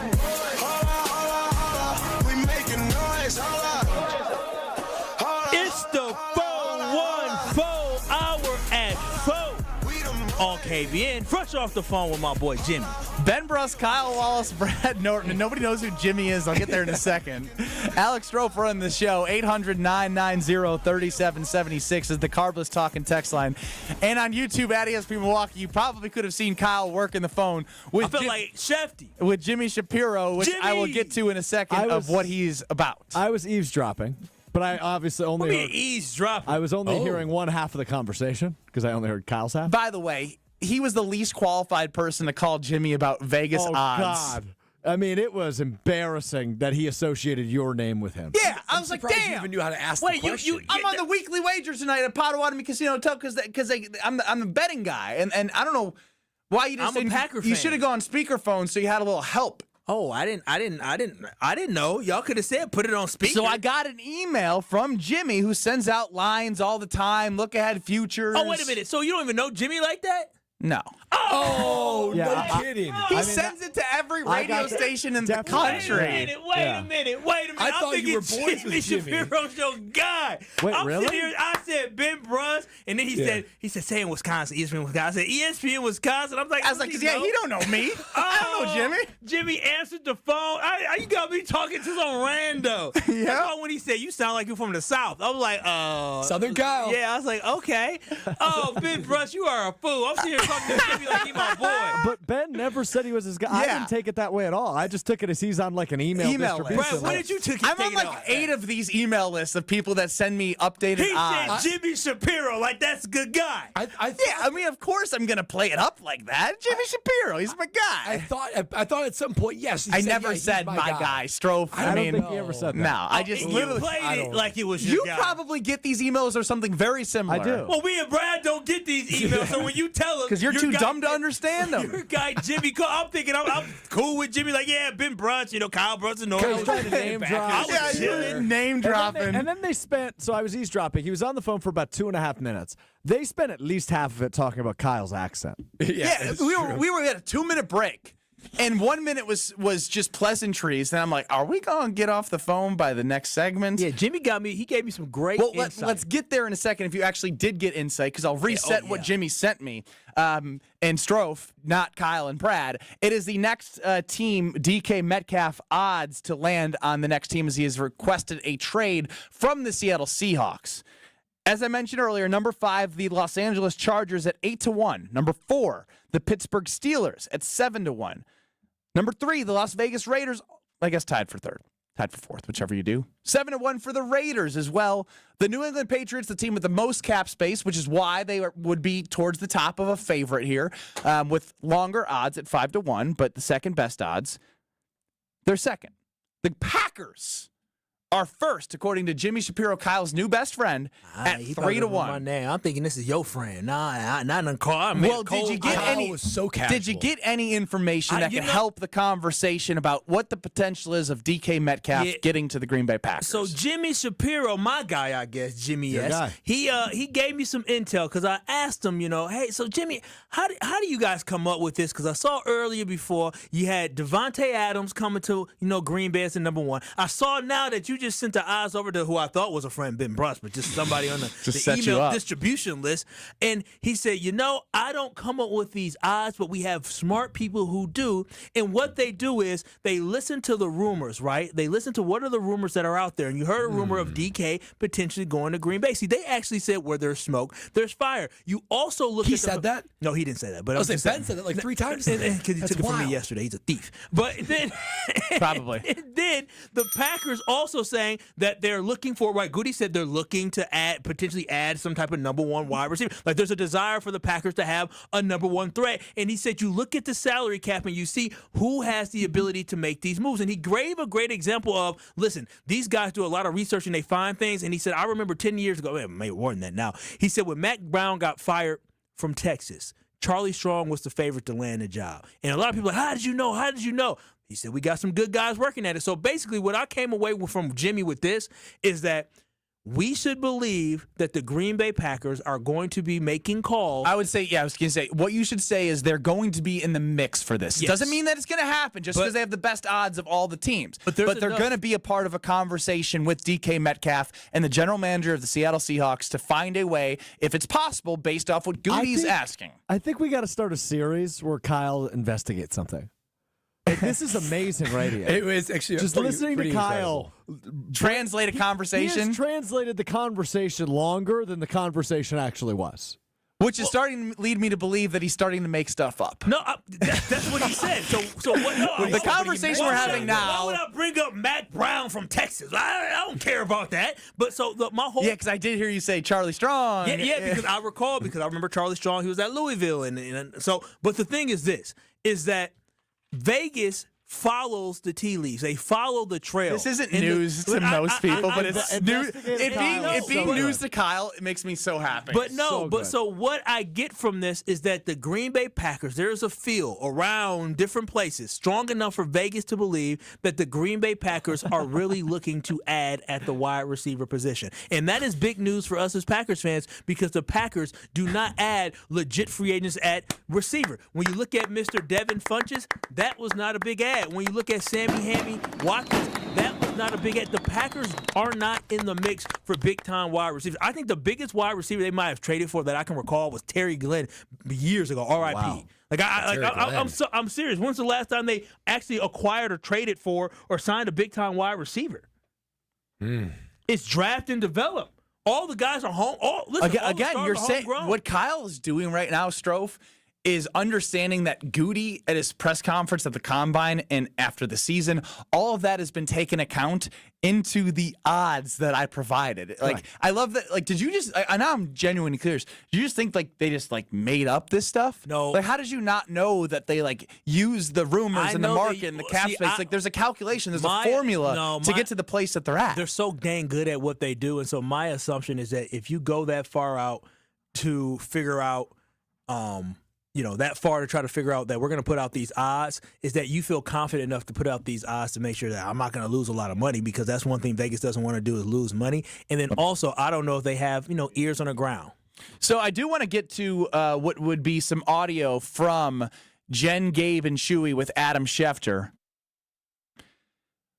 We making noise. It's the 414 hour at 4 on KBN. Fresh off the phone with my boy Jimmy. Ben Brust, Kyle Wallace, Brad Norton, and nobody knows who Jimmy is. I'll get there in a second. Alex Strofe running the show. 800-990-3776 is the Carbless Talking text line. And on YouTube at ESPN Milwaukee, you probably could have seen Kyle working the phone with I felt like Shefty. With Jimmy Shapiro, which I will get to in a second of what he's about. I was eavesdropping. But I obviously only heard, eavesdropping. I was only hearing one half of the conversation because I only heard Kyle's half. By the way, he was the least qualified person to call Jimmy about Vegas odds. God. I mean, it was embarrassing that he associated your name with him. Yeah, I was like, damn. You even knew how to ask Wait, the question. I'm on the weekly wager tonight at Potawatomi Casino Hotel because I'm the betting guy, and I don't know why you just I'm a Packer fan. You should have gone speakerphone so you had a little help. Oh, I didn't know. Y'all could have said put it on speaker. So I got an email from Jimmy who sends out lines all the time, look ahead futures. Oh, wait a minute. So you don't even know Jimmy like that? No. Oh, Yeah, no kidding. He sends it to every radio station in the country. Wait a minute. I thought I'm you were thinking boys with Jimmy. Shapiro's your guy. Wait, I'm really? sitting here, I said Ben Brust, and then he said, say in Wisconsin, ESPN Wisconsin. I said, ESPN Wisconsin. I was like, he don't know me. I don't know Jimmy. Jimmy answered the phone. You got me talking to some rando. Yeah. That's why when he said, you sound like you're from the South, I was like, Southern Kyle. Yeah, I was like, okay. Oh, Ben Brust, you are a fool. I'm sitting here talking to Jimmy like he my boy. But Ben never said he was his guy. I didn't take it that way at all. I just took it as he's on like an email distribution list. Brad, when list. did you take I'm on like 8 of these email lists of people that send me updated He odds. said Jimmy Shapiro, like that's a good guy. I mean, of course I'm going to play it up like that. Jimmy Shapiro, he's my guy. I thought at some point, yes. I never said my guy, Strofe. I don't think he ever said that. No, I just you played it like it was your You guy. probably get these emails or something very similar. I do. Well, we and Brad don't get these emails, so when you tell us, Because you're too dumb to understand them. Your guy Jimmy, I'm thinking I'm cool with Jimmy. Like, yeah, Ben Brust, Kyle Brust and He's trying to name drop. I was chilling. Name dropping. And then they spent, so I was eavesdropping. He was on the phone for about 2.5 minutes. They spent at least half of it talking about Kyle's accent. Yeah, we were at a 2-minute break. And 1 minute was just pleasantries. And I'm like, are we going to get off the phone by the next segment? Yeah, Jimmy he gave me some great insight. Let's get there in a second if you actually did get insight, because I'll reset what Jimmy sent me. And Strofe, not Kyle and Brad. It is the next team, DK Metcalf, odds to land on the next team as he has requested a trade from the Seattle Seahawks. As I mentioned earlier, number 5, the Los Angeles Chargers at 8-1. Number 4, the Pittsburgh Steelers at 7-1. Number 3, the Las Vegas Raiders, I guess tied for 3rd. Tied for 4th, whichever you do. 7-1 for the Raiders as well. The New England Patriots, the team with the most cap space, which is why they would be towards the top of a favorite here, with longer odds at 5-1, but the second best odds, they're second. The Packers are first, according to Jimmy Shapiro, Kyle's new best friend, at 3-1. I'm thinking this is your friend. Nah, not in the car. Well, did you get any? Was so casual. Did you get any information that could help the conversation about what the potential is of DK Metcalf getting to the Green Bay Packers? So Jimmy Shapiro, my guy, I guess, Jimmy Your guy. he gave me some intel because I asked him, hey, so Jimmy, how do you guys come up with this? Because I saw earlier before you had Davante Adams coming to Green Bay as the number 1. I saw now that you just sent the eyes over to who I thought was a friend, Ben Brust, but just somebody on the email distribution list. And he said, I don't come up with these odds, but we have smart people who do. And what they do is they listen to the rumors, right? They listen to what are the rumors that are out there. And you heard a rumor of DK potentially going to Green Bay. See, they actually said where there's smoke, there's fire. You also look at He said that? No, he didn't say that. But Ben said that like 3 times. Because he took it from me yesterday. He's a thief. But then Probably. then the Packers also saying that they're looking for, right, Goody said they're looking to potentially add some type of number 1 wide receiver. Like there's a desire for the Packers to have a number 1 threat. And he said you look at the salary cap and you see who has the ability to make these moves. And he gave a great example of, listen, these guys do a lot of research and they find things. And he said, I remember 10 years ago, maybe more than that now. He said when Mac Brown got fired from Texas, Charlie Strong was the favorite to land the job. And a lot of people are like, how did you know? How did you know? He said, we got some good guys working at it. So basically what I came away with from Jimmy with this is that we should believe that the Green Bay Packers are going to be making calls. I was going to say, what you should say is they're going to be in the mix for this. It doesn't mean that it's going to happen just because they have the best odds of all the teams. But they're going to be a part of a conversation with DK Metcalf and the general manager of the Seattle Seahawks to find a way, if it's possible, based off what Goody's asking. I think we got to start a series where Kyle investigates something. This is amazing radio. It was actually just listening to Kyle translate a conversation. He has translated the conversation longer than the conversation actually was. Which is starting to lead me to believe that he's starting to make stuff up. No, that's what he said. So what? No, the conversation we're having now. Why would I bring up Mac Brown from Texas? I don't care about that. But so my whole because I did hear you say Charlie Strong. Yeah, because I recall because I remember Charlie Strong. He was at Louisville, and so. But the thing is this: is that Vegas follows the tea leaves. They follow the trail. This isn't news to most people, but it's news. It being news to Kyle, it makes me so happy. But no, so what I get from this is that the Green Bay Packers, there's a feel around different places strong enough for Vegas to believe that the Green Bay Packers are really looking to add at the wide receiver position. And that is big news for us as Packers fans because the Packers do not add legit free agents at receiver. When you look at Mr. Devin Funches, that was not a big add. When you look at Sammy Hammy Watkins, that was not a big add. The Packers are not in the mix for big-time wide receivers. I think the biggest wide receiver they might have traded for that I can recall was Terry Glenn years ago, R.I.P. Wow. I'm serious. When's the last time they actually acquired or traded for or signed a big-time wide receiver? It's draft and develop. All the guys are home. Again, you're saying what Kyle is doing right now, Strofe, is understanding that Goody at his press conference at the Combine and after the season, all of that has been taken account into the odds that I provided. Like, I love that. Like, did you just, I know I'm genuinely curious. Do you just think like they just like made up this stuff? No. Like, how did you not know that they like use the rumors and the market and the cap space? Like, there's a calculation, there's a formula to get to the place that they're at. They're so dang good at what they do. And so my assumption is that if you go that far out to figure out, that far to try to figure out that we're going to put out these odds is that you feel confident enough to put out these odds to make sure that I'm not going to lose a lot of money because that's one thing Vegas doesn't want to do is lose money. And then also, I don't know if they have, ears on the ground. So I do want to get to what would be some audio from Jen, Gabe, and Shuey with Adam Schefter.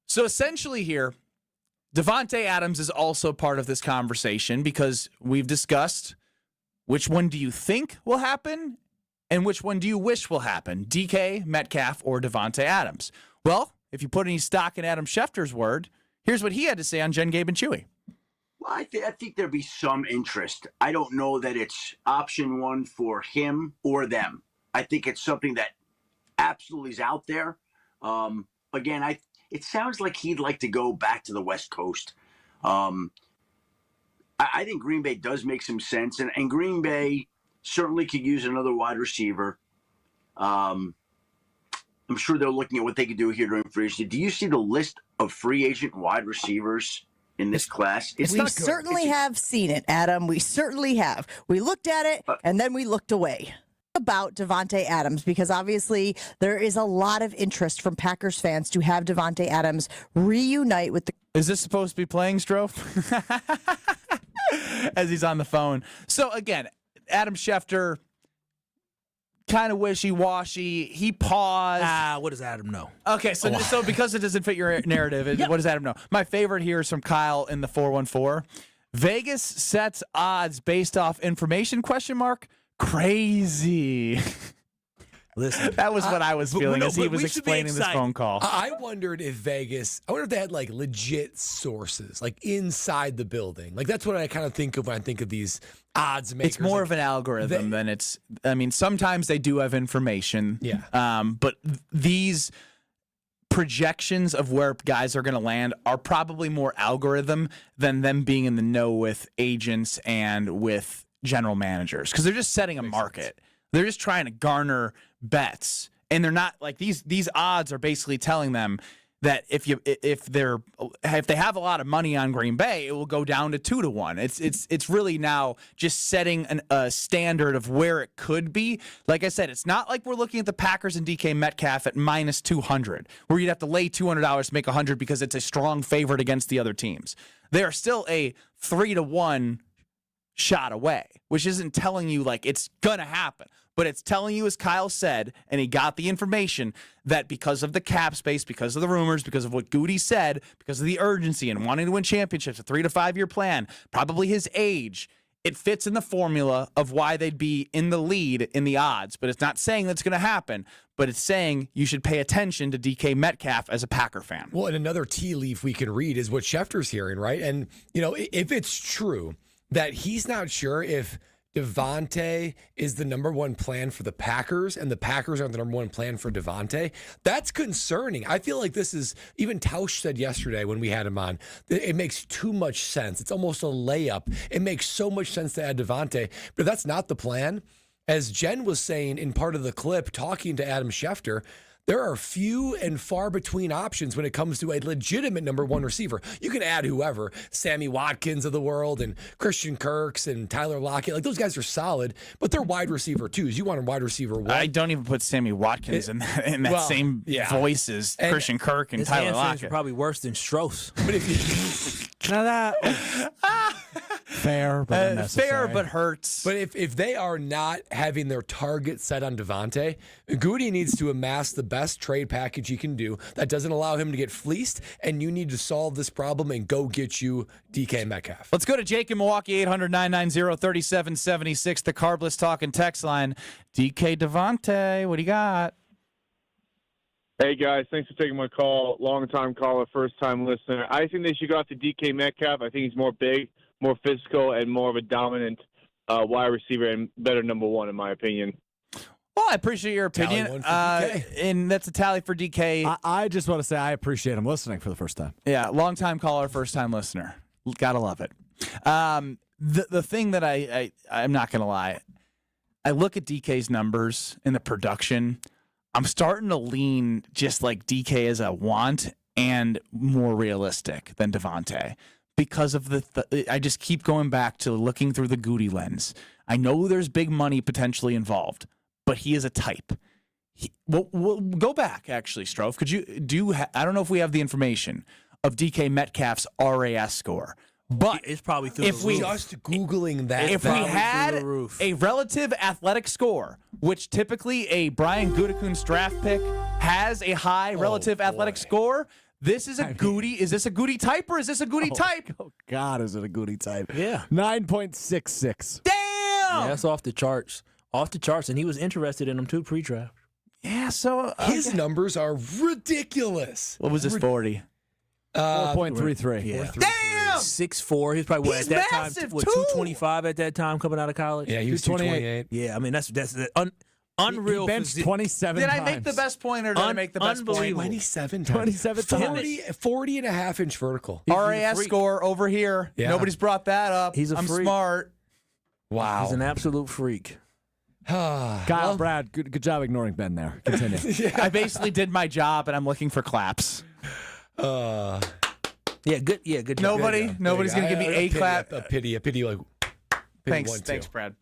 So essentially here, Davante Adams is also part of this conversation because we've discussed which one do you think will happen and which one do you wish will happen, DK, Metcalf, or Davante Adams? Well, if you put any stock in Adam Schefter's word, here's what he had to say on Jen, Gabe, and Chewy. Well, I think there'd be some interest. I don't know that it's option one for him or them. I think it's something that absolutely is out there. Again, it sounds like he'd like to go back to the West Coast. I think Green Bay does make some sense, and Green Bay certainly could use another wide receiver. I'm sure they're looking at what they could do here during free agency. Do you see the list of free agent wide receivers in this class? We certainly have seen it, Adam. We certainly have. We looked at it, and then we looked away. About Davante Adams, because obviously there is a lot of interest from Packers fans to have Davante Adams reunite with the... Is this supposed to be playing, Strofe? As he's on the phone. So, again, Adam Schefter, kind of wishy-washy. He paused. What does Adam know? Okay, so because it doesn't fit your narrative, what does Adam know? My favorite here is from Kyle in the 414. Vegas sets odds based off information, ? Crazy. Listen, that was what I was feeling as he was explaining this phone call. I wondered if Vegas, I wonder if they had like legit sources, like inside the building. Like that's what I kind of think of when I think of these odds makers. It's more of an algorithm than it's, I mean, sometimes they do have information. Yeah. But these projections of where guys are going to land are probably more algorithm than them being in the know with agents and with general managers because they're just setting a market. They're just trying to garner bets, and they're not like these odds are basically telling them that if they have a lot of money on Green Bay, it will go down to 2-1. It's really now just setting a standard of where it could be. Like I said, it's not like we're looking at the Packers and DK Metcalf at minus 200, where you'd have to lay $200 to make 100 because it's a strong favorite against the other teams. They are still a 3-1 shot away, which isn't telling you like it's gonna happen, but it's telling you, as Kyle said, and he got the information, that because of the cap space, because of the rumors, because of what Goody said, because of the urgency and wanting to win championships, a 3 to 5 year plan, probably his age, it fits in the formula of why they'd be in the lead in the odds. But it's not saying that's going to happen, but it's saying you should pay attention to DK Metcalf as a Packer fan. Well, and another tea leaf we can read is what Schefter's hearing, right? And, if it's true that he's not sure if Davante is the number one plan for the Packers and the Packers are the number one plan for Davante, that's concerning. I feel like this is, even Tausch said yesterday when we had him on, it makes too much sense. It's almost a layup. It makes so much sense to add Davante, but if that's not the plan, as Jen was saying in part of the clip talking to Adam Schefter, there are few and far between options when it comes to a legitimate number one receiver. You can add whoever, Sammy Watkins of the world and Christian Kirks and Tyler Lockett. Like, those guys are solid, but they're wide receiver twos. You want a wide receiver one. I don't even put Sammy Watkins in that same voice as Christian Kirk and Tyler Lockett. Is probably worse than Strauss. But if you now that fair, but unnecessary. Fair, but hurts. But if they are not having their target set on Davante, Goody needs to amass the best trade package he can do that doesn't allow him to get fleeced, and you need to solve this problem and go get you DK Metcalf. Let's go to Jake in Milwaukee, 800-990-3776, the Carbless Talk and Text line. DK Davante, what do you got? Hey, guys. Thanks for taking my call. Long-time caller, first-time listener. I think they should go after DK Metcalf. I think he's more big, more physical, and more of a dominant wide receiver and better number one, in my opinion. Well, I appreciate your opinion. And that's a tally for DK. I just want to say I appreciate him listening for the first time. Yeah, long-time caller, first-time listener. Gotta love it. The thing that I'm not going to lie, I look at DK's numbers and the production. I'm starting to lean just like DK as a want and more realistic than Davante because of I just keep going back to looking through the Goody lens. I know there's big money potentially involved, but he is a type. We'll go back, actually, Strofe. Could you I don't know if we have the information of DK Metcalf's RAS score. But it's probably through the roof. Just Googling that. If we had a relative athletic score, which typically a Brian Gutekunst draft pick has a high relative athletic score, this is a Goody. Is this a Goody type or is this a Goody type? Oh, God, is it a Goody type? Yeah. 9.66. Damn! Yeah, that's off the charts. Off the charts, and he was interested in him too pre-draft. Yeah, so... His numbers are ridiculous. What was his 40? 4.33. Yeah. Damn! 6'4". He was probably at that time, 225 at that time coming out of college. Yeah, he was 228. Yeah, I mean that's unreal. He benched 27 Did times. I make the best point or did I make the best point? 27 times. 40 and a half inch vertical. RAS score over here. Yeah. Nobody's brought that up. I'm freak. smart. Wow. He's an absolute freak. Kyle, Brad, good job ignoring Ben there. Continue. I basically did my job and I'm looking for claps. Yeah, good job. Nobody's going to give me a clap. A pity like. Thanks, Brad.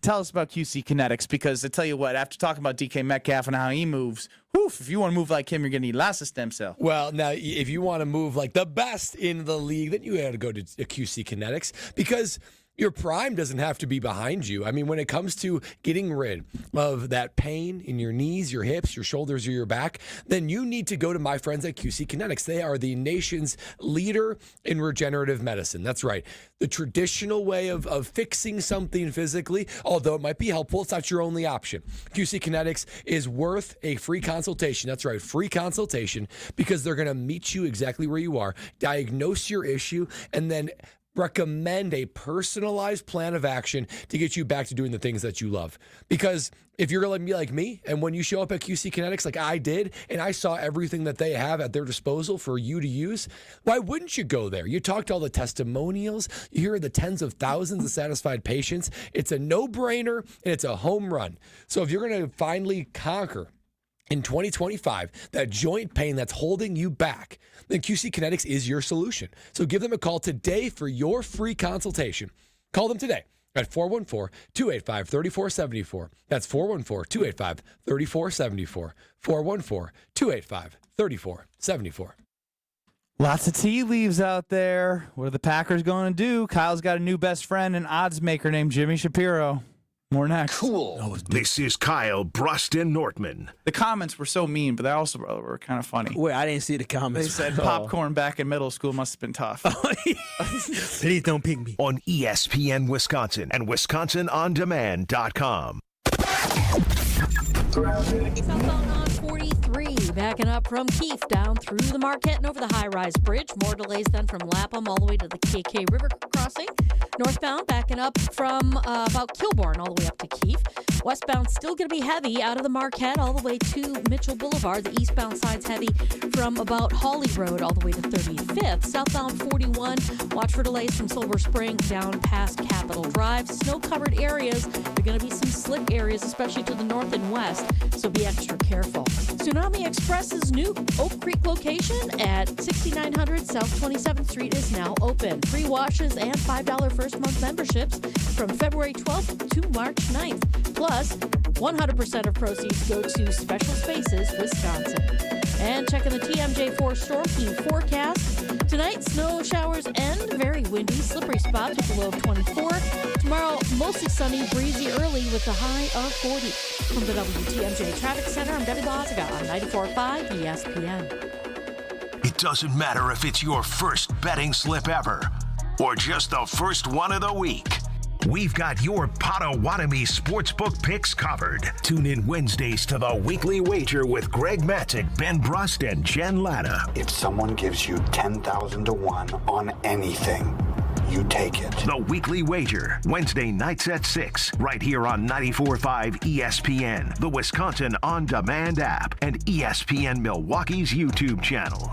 Tell us about QC Kinetics, because I tell you what, after talking about DK Metcalf and how he moves, if you want to move like him, you're going to need lots of stem cell. Well, now, if you want to move like the best in the league, then you got to go to QC Kinetics, because your prime doesn't have to be behind you. I mean, when it comes to getting rid of that pain in your knees, your hips, your shoulders, or your back, then you need to go to my friends at QC Kinetics. They are the nation's leader in regenerative medicine. That's right. The traditional way of fixing something physically, although it might be helpful, it's not your only option. QC Kinetics is worth a free consultation. That's right, free consultation, because they're going to meet you exactly where you are, diagnose your issue, and then recommend a personalized plan of action to get you back to doing the things that you love. Because if you're going to be like me, and when you show up at QC Kinetics like I did, and I saw everything that they have at their disposal for you to use, why wouldn't you go there? You talk to all the testimonials, you hear the tens of thousands of satisfied patients. It's a no-brainer, and it's a home run. So if you're going to finally conquer in 2025, that joint pain that's holding you back, then QC Kinetics is your solution. So give them a call today for your free consultation. Call them today at 414-285-3474. That's 414-285-3474. 414-285-3474. Lots of tea leaves out there. What are the Packers going to do? Kyle's got a new best friend and odds maker named Jimmy Shapiro. More next. Cool. This is Kyle, Brust, and Nortman. The comments were so mean, but they also were kind of funny. Wait, I didn't see the comments. They said popcorn back in middle school must have been tough. Please don't pick me. On ESPN Wisconsin and WisconsinOnDemand.com. Southbound on 43, backing up from Keefe down through the Marquette and over the high-rise bridge. More delays then from Lapham all the way to the KK River crossing. Northbound backing up from about Kilbourne all the way up to Keefe. Westbound still going to be heavy out of the Marquette all the way to Mitchell Boulevard. The eastbound side's heavy from about Hawley Road all the way to 35th. Southbound 41, watch for delays from Silver Spring down past Capitol Drive. Snow-covered areas. There are going to be some slick areas, especially to the north and west, so be extra careful. Tsunami Express's new Oak Creek location at 6900 South 27th Street is now open. Free washes and $5 first month memberships from February 12th to March 9th. Plus, 100% of proceeds go to Special Spaces Wisconsin. And checking the TMJ4 Storm Team forecast. Tonight, snow showers and very windy, slippery spots with a low of 24. Tomorrow, mostly sunny, breezy early with a high of 40. From the WTMJ Traffic Center, I'm Debbie Loziga on 94.5 ESPN. It doesn't matter if it's your first betting slip ever or just the first one of the week. We've got your Potawatomi sportsbook picks covered. Tune in Wednesdays to the Weekly Wager with Greg Matzik, Ben Brust, and Jen Latta. If someone gives you 10,000 to 1 on anything, you take it. The Weekly Wager, Wednesday nights at 6, right here on 94.5 ESPN, the Wisconsin On Demand app, and ESPN Milwaukee's YouTube channel.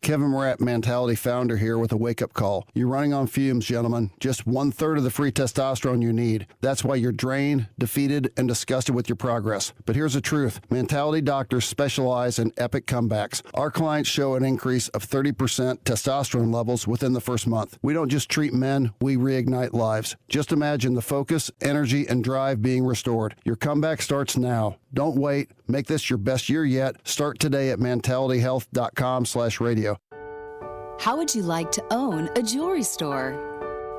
Kevin Morat, Mentality founder here with a wake-up call. You're running on fumes, gentlemen. Just 1/3 of the free testosterone you need. That's why you're drained, defeated, and disgusted with your progress. But here's the truth. Mentality doctors specialize in epic comebacks. Our clients show an increase of 30% testosterone levels within the first month. We don't just treat men, we reignite lives. Just imagine the focus, energy, and drive being restored. Your comeback starts now. Don't wait. Make this your best year yet. Start today at mentalityhealth.com/radio. How would you like to own a jewelry store?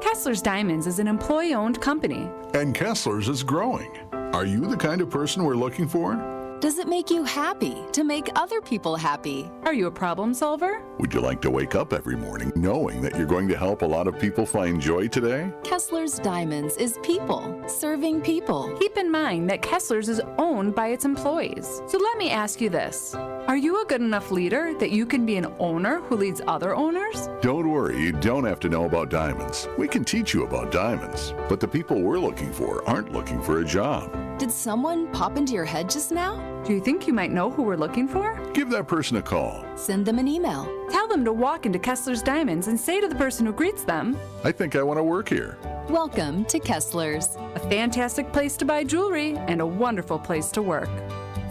Kessler's Diamonds is an employee-owned company. And Kessler's is growing. Are you the kind of person we're looking for? Does it make you happy to make other people happy? Are you a problem solver? Would you like to wake up every morning knowing that you're going to help a lot of people find joy today? Kessler's Diamonds is people serving people. Keep in mind that Kessler's is owned by its employees. So let me ask you this. Are you a good enough leader that you can be an owner who leads other owners? Don't worry, you don't have to know about diamonds. We can teach you about diamonds. But the people we're looking for aren't looking for a job. Did someone pop into your head just now? Do you think you might know who we're looking for? Give that person a call. Send them an email. Tell them to walk into Kessler's Diamonds and say to the person who greets them, I think I want to work here. Welcome to Kessler's. A fantastic place to buy jewelry and a wonderful place to work.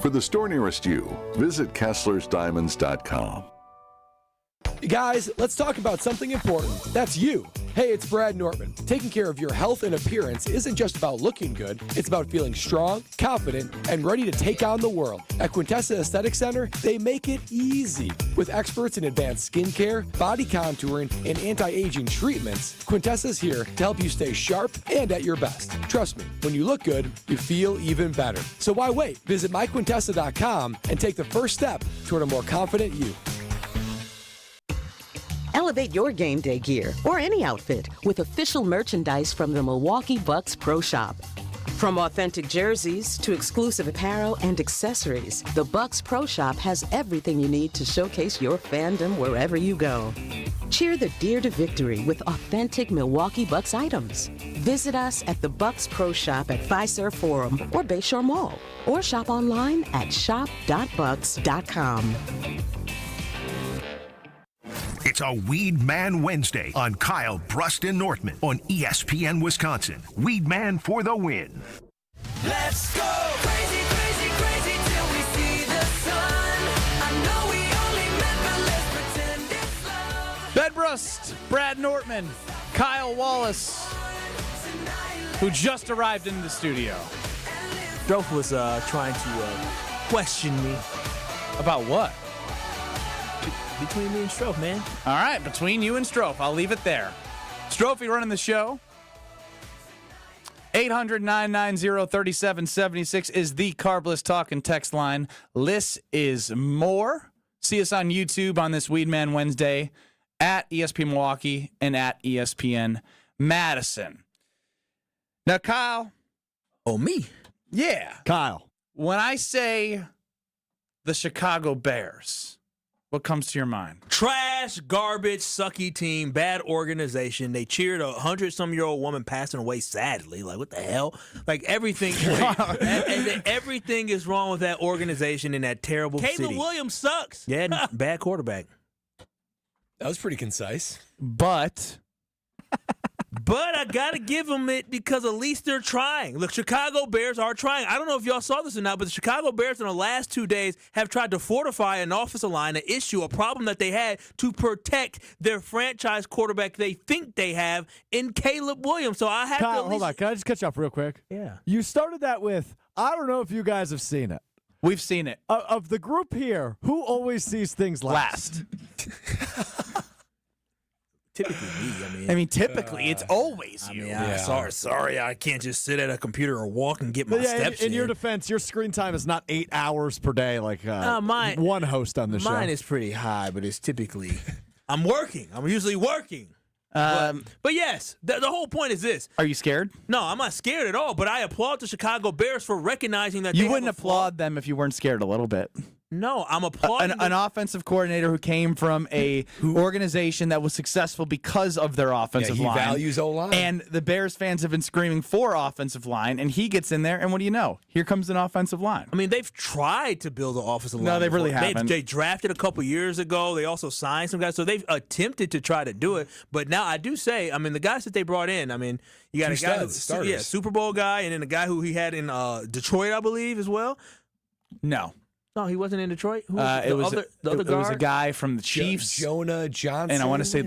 For the store nearest you, visit KesslersDiamonds.com. Guys, let's talk about something important. That's you. Hey, it's Brad Nortman. Taking care of your health and appearance isn't just about looking good. It's about feeling strong, confident, and ready to take on the world. At Quintessa Aesthetic Center, they make it easy. With experts in advanced skincare, body contouring, and anti-aging treatments, Quintessa's here to help you stay sharp and at your best. Trust me, when you look good, you feel even better. So why wait? Visit myquintessa.com and take the first step toward a more confident you. Elevate your game day gear or any outfit with official merchandise from the Milwaukee Bucks Pro Shop. From authentic jerseys to exclusive apparel and accessories, the Bucks Pro Shop has everything you need to showcase your fandom wherever you go. Cheer the deer to victory with authentic Milwaukee Bucks items. Visit us at the Bucks Pro Shop at Fiserv Forum or Bayshore Mall, or shop online at shop.bucks.com. It's a Weed Man Wednesday on Kyle, Brust, and Nortman on ESPN Wisconsin. Weed Man for the win. Let's go crazy, crazy, crazy till we see the sun. I know we only met, but let's pretend it's love. Ben Brust, Brad Nortman, Kyle Wallace, who just arrived in the studio. Strofe was trying to question me. About what? Between me and Strofe, man. All right, between you and Strofe. I'll leave it there. Strofe running the show. 800-990-3776 is the Carbless Talk and Text line. Less is more. See us on YouTube on this Weed Man Wednesday at ESPN Milwaukee and at ESPN Madison. Now, Kyle. Oh, me? Yeah. Kyle. When I say the Chicago Bears, what comes to your mind? Trash, garbage, sucky team, bad organization. They cheered a 100-some-year-old woman passing away sadly. Like, what the hell? Like, everything everything is wrong with that organization in that terrible city. Caleb Williams sucks. Yeah, bad quarterback. That was pretty concise. But But I got to give them it because at least they're trying. The Chicago Bears are trying. I don't know if y'all saw this or not, but the Chicago Bears in the last 2 days have tried to fortify an offensive line, an issue, a problem that they had to protect their franchise quarterback they think they have in Caleb Williams. So I have Kyle, to hold on. Can I just catch you up real quick? Yeah. You started that with, I don't know if you guys have seen it. We've seen it. Of the group here, who always sees things last? Typically me. I mean, typically it's always you. Sorry, I can't just sit at a computer or walk and get my steps in your defense, your screen time is not 8 hours per day like one host on the show. Mine is pretty high, but it's typically I'm working. I'm usually working. But yes, the whole point is this. Are you scared? No, I'm not scared at all, but I applaud the Chicago Bears for recognizing that You they wouldn't have a flaw. applaud them if you weren't scared a little bit. No, I'm applauding an offensive coordinator who came from a organization that was successful because of their offensive he line. values O-line. And the Bears fans have been screaming for offensive line, and he gets in there, and what do you know? Here comes an offensive line. I mean, they've tried to build an offensive line. No, they really before. haven't. They drafted a couple years ago. They also signed some guys, so they've attempted to try to do it. But now I do say, I mean, the guys that they brought in, I mean, you got Two a guy, starters. Super Bowl guy, and then a guy who he had in Detroit, I believe, as well. No. No, he wasn't in Detroit. Who It was the other it was a guard? guy from the Chiefs. Jonah Johnson. And I want to say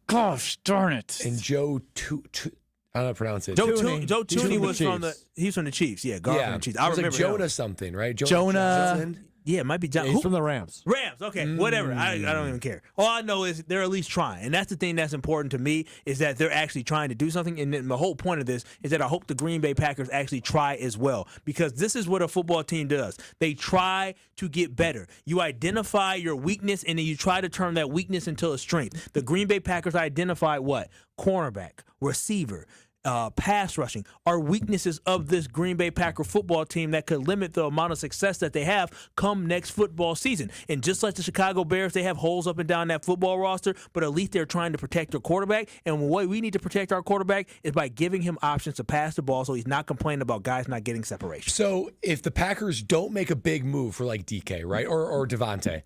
gosh darn it. And Joe I don't know how to pronounce it. Joe Tooney was Chiefs. from the. He's from the Chiefs. Yeah, guard from the Chiefs. I it was remember like Jonah him. something, right? Jonah. Johnson? Yeah, it might be John. He's from the Rams. Rams, okay, whatever. I don't even care. All I know is they're at least trying, and that's the thing that's important to me is that they're actually trying to do something. And then the whole point of this is that I hope the Green Bay Packers actually try as well, because this is what a football team does. They try to get better. You identify your weakness, and then you try to turn that weakness into a strength. The Green Bay Packers identified what? Cornerback, receiver, pass rushing are weaknesses of this Green Bay Packer football team that could limit the amount of success that they have come next football season. And just like the Chicago Bears, they have holes up and down that football roster, but at least they're trying to protect their quarterback. And the way we need to protect our quarterback is by giving him options to pass the ball so he's not complaining about guys not getting separation. So if the Packers don't make a big move for like DK, right, or Davante,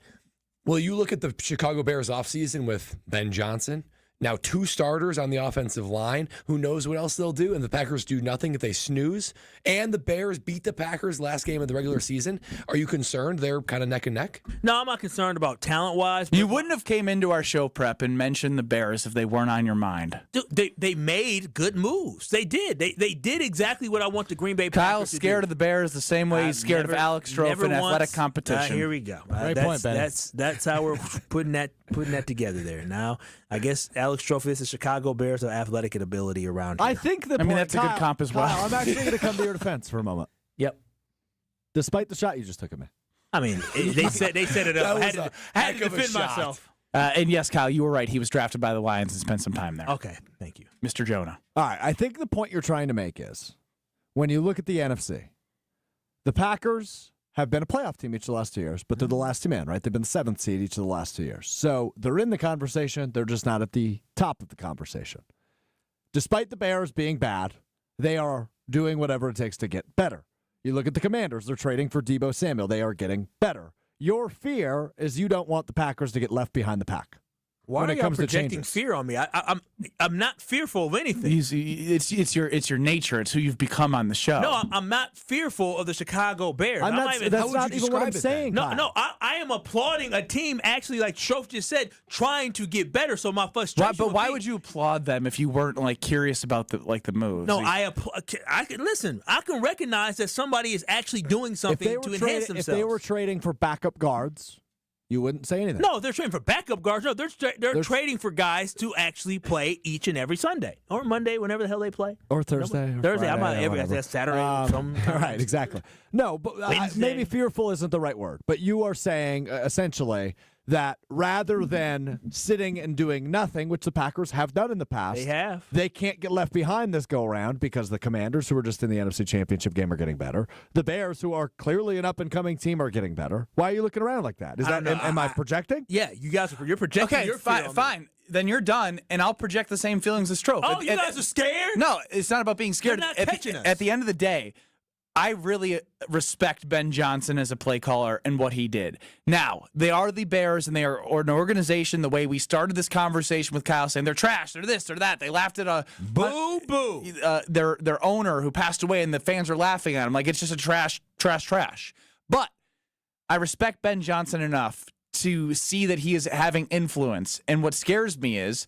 will you look at the Chicago Bears offseason with Ben Johnson? Now 2 starters on the offensive line. Who knows what else they'll do? And the Packers do nothing if they snooze. And the Bears beat the Packers last game of the regular season. Are you concerned they're kind of neck and neck? No, I'm not concerned about talent-wise. You wouldn't have came into our show prep and mentioned the Bears if they weren't on your mind. Dude, they made good moves. They did. They did exactly what I want the Green Bay Packers Kyle's to scared do. of the Bears the same way he's scared of Alex Strofe in athletic competition. Here we go. Great point, Ben. That's how we're putting that together there. Now, I guess Alex Strofe is the Chicago Bears of athletic ability around here. I think the I mean, point, that's a good comp as well. Kyle, I'm actually going to come to your defense for a moment. Yep. Despite the shot you just took at me. I mean, they set it up. I had to defend myself. And yes, Kyle, you were right. He was drafted by the Lions and spent some time there. Okay, thank you. Mr. Jonah. All right, I think the point you're trying to make is when you look at the NFC, the Packers have been a playoff team each of the last 2 years, but they're the last team in, right? They've been the 7th seed each of the last 2 years. So they're in the conversation. They're just not at the top of the conversation. Despite the Bears being bad, they are doing whatever it takes to get better. You look at the Commanders. They're trading for Deebo Samuel. They are getting better. Your fear is you don't want the Packers to get left behind the pack. Why when are it you comes to projecting changes. fear on me? I'm not fearful of anything. It's your nature. It's who you've become on the show. No, I'm not fearful of the Chicago Bears. That's not even what I'm saying. No, Kyle. no, I am applauding a team actually, like Strofe just said, trying to get better. So my frustration. But why would you applaud them if you weren't like curious about the moves? No, I can listen. I can recognize that somebody is actually doing something to enhance themselves. If they were trading for backup guards, you wouldn't say anything. No, they're trading for backup guards. No, they're trading for guys to actually play each and every Sunday or Monday, whenever the hell they play. Or Thursday. Or Thursday. I'm Friday, not or every. That's Saturday. Right, exactly. No, but maybe fearful isn't the right word. But you are saying essentially that rather than sitting and doing nothing, which the Packers have done in the past, they can't get left behind this go-around because the Commanders, who are just in the NFC Championship game, are getting better. The Bears, who are clearly an up-and-coming team, are getting better. Why are you looking around like that? Am I projecting? Yeah, you're projecting. Okay, your fine. Then you're done, and I'll project the same feelings as Strofe. Oh, you guys are scared? No, it's not about being scared. You're not catching us. At the end of the day, I really respect Ben Johnson as a play caller and what he did. Now, they are the Bears, and they are an organization, the way we started this conversation with Kyle saying they're trash, they're this, they're that. They laughed at their owner who passed away, and the fans are laughing at him like it's just a trash. But I respect Ben Johnson enough to see that he is having influence. And what scares me is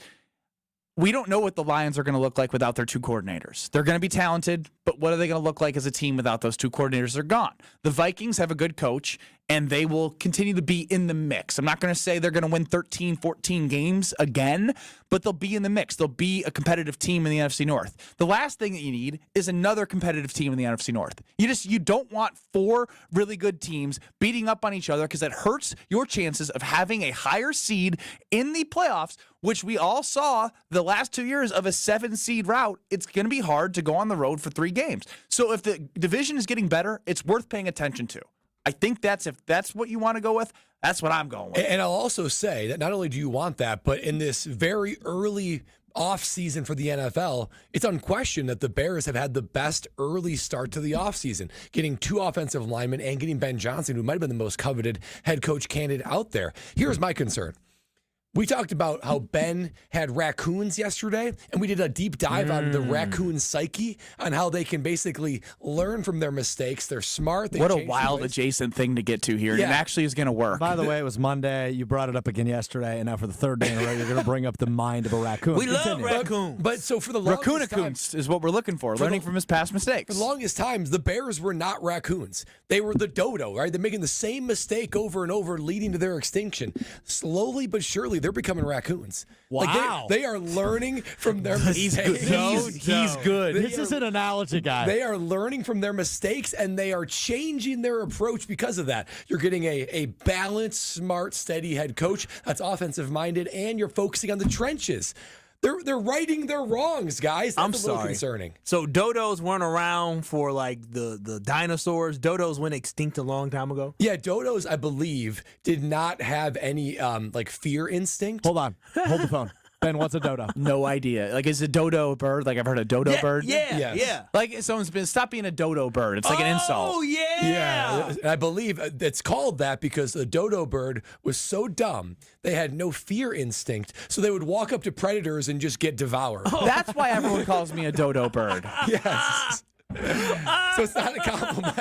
we don't know what the Lions are going to look like without their two coordinators. They're going to be talented, but what are they going to look like as a team without those two coordinators? They're gone. The Vikings have a good coach, and they will continue to be in the mix. I'm not going to say they're going to win 13, 14 games again, but they'll be in the mix. They'll be a competitive team in the NFC North. The last thing that you need is another competitive team in the NFC North. You don't want four really good teams beating up on each other because that hurts your chances of having a higher seed in the playoffs, which we all saw the last 2 years of a 7-seed route. It's going to be hard to go on the road for 3 games. So if the division is getting better, it's worth paying attention to. I think if that's what you want to go with, that's what I'm going with. And I'll also say that not only do you want that, but in this very early offseason for the NFL, it's unquestioned that the Bears have had the best early start to the offseason, getting 2 offensive linemen and getting Ben Johnson, who might have been the most coveted head coach candidate out there. Here's my concern. We talked about how Ben had raccoons yesterday, and we did a deep dive on the raccoon psyche, on how they can basically learn from their mistakes. They're smart. What a wild adjacent thing to get to here. Yeah. And it actually is going to work. By the way, it was Monday. You brought it up again yesterday, and now for the 3rd day in a row, you're going to bring up the mind of a raccoon. We love raccoons. But so for the longest time, is what we're looking for, learning from his past mistakes. For the longest times, the Bears were not raccoons. They were the dodo, right? They're making the same mistake over and over, leading to their extinction. Slowly but surely, they're becoming raccoons. Wow. Like they are learning from their mistakes. He's good. This is an analogy, guy. They are learning from their mistakes, and they are changing their approach because of that. You're getting a balanced, smart, steady head coach that's offensive-minded, and you're focusing on the trenches. They're righting their wrongs, guys. That's I'm a little sorry. concerning. So dodos weren't around for like the dinosaurs. Dodos went extinct a long time ago. Yeah, dodos, I believe, did not have any like fear instinct. Hold on. Hold the phone. Ben, what's a dodo? No idea. Like, is a dodo a bird? Like, I've heard a dodo bird. Yeah. Like, someone's been, stop being a dodo bird. It's like an insult. Oh, yeah. I believe it's called that because the dodo bird was so dumb, they had no fear instinct, so they would walk up to predators and just get devoured. That's why everyone calls me a dodo bird. Yes. So it's not a compliment.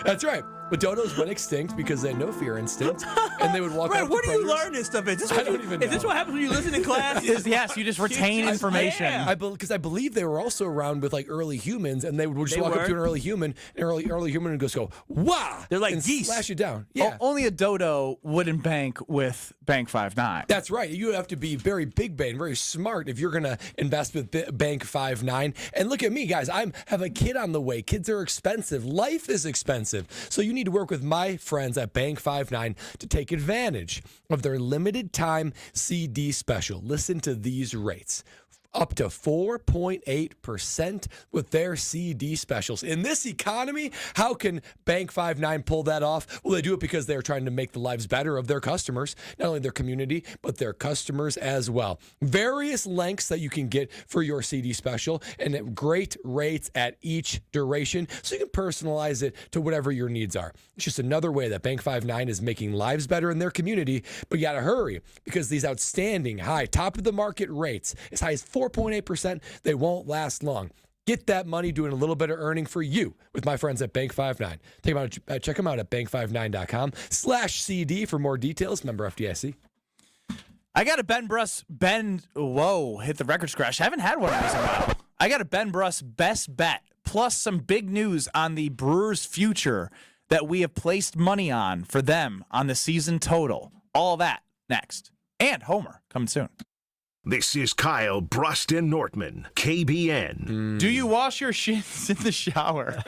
That's right. But dodos went extinct because they had no fear instinct, and they would walk up to Where do you predators. learn this stuff? Is this I what don't even know. Is this what happens when you listen in class? Yes, you just retain information. Yeah. Because I believe they were also around with like early humans, and they would just They walk up were. to an early human, and early human would just go, "Wow!" They're like and geese. slash you down. Yeah, Only a dodo wouldn't bank with Bank 5-9. that's right. You have to be very big brain, very smart if you're going to invest with Bank 5-9. And look at me, guys. I have a kid on the way. Kids are expensive. Life is expensive. So you need to work with my friends at Bank 5-9 to take advantage of their limited time CD special. Listen to these rates. Up to 4.8% with their CD specials. In this economy, how can Bank 5-9 pull that off? Well, they do it because they're trying to make the lives better of their customers, not only their community, but their customers as well. Various lengths that you can get for your CD special, and at great rates at each duration, so you can personalize it to whatever your needs are. It's just another way that Bank 5-9 is making lives better in their community, but you got to hurry because these outstanding high, top of the market rates, as high as 4.8%, they won't last long. Get that money doing a little bit of earning for you with my friends at Bank 5-9. Check them out at bank59.com/CD for more details. Member FDIC. I got a Ben Brust, whoa, hit the record scratch. I haven't had one of these in a while. I got a Ben Brust best bet, plus some big news on the Brewers' future that we have placed money on for them on the season total. All that next. And Homer coming soon. This is Kyle, Brust, and Nortman, KBN. Do you wash your shins in the shower?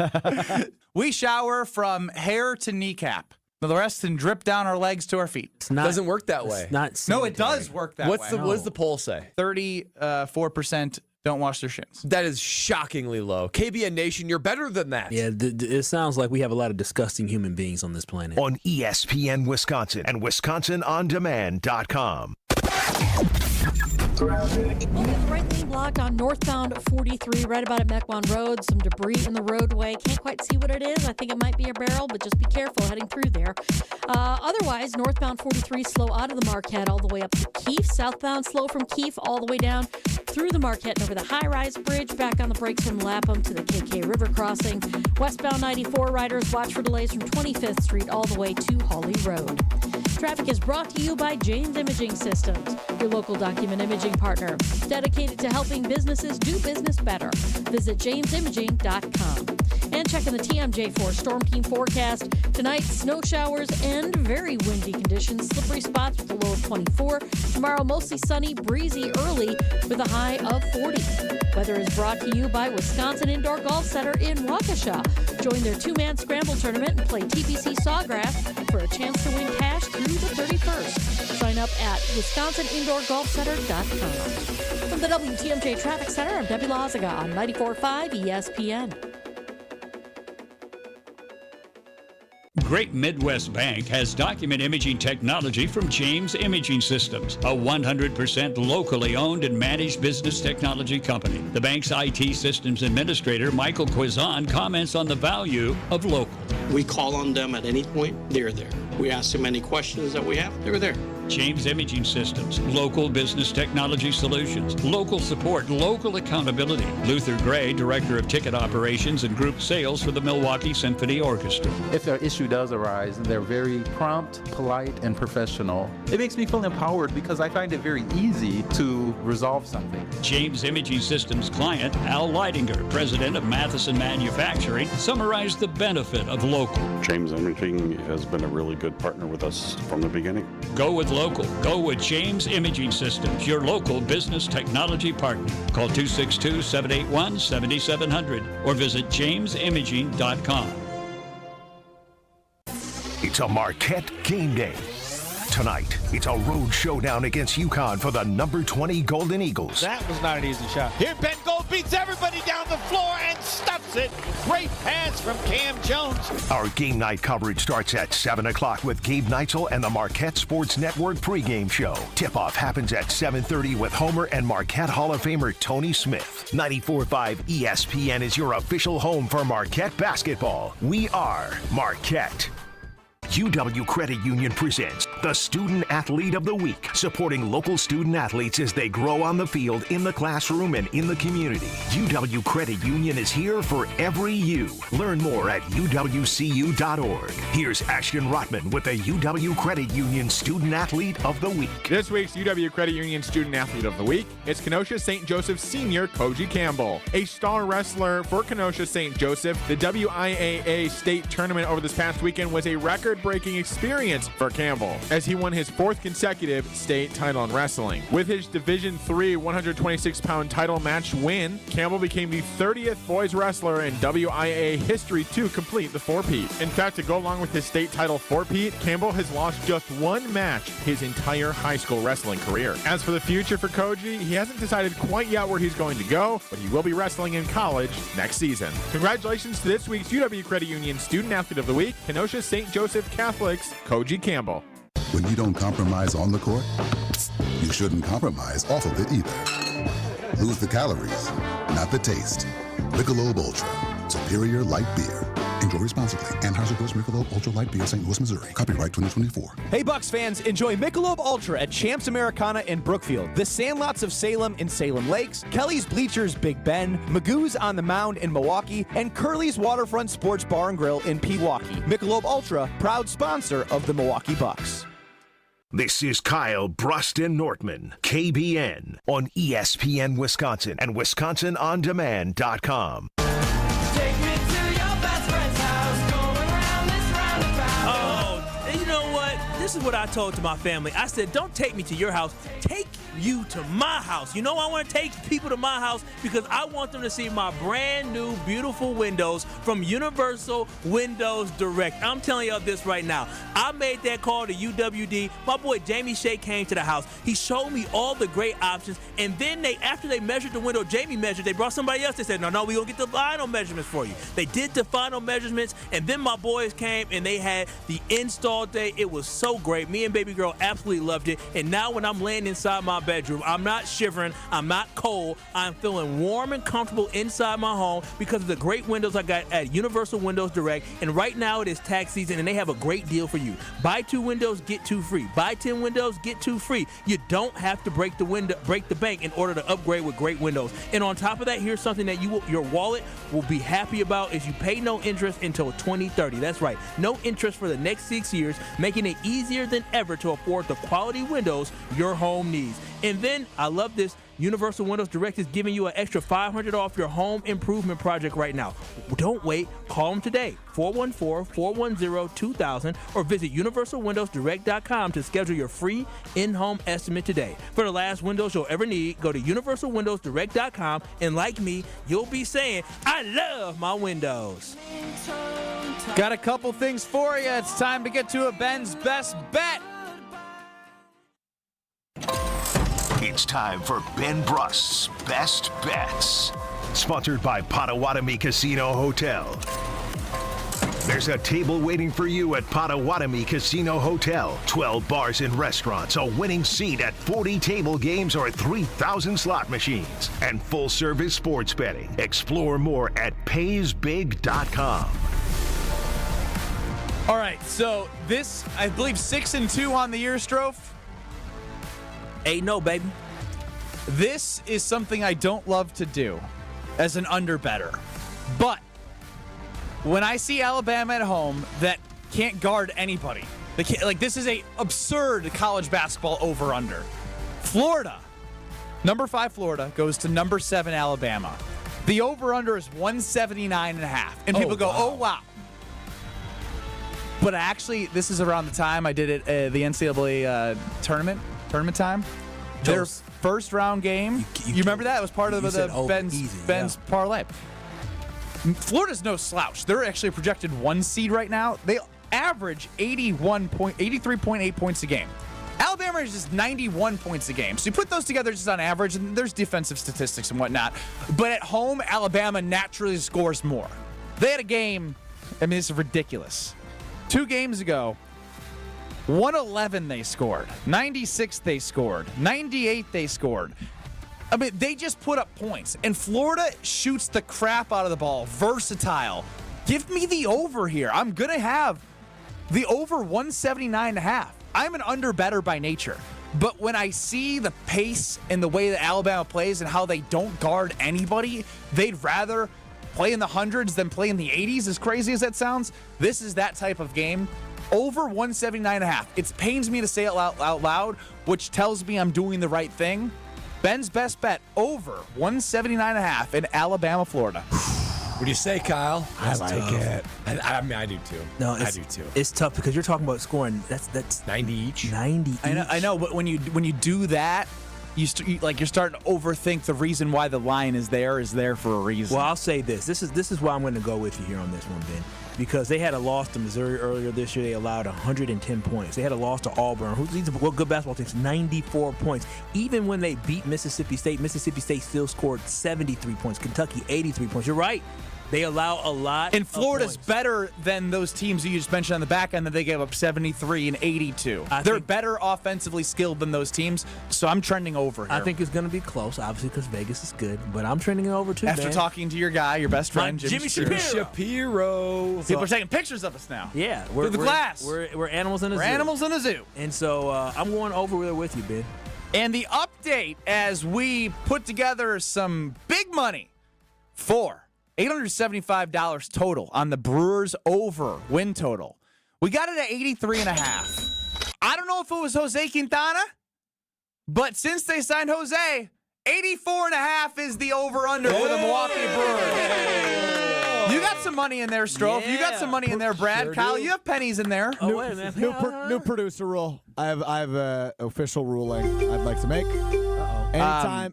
We shower from hair to kneecap. The rest can drip down our legs to our feet. It doesn't work that way. No, it does work that way. What does the poll say? 34% don't wash their shins. That is shockingly low. KBN Nation, you're better than that. Yeah, it sounds like we have a lot of disgusting human beings on this planet. On ESPN Wisconsin and WisconsinOnDemand.com. Well, the right lane blocked on northbound 43, right about at Mequon Road. Some debris in the roadway. Can't quite see what it is. I think it might be a barrel, but just be careful heading through there. Otherwise, northbound 43 slow out of the Marquette all the way up to Keefe. Southbound slow from Keefe all the way down through the Marquette and over the high-rise bridge. Back on the brakes from Lapham to the KK River crossing. Westbound 94 riders watch for delays from 25th Street all the way to Hawley Road. Traffic is brought to you by James Imaging Systems, your local document imaging partner, dedicated to helping businesses do business better. Visit jamesimaging.com. And checking the TMJ4 Storm Team forecast. Tonight, snow showers and very windy conditions. Slippery spots with a low of 24. Tomorrow, mostly sunny, breezy early with a high of 40. Weather is brought to you by Wisconsin Indoor Golf Center in Waukesha. Join their two-man scramble tournament and play TPC Sawgrass for a chance to win cash through the 31st. Sign up at wisconsinindorgolfcenter.com. From the WTMJ Traffic Center, I'm Debbie Loziga on 94.5 ESPN. Great Midwest Bank has document imaging technology from James Imaging Systems, a 100% locally owned and managed business technology company. The bank's IT systems administrator, Michael Quizon, comments on the value of local. We call on them at any point, they're there. We ask them any questions that we have, they're there. James Imaging Systems, local business technology solutions, local support, local accountability. Luther Gray, Director of Ticket Operations and Group Sales for the Milwaukee Symphony Orchestra. If an issue does arise, they're very prompt, polite, and professional. It makes me feel empowered because I find it very easy to resolve something. James Imaging Systems client, Al Leidinger, President of Matheson Manufacturing, summarized the benefit of local. James Imaging has been a really good partner with us from the beginning. Go with local. Go with James Imaging Systems, your local business technology partner. Call 262-781-7700 or visit jamesimaging.com. It's a Marquette game day. Tonight, it's a road showdown against UConn for the number 20 Golden Eagles. That was not an easy shot. Here, Ben Gold beats everybody down the floor and stuffs it. Great pass from Cam Jones. Our game night coverage starts at 7 o'clock with Gabe Neitzel and the Marquette Sports Network pregame show. Tip-off happens at 7:30 with Homer and Marquette Hall of Famer Tony Smith. 94.5 ESPN is your official home for Marquette basketball. We are Marquette. UW Credit Union presents the Student Athlete of the Week, supporting local student athletes as they grow on the field, in the classroom, and in the community. UW Credit Union is here for every you. Learn more at uwcu.org. Here's Ashton Rotman with the UW Credit Union Student Athlete of the Week. This week's UW Credit Union Student Athlete of the Week is Kenosha St. Joseph senior Koji Campbell. A star wrestler for Kenosha St. Joseph, the WIAA state tournament over this past weekend was a record-breaking experience for Campbell as he won his fourth consecutive state title in wrestling. With his Division III 126-pound title match win, Campbell became the 30th boys wrestler in WIAA history to complete the four-peat. In fact, to go along with his state title four-peat, Campbell has lost just one match his entire high school wrestling career. As for the future for Koji, he hasn't decided quite yet where he's going to go, but he will be wrestling in college next season. Congratulations to this week's UW Credit Union Student Athlete of the Week, Kenosha St. Joseph Catholics, Koji Campbell. When you don't compromise on the court, you shouldn't compromise off of it either. Lose the calories, not the taste. Michelob Ultra, superior light beer. Enjoy responsibly. Anheuser-Busch Michelob Ultra Light Beer, St. Louis, Missouri. Copyright 2024. Hey, Bucks fans, enjoy Michelob Ultra at Champs Americana in Brookfield, the Sandlots of Salem in Salem Lakes, Kelly's Bleachers Big Bend, Magoo's on the Mound in Milwaukee, and Curly's Waterfront Sports Bar and Grill in Pewaukee. Michelob Ultra, proud sponsor of the Milwaukee Bucks. This is Kyle, Brust, and Nortman, KBN, on ESPN Wisconsin and WisconsinOnDemand.com. Take me to your best friend's house, going around this roundabout. Oh, and you know what? This is what I told to my family. I said, don't take me to your house. Take you to my house. You know I want to take people to my house because I want them to see my brand new beautiful windows from Universal Windows Direct. I'm telling y'all this right now. I made that call to UWD. My boy Jamie Shea came to the house. He showed me all the great options, and then after they measured the window, Jamie measured, they brought somebody else. They said, no, we're going to get the final measurements for you. They did the final measurements, and then my boys came, and they had the install day. It was so great. Me and baby girl absolutely loved it, and now when I'm laying inside my bedroom, I'm not shivering, I'm not cold, I'm feeling warm and comfortable inside my home because of the great windows I got at Universal Windows Direct. And right now it is tax season, and they have a great deal for you. Buy 2 windows, get 2 free. Buy 10 windows, get 2 free. You don't have to break the bank in order to upgrade with great windows. And on top of that, here's something that your wallet will be happy about is you pay no interest until 2030. That's right, no interest for the next 6 years, making it easier than ever to afford the quality windows your home needs. And then, I love this, Universal Windows Direct is giving you an extra $500 off your home improvement project right now. Don't wait. Call them today, 414-410-2000, or visit universalwindowsdirect.com to schedule your free in-home estimate today. For the last windows you'll ever need, go to universalwindowsdirect.com, and like me, you'll be saying, I love my windows. Got a couple things for you. It's time to get to a Ben's Best Bet. It's time for Ben Brust's Best Bets. Sponsored by Potawatomi Casino Hotel. There's a table waiting for you at Potawatomi Casino Hotel. 12 bars and restaurants, a winning seat at 40 table games or 3,000 slot machines, and full-service sports betting. Explore more at paysbig.com. All right, so this, I believe, 6-2 on the year, Strofe. 8-0, baby. This is something I don't love to do as an underbetter. But when I see Alabama at home that can't guard anybody, this is a absurd college basketball over-under. Florida, number 5 Florida, goes to number 7 Alabama. The over-under is 179.5. And people go, oh, wow. But actually, this is around the time I did it the NCAA tournament time. Their first round game. You remember that? It was part of Ben's parlay. Florida's no slouch. They're actually a projected 1 seed right now. They average 83.8 points a game. Alabama is just 91 points a game. So you put those together just on average, and there's defensive statistics and whatnot. But at home, Alabama naturally scores more. They had a game, I mean, this is ridiculous. 2 games ago, 111 they scored, 96 they scored, 98 they scored. I mean, they just put up points. And Florida shoots the crap out of the ball. Versatile. Give me the over here. I'm going to have the over 179.5. I'm an under-better by nature. But when I see the pace and the way that Alabama plays and how they don't guard anybody, they'd rather play in the hundreds than play in the 80s, as crazy as that sounds. This is that type of game. Over 179.5. It pains me to say it out loud, which tells me I'm doing the right thing. Ben's Best Bet, over 179.5 in Alabama, Florida. What do you say, Kyle? I like it. I mean, I do too. No, I do too. It's tough because you're talking about scoring. That's 90 each. 90 each. I know, but when you do that, you're starting to overthink the reason why the line is there for a reason. Well, I'll say this. This is why I'm going to go with you here on this one, Ben. Because they had a loss to Missouri earlier this year. They allowed 110 points. They had a loss to Auburn, who's a good basketball team, 94 points. Even when they beat Mississippi State still scored 73 points. Kentucky, 83 points. You're right. They allow a lot. And Florida's of points. better than those teams you just mentioned on the back end that they gave up 73 and 82. They're better offensively skilled than those teams, so I'm trending over here. I think it's going to be close, obviously, because Vegas is good, but I'm trending over too, After man. talking to your guy, your best friend, Jimmy Shapiro. People are taking pictures of us now. Yeah. Through the glass. We're animals in a zoo. We're animals in a zoo. And so I'm going over there with you, Ben. And the update as we put together some big money for $875 total on the Brewers over win total. We got it at 83.5. I don't know if it was Jose Quintana, but since they signed Jose, 84.5 is the over-under for the Milwaukee Brewers. You got some money in there, Strofe. Yeah. You got some money in there, Brad. Sure Kyle, do. you have pennies in there. Oh, wait a minute. New producer rule. I have an official ruling I'd like to make.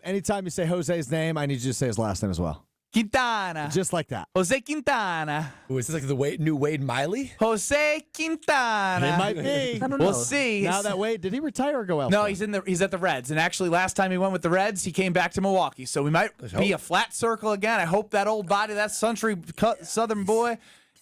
Anytime you say Jose's name, I need you to say his last name as well. Quintana. Just like that. Jose Quintana. Ooh, is this like the new Wade Miley? Jose Quintana. It might be. I don't know. We'll see. Now that Wade, did he retire or go elsewhere? No, he's at the Reds. And actually, last time he went with the Reds, he came back to Milwaukee. So we might be a flat circle again. I hope that old body, that Southern boy.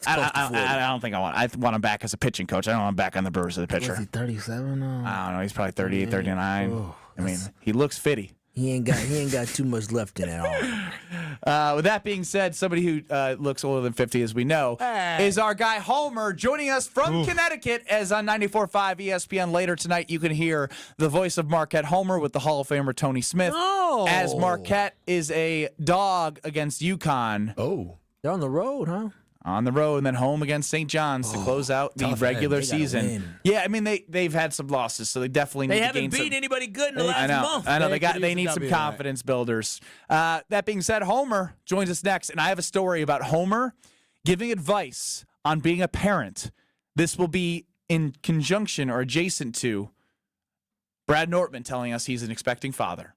I don't think I want him back as a pitching coach. I don't want him back on the Brewers as a pitcher. Was he 37? I don't know. He's probably 38, 39. Oh, I mean, he looks fitty. He ain't got too much left in it all. With that being said, somebody who looks older than 50, as we know, is our guy Homer, joining us from Connecticut. As on 94.5 ESPN later tonight, you can hear the voice of Marquette Homer with the Hall of Famer Tony Smith. Oh. As Marquette is a dog against UConn. Oh. They're on the road, huh? On the road and then home against St. John's to close out the regular season. Win. Yeah, I mean they've had some losses, so they definitely need to gain some. They haven't beaten anybody good in the last month. I know they need some confidence builders. That being said, Homer joins us next, and I have a story about Homer giving advice on being a parent. This will be in conjunction or adjacent to Brad Nortman telling us he's an expecting father.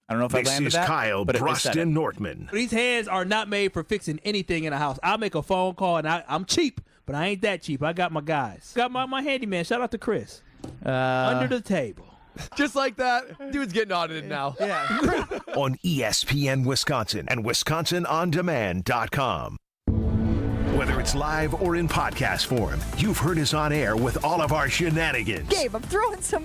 I don't know if I landed This is that, Kyle, but Brust, and Nortman. These hands are not made for fixing anything in the house. I'll make a phone call, and I'm cheap, but I ain't that cheap. I got my guys. Got my handyman. Shout out to Chris. Under the table. Just like that, dude's getting audited now. Yeah. On ESPN Wisconsin and WisconsinOnDemand.com. Whether it's live or in podcast form, you've heard us on air with all of our shenanigans. Gabe, I'm throwing some.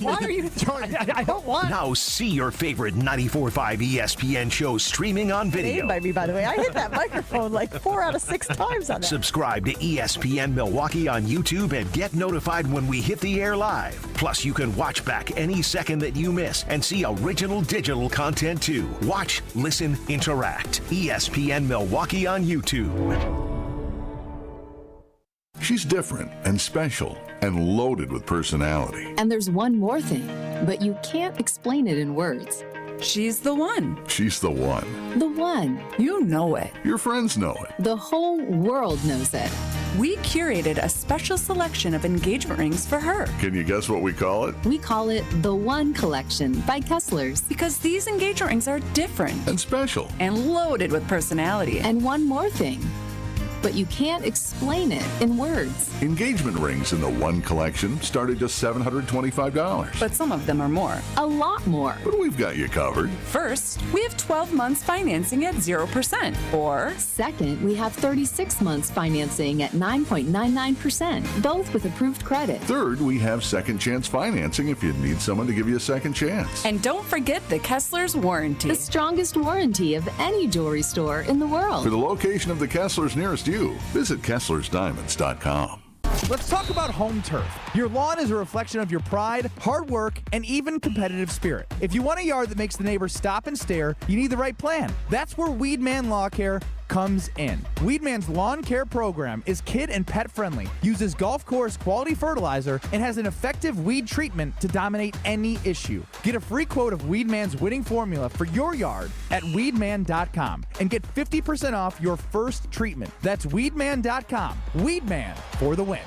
Why are you throwing? I don't want. Now see your favorite 94.5 ESPN shows streaming on video. By me, by the way, I hit that microphone like 4 out of 6 times on that. Subscribe to ESPN Milwaukee on YouTube and get notified when we hit the air live. Plus, you can watch back any second that you miss and see original digital content too. Watch, listen, interact. ESPN Milwaukee on YouTube. She's different and special and loaded with personality. And there's one more thing, but you can't explain it in words. She's the one. She's the one. The one. You know it. Your friends know it. The whole world knows it. We curated a special selection of engagement rings for her. Can you guess what we call it? We call it the One Collection by Kessler's. Because these engagement rings are different. And special. And loaded with personality. And one more thing. But you can't explain it in words. Engagement rings in the One Collection start at just $725. But some of them are more. A lot more. But we've got you covered. First, we have 12 months financing at 0%. Or second, we have 36 months financing at 9.99%, both with approved credit. Third, we have second chance financing if you need someone to give you a second chance. And don't forget the Kessler's warranty. The strongest warranty of any jewelry store in the world. For the location of the Kessler's nearest you, visit KesslersDiamonds.com. Let's talk about home turf. Your lawn is a reflection of your pride, hard work, and even competitive spirit. If you want a yard that makes the neighbors stop and stare, you need the right plan. That's where Weedman Lawn Care comes in. Weedman's lawn care program is kid and pet friendly, uses golf course quality fertilizer, and has an effective weed treatment to dominate any issue. Get a free quote of Weedman's winning formula for your yard at weedman.com and get 50% off your first treatment. That's weedman.com. Weedman for the win.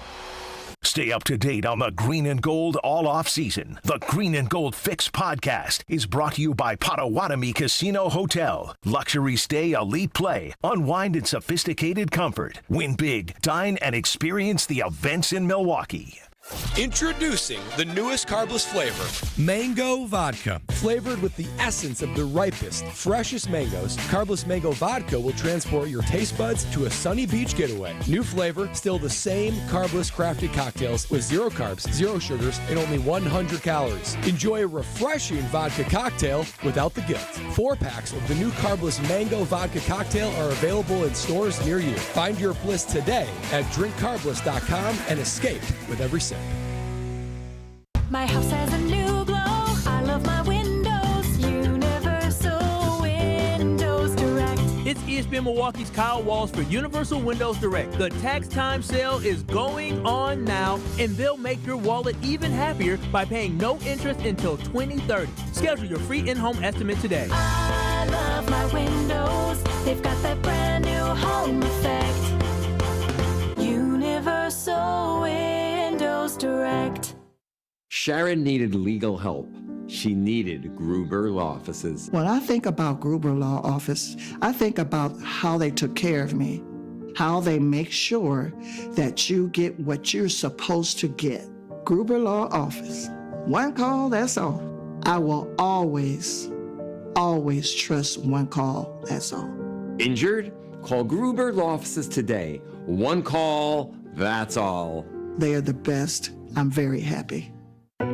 Stay up to date on the Green and Gold all off season. The Green and Gold Fix podcast is brought to you by Potawatomi Casino Hotel. Luxury stay, elite play, unwind in sophisticated comfort. Win big, dine, and experience the events in Milwaukee. Introducing the newest carbless flavor, Mango Vodka. Flavored with the essence of the ripest, freshest mangoes, carbless mango vodka will transport your taste buds to a sunny beach getaway. New flavor, still the same carbless crafted cocktails with 0 carbs, 0 sugars, and only 100 calories. Enjoy a refreshing vodka cocktail without the guilt. 4 packs of the new carbless mango vodka cocktail are available in stores near you. Find your bliss today at drinkcarbless.com and escape with every sip. My house has a new glow. I love my windows. Universal Windows Direct. It's ESPN Milwaukee's Kyle Walsh for Universal Windows Direct. The tax time sale is going on now, and they'll make your wallet even happier by paying no interest until 2030. Schedule your free in-home estimate today. I love my windows. They've got that brand new home effect. Universal Windows Direct. Sharon needed legal help. she needed Gruber Law Offices. When I think about Gruber Law Office, I think about how they took care of me, how they make sure that you get what you're supposed to get. Gruber Law Office. One call, that's all. I will always trust one call, that's all. Injured? Call Gruber Law Offices today. One call, that's all. They are the best. I'm very happy.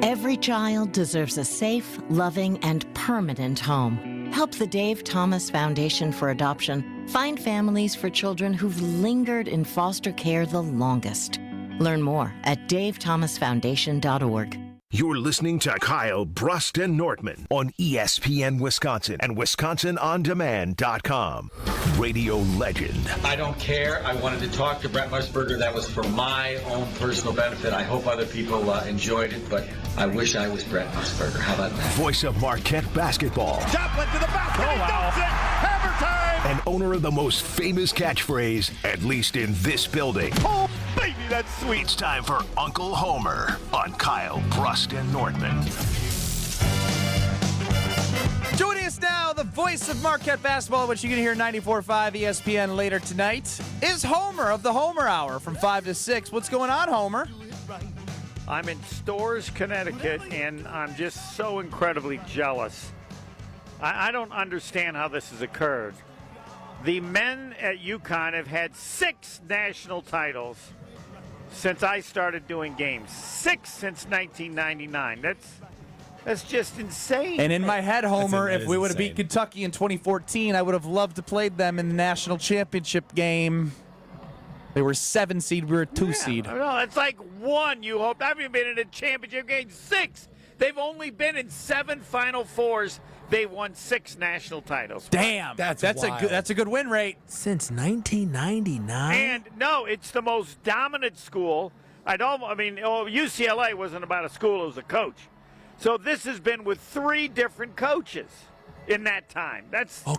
Every child deserves a safe, loving, and permanent home. Help the Dave Thomas Foundation for Adoption find families for children who've lingered in foster care the longest. Learn more at davethomasfoundation.org. You're listening to Kyle, Brust, and Nortman on ESPN Wisconsin and WisconsinOnDemand.com. Radio legend. I don't care. I wanted to talk to Brent Musburger. That was for my own personal benefit. I hope other people enjoyed it, but I wish I was Brent Musburger. How about that? Voice of Marquette basketball. Joplin to the basket. He dumps it. Hammer time. And owner of the most famous catchphrase, at least in this building. Oh, baby, that's sweet. It's time for Uncle Homer on Kyle, Brust, and Nortman. Joining us now, the voice of Marquette basketball, which you can hear 94.5 ESPN later tonight, is Homer of the Homer Hour from 5 to 6. What's going on, Homer? I'm in Storrs, Connecticut, and I'm just so incredibly jealous. I don't understand how this has occurred. The men at UConn have had 6 national titles since I started doing games. 6 since 1999. That's just insane. And in my head, Homer, That if we would have insane. beat Kentucky in 2014, I would have loved to play them in the national championship game. They were 7 seed, we were 2 seed. No, it's like 1 you hope. I haven't been in a championship game 6. They've only been in 7 Final Fours. They won 6 national titles. Damn, that's a good win rate since 1999. And no, it's the most dominant school. UCLA wasn't about a school; it was a coach. So this has been with 3 different coaches in that time.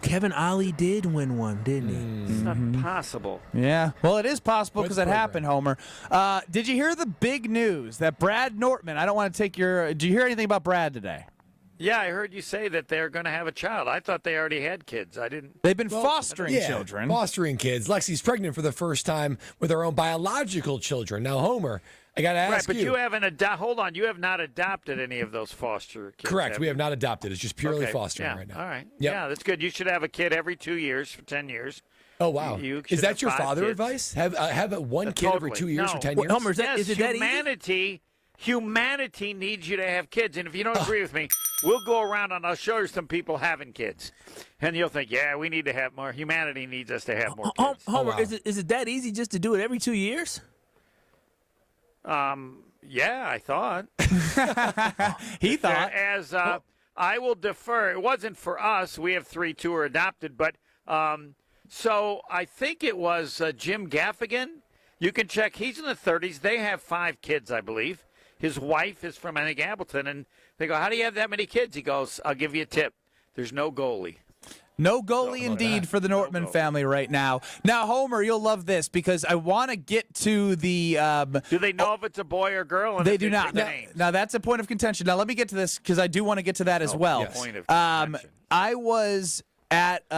Kevin Ollie did win one, didn't he? It's not possible. Yeah, well, it is possible because it program. happened, Homer. Did you hear the big news that Brad Nortman, I don't want to take your, did you hear anything about Brad today? Yeah, I heard you say that they're going to have a child. I thought they already had kids. I didn't. They've been fostering children. Fostering kids. Lexi's pregnant for the first time with her own biological children. Now, Homer, I got to ask you. Right, but you haven't hold on. You have not adopted any of those foster kids. Correct. We have not adopted. It's just purely fostering right now. All right. Yep. Yeah, that's good. You should have a kid every 2 years for 10 years. Oh, wow. Is that your father kids. advice? Have one kid every 2 years for 10 years? Homer, is it that easy? Humanity needs you to have kids. And if you don't agree with me, we'll go around and I'll show you some people having kids. And you'll think, yeah, we need to have more. Humanity needs us to have more kids. Homer, is it that easy just to do it every 2 years? Yeah, I thought. He thought. I will defer. It wasn't for us. We have 3 who are adopted. But so I think it was Jim Gaffigan. You can check. He's in the 30s. They have 5 kids, I believe. His wife is from, I think, Appleton. And they go, how do you have that many kids? He goes, I'll give you a tip. There's no goalie. No goalie indeed for the Nortman family right now. Now, Homer, you'll love this because I want to get to the... do they know if it's a boy or girl? And they if do not. Now, that's a point of contention. Now, let me get to this because I do want to get to that as well. Yes. Point of contention. I was at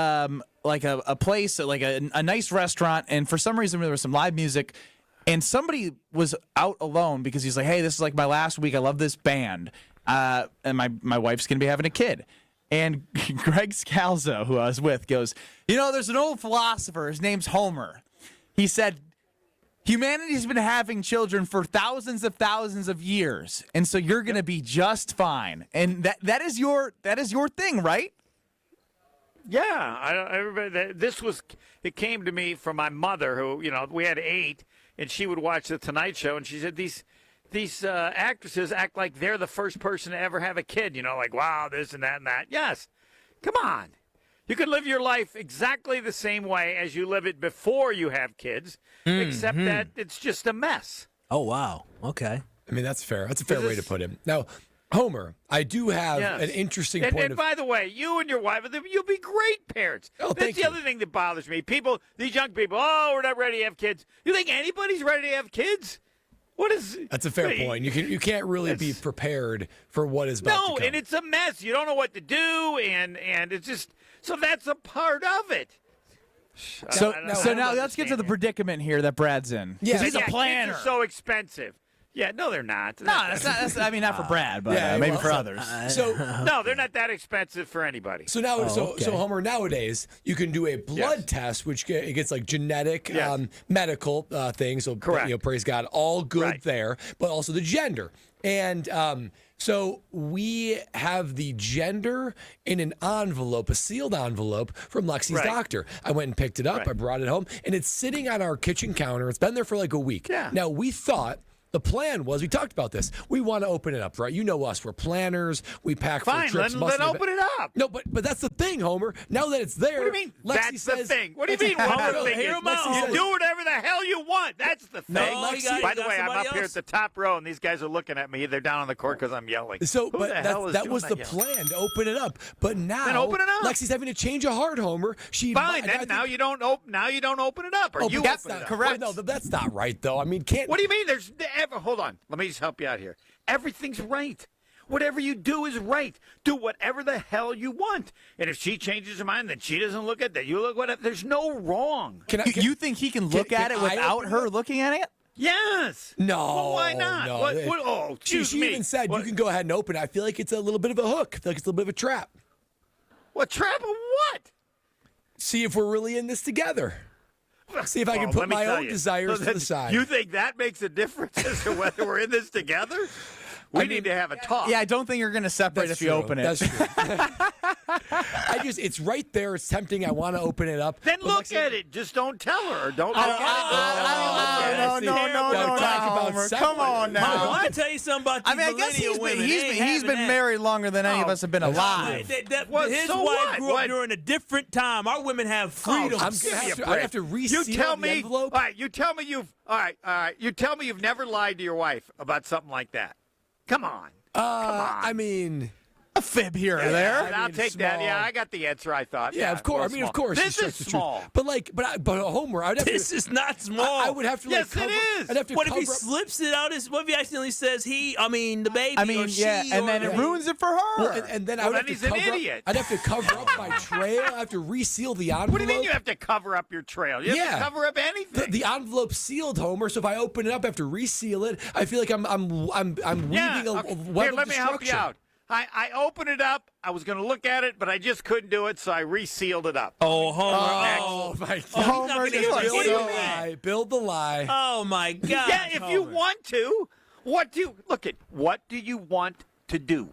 like a place, like a nice restaurant, and for some reason there was some live music, and somebody was out alone because he's like, hey, this is like my last week. I love this band. And my wife's going to be having a kid. And Greg Scalzo, who I was with, goes, there's an old philosopher. His name's Homer. He said, humanity's been having children for thousands of years, and so you're going to be just fine. And that is your thing, right? Yeah, it came to me from my mother, who, we had 8, and she would watch The Tonight Show, and she said these actresses act like they're the first person to ever have a kid, like, wow, this and that and that. Yes, come on. You can live your life exactly the same way as you live it before you have kids, except that it's just a mess. Oh, wow. Okay. I mean, that's fair. That's a fair way to put it. Now, Homer, I do have an interesting point and by the way, you and your wife, you'll be great parents. Oh, That's the other thing that bothers me. These young people, we're not ready to have kids. You think anybody's ready to have kids? What is? That's a fair point. You can't really be prepared for what is about to come. No, and it's a mess. You don't know what to do, and it's just so that's a part of it. So now let's get to the predicament here that Brad's in. Yeah, he's a planner. Kids are so expensive. Yeah, no, they're not. No, that's I mean, not for Brad, but maybe for others. No, they're not that expensive for anybody. So now, so Homer, nowadays you can do a blood test, which it gets like genetic, medical things. So Correct. Praise God, all good there, but also the gender. And so we have the gender in an envelope, a sealed envelope from Lexi's doctor. I went and picked it up. I brought it home, and it's sitting on our kitchen counter. It's been there for like a week. Yeah. Now we thought. The plan was, we talked about this. We want to open it up, right? You know us. We're planners. We pack for trips. Then open it up. No, but that's the thing, Homer. Now that it's there, What do you mean? Lexi That's says, the thing. What do you mean? What the thing is? You do whatever the hell you want. That's the thing. By the way, I'm up here at the top row, and these guys are looking at me. They're down on the court because I'm yelling. So, Who but the hell is that doing was the yelling? plan to open it up. But now, Then open it up. Lexi's having a change of heart, Homer. Fine. Then now you don't open it up, or you that's open not it up. correct. No, that's not right, though. I mean, can't. What do you mean? Hold on. Let me just help you out here. Everything's right. Whatever you do is right. Do whatever the hell you want. And if she changes her mind, then she doesn't look at that. You look whatever. There's no wrong. You think he can look at it without her looking at it? Yes. No. Well, why not? No. Oh, excuse she me. even said you can go ahead and open it. I feel like it's a little bit of a hook. I feel like it's a little bit of a trap. What trap of what? See if we're really in this together. See if I can put my own desires to the side. You think that makes a difference as to whether we're in this together? We need to have a talk. Yeah, I don't think you're going to separate if you open it. That's true. It's right there. It's tempting. I want to open it up. Then look at it. Just don't tell her. Don't look at it. No, Homer. Come on now. Let me tell you something about these I guess millennial women. he's been married longer than any of us have been alive. His wife grew up during a different time. Our women have freedom. I have to reseal the envelope. All right, you tell me you tell me you've never lied to your wife about something like that. Come on. I mean, a fib here or there. I'll take that. Yeah, I got the answer. I thought. Yeah, of course. Of course. This is small. But Homer, I'd have This is not small. I would have to. Yes, cover, it is. I'd have to What if cover he slips it out? What if he accidentally says the baby? or she, and then it ruins it for her. Well, and then I would have to he's an cover idiot. I'd have to cover up my trail. I have to reseal the envelope. What do you mean you have to cover up your trail? You have to cover up anything. The envelope's sealed, Homer. So if I open it up, I have to reseal it. I feel like I'm weaving a web Here, of let me help you destruction. out. I opened it up. I was going to look at it, but I just couldn't do it, so I resealed it up. Oh, Homer. Oh, my God. Homer, Build the lie. Oh, my God. Yeah, if you want to. What do you want to do?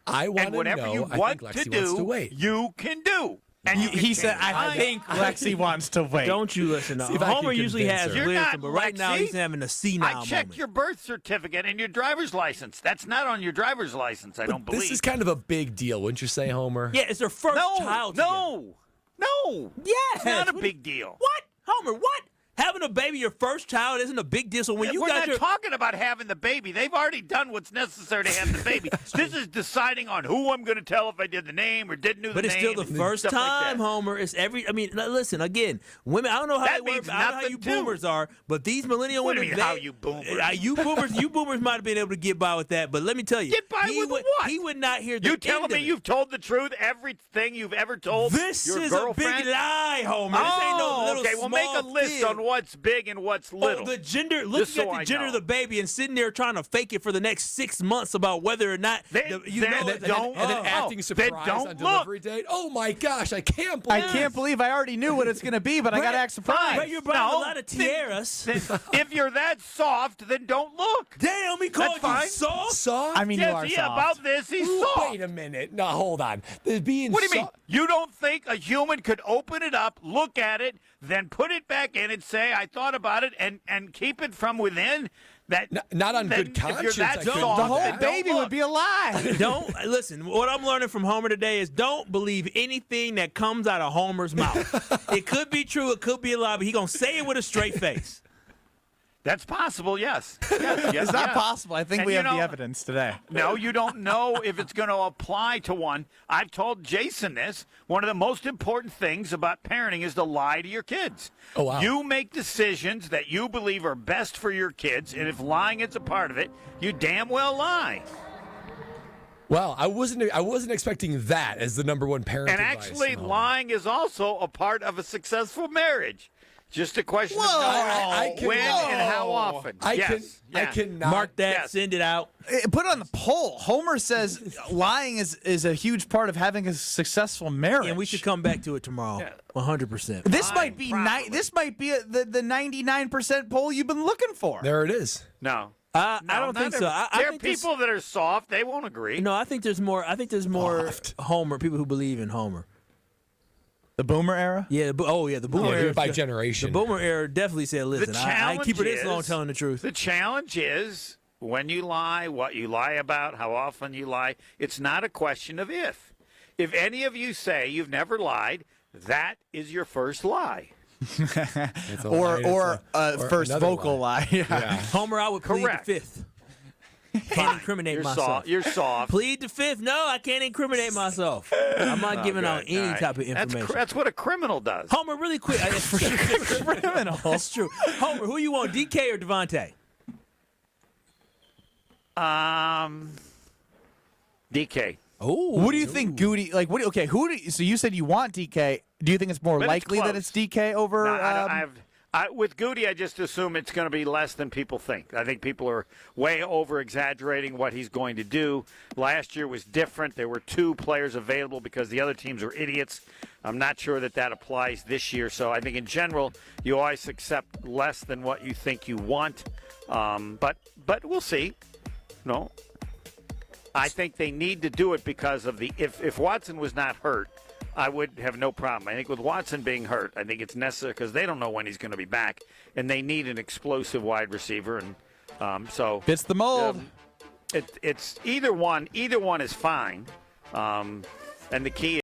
I want And whatever to know. you I want think to Lexi wants to do, wait. you can do. And He said, I think Lexi wants to wait. Don't you listen to See if I Homer can usually convince has her. You're wisdom, not but right now Lexi. he's having a senile I checked moment. your birth certificate and your driver's license. That's not on your driver's license, I don't believe. This is kind of a big deal, wouldn't you say, Homer? Yeah, it's their first child. No. Yes. It's not a big deal. What? Homer, what? Having a baby, your first child, isn't a big deal. So when you We're got not your talking about having the baby. They've already done what's necessary to have the baby. This is deciding on who I'm going to tell if I did the name or didn't do the name. But it's still the and first stuff like time, that. Homer. It's every. I mean, listen again. Women. I don't know how That they means work. I don't know how you nothing, too. boomers are, but these millennial What do women. you mean, how you boomers? You boomers might have been able to get by with that. But let me tell you, Get by with would, what? He would not hear the You telling end me of it. you've told the truth, everything you've ever told This your is girlfriend? a big lie, Homer. This ain't no little okay. Well, make a small list fib. on what's big and what's little. Oh, the gender. Just Looking so at I the gender know. of the baby and sitting there trying to fake it for the next 6 months about whether or not Then acting surprised don't on delivery date. Oh my gosh, I can't believe. I can't believe I already knew what it's going to be, but I got to act surprised. But you're buying a lot of tiaras. If you're that soft, then don't look. Damn, he called That's you soft? Soft? I mean, you are Yes, soft. about this, he's soft. Wait a minute. No, hold on. There's being What do you mean? soft- You don't think a human could open it up, look at it, then put it back in and say, I thought about it, and keep it from within? That not on then good if you're conscience, that I couldn't soft, do The whole then don't baby look. would be a lie. Don't listen. What I'm learning from Homer today is don't believe anything that comes out of Homer's mouth. It could be true, it could be a lie, but he gonna say it with a straight face. That's possible, yes. Yes, It's not possible. I think And we you have the know- evidence today. No, you don't know if it's going to apply to one. I've told Jason this. One of the most important things about parenting is to lie to your kids. Oh, wow. You make decisions that you believe are best for your kids, and if lying is a part of it, you damn well lie. Wow, I wasn't expecting that as the number one parent And advice. actually, No. lying is also a part of a successful marriage. Just a question of knowing when and how often. I Yes. cannot Mark that. Send it out. Put it on the poll. Homer says lying is a huge part of having a successful marriage. And we should come back to it tomorrow. 100%. This might be the 99% poll you've been looking for. There it is. No. I don't think so. I There are think this- people that are soft. They won't agree. No, I think there's more. Homer. People who believe in Homer. The boomer era? Yeah. The boomer era. By generation. The boomer era definitely said, "Listen, I keep it this long telling the truth." The challenge is when you lie, what you lie about, how often you lie. It's not a question of if. If any of you say you've never lied, that is your first lie. Or first vocal lie. Yeah. Homer, I would plead Correct. the fifth. Can't incriminate You're myself. soft. You're soft. Plead the fifth. No, I can't incriminate myself. I'm not giving out any type of information. That's what a criminal does. Homer, really quick. Criminal. That's true. Homer, who you want, DK or Davante? DK. Oh, What do you think, Goody? Like, so you said you want DK. Do you think it's more But it's likely that close. it's DK over? No, with Goody, I just assume it's going to be less than people think. I think people are way over-exaggerating what he's going to do. Last year was different. There were 2 players available because the other teams were idiots. I'm not sure that applies this year. So I think in general, you always accept less than what you think you want. But we'll see. No. I think they need to do it because of if Watson was not hurt, I would have no problem. I think with Watson being hurt, I think it's necessary because they don't know when he's going to be back, and they need an explosive wide receiver. And so fits the mold. It's either one. Either one is fine. And the key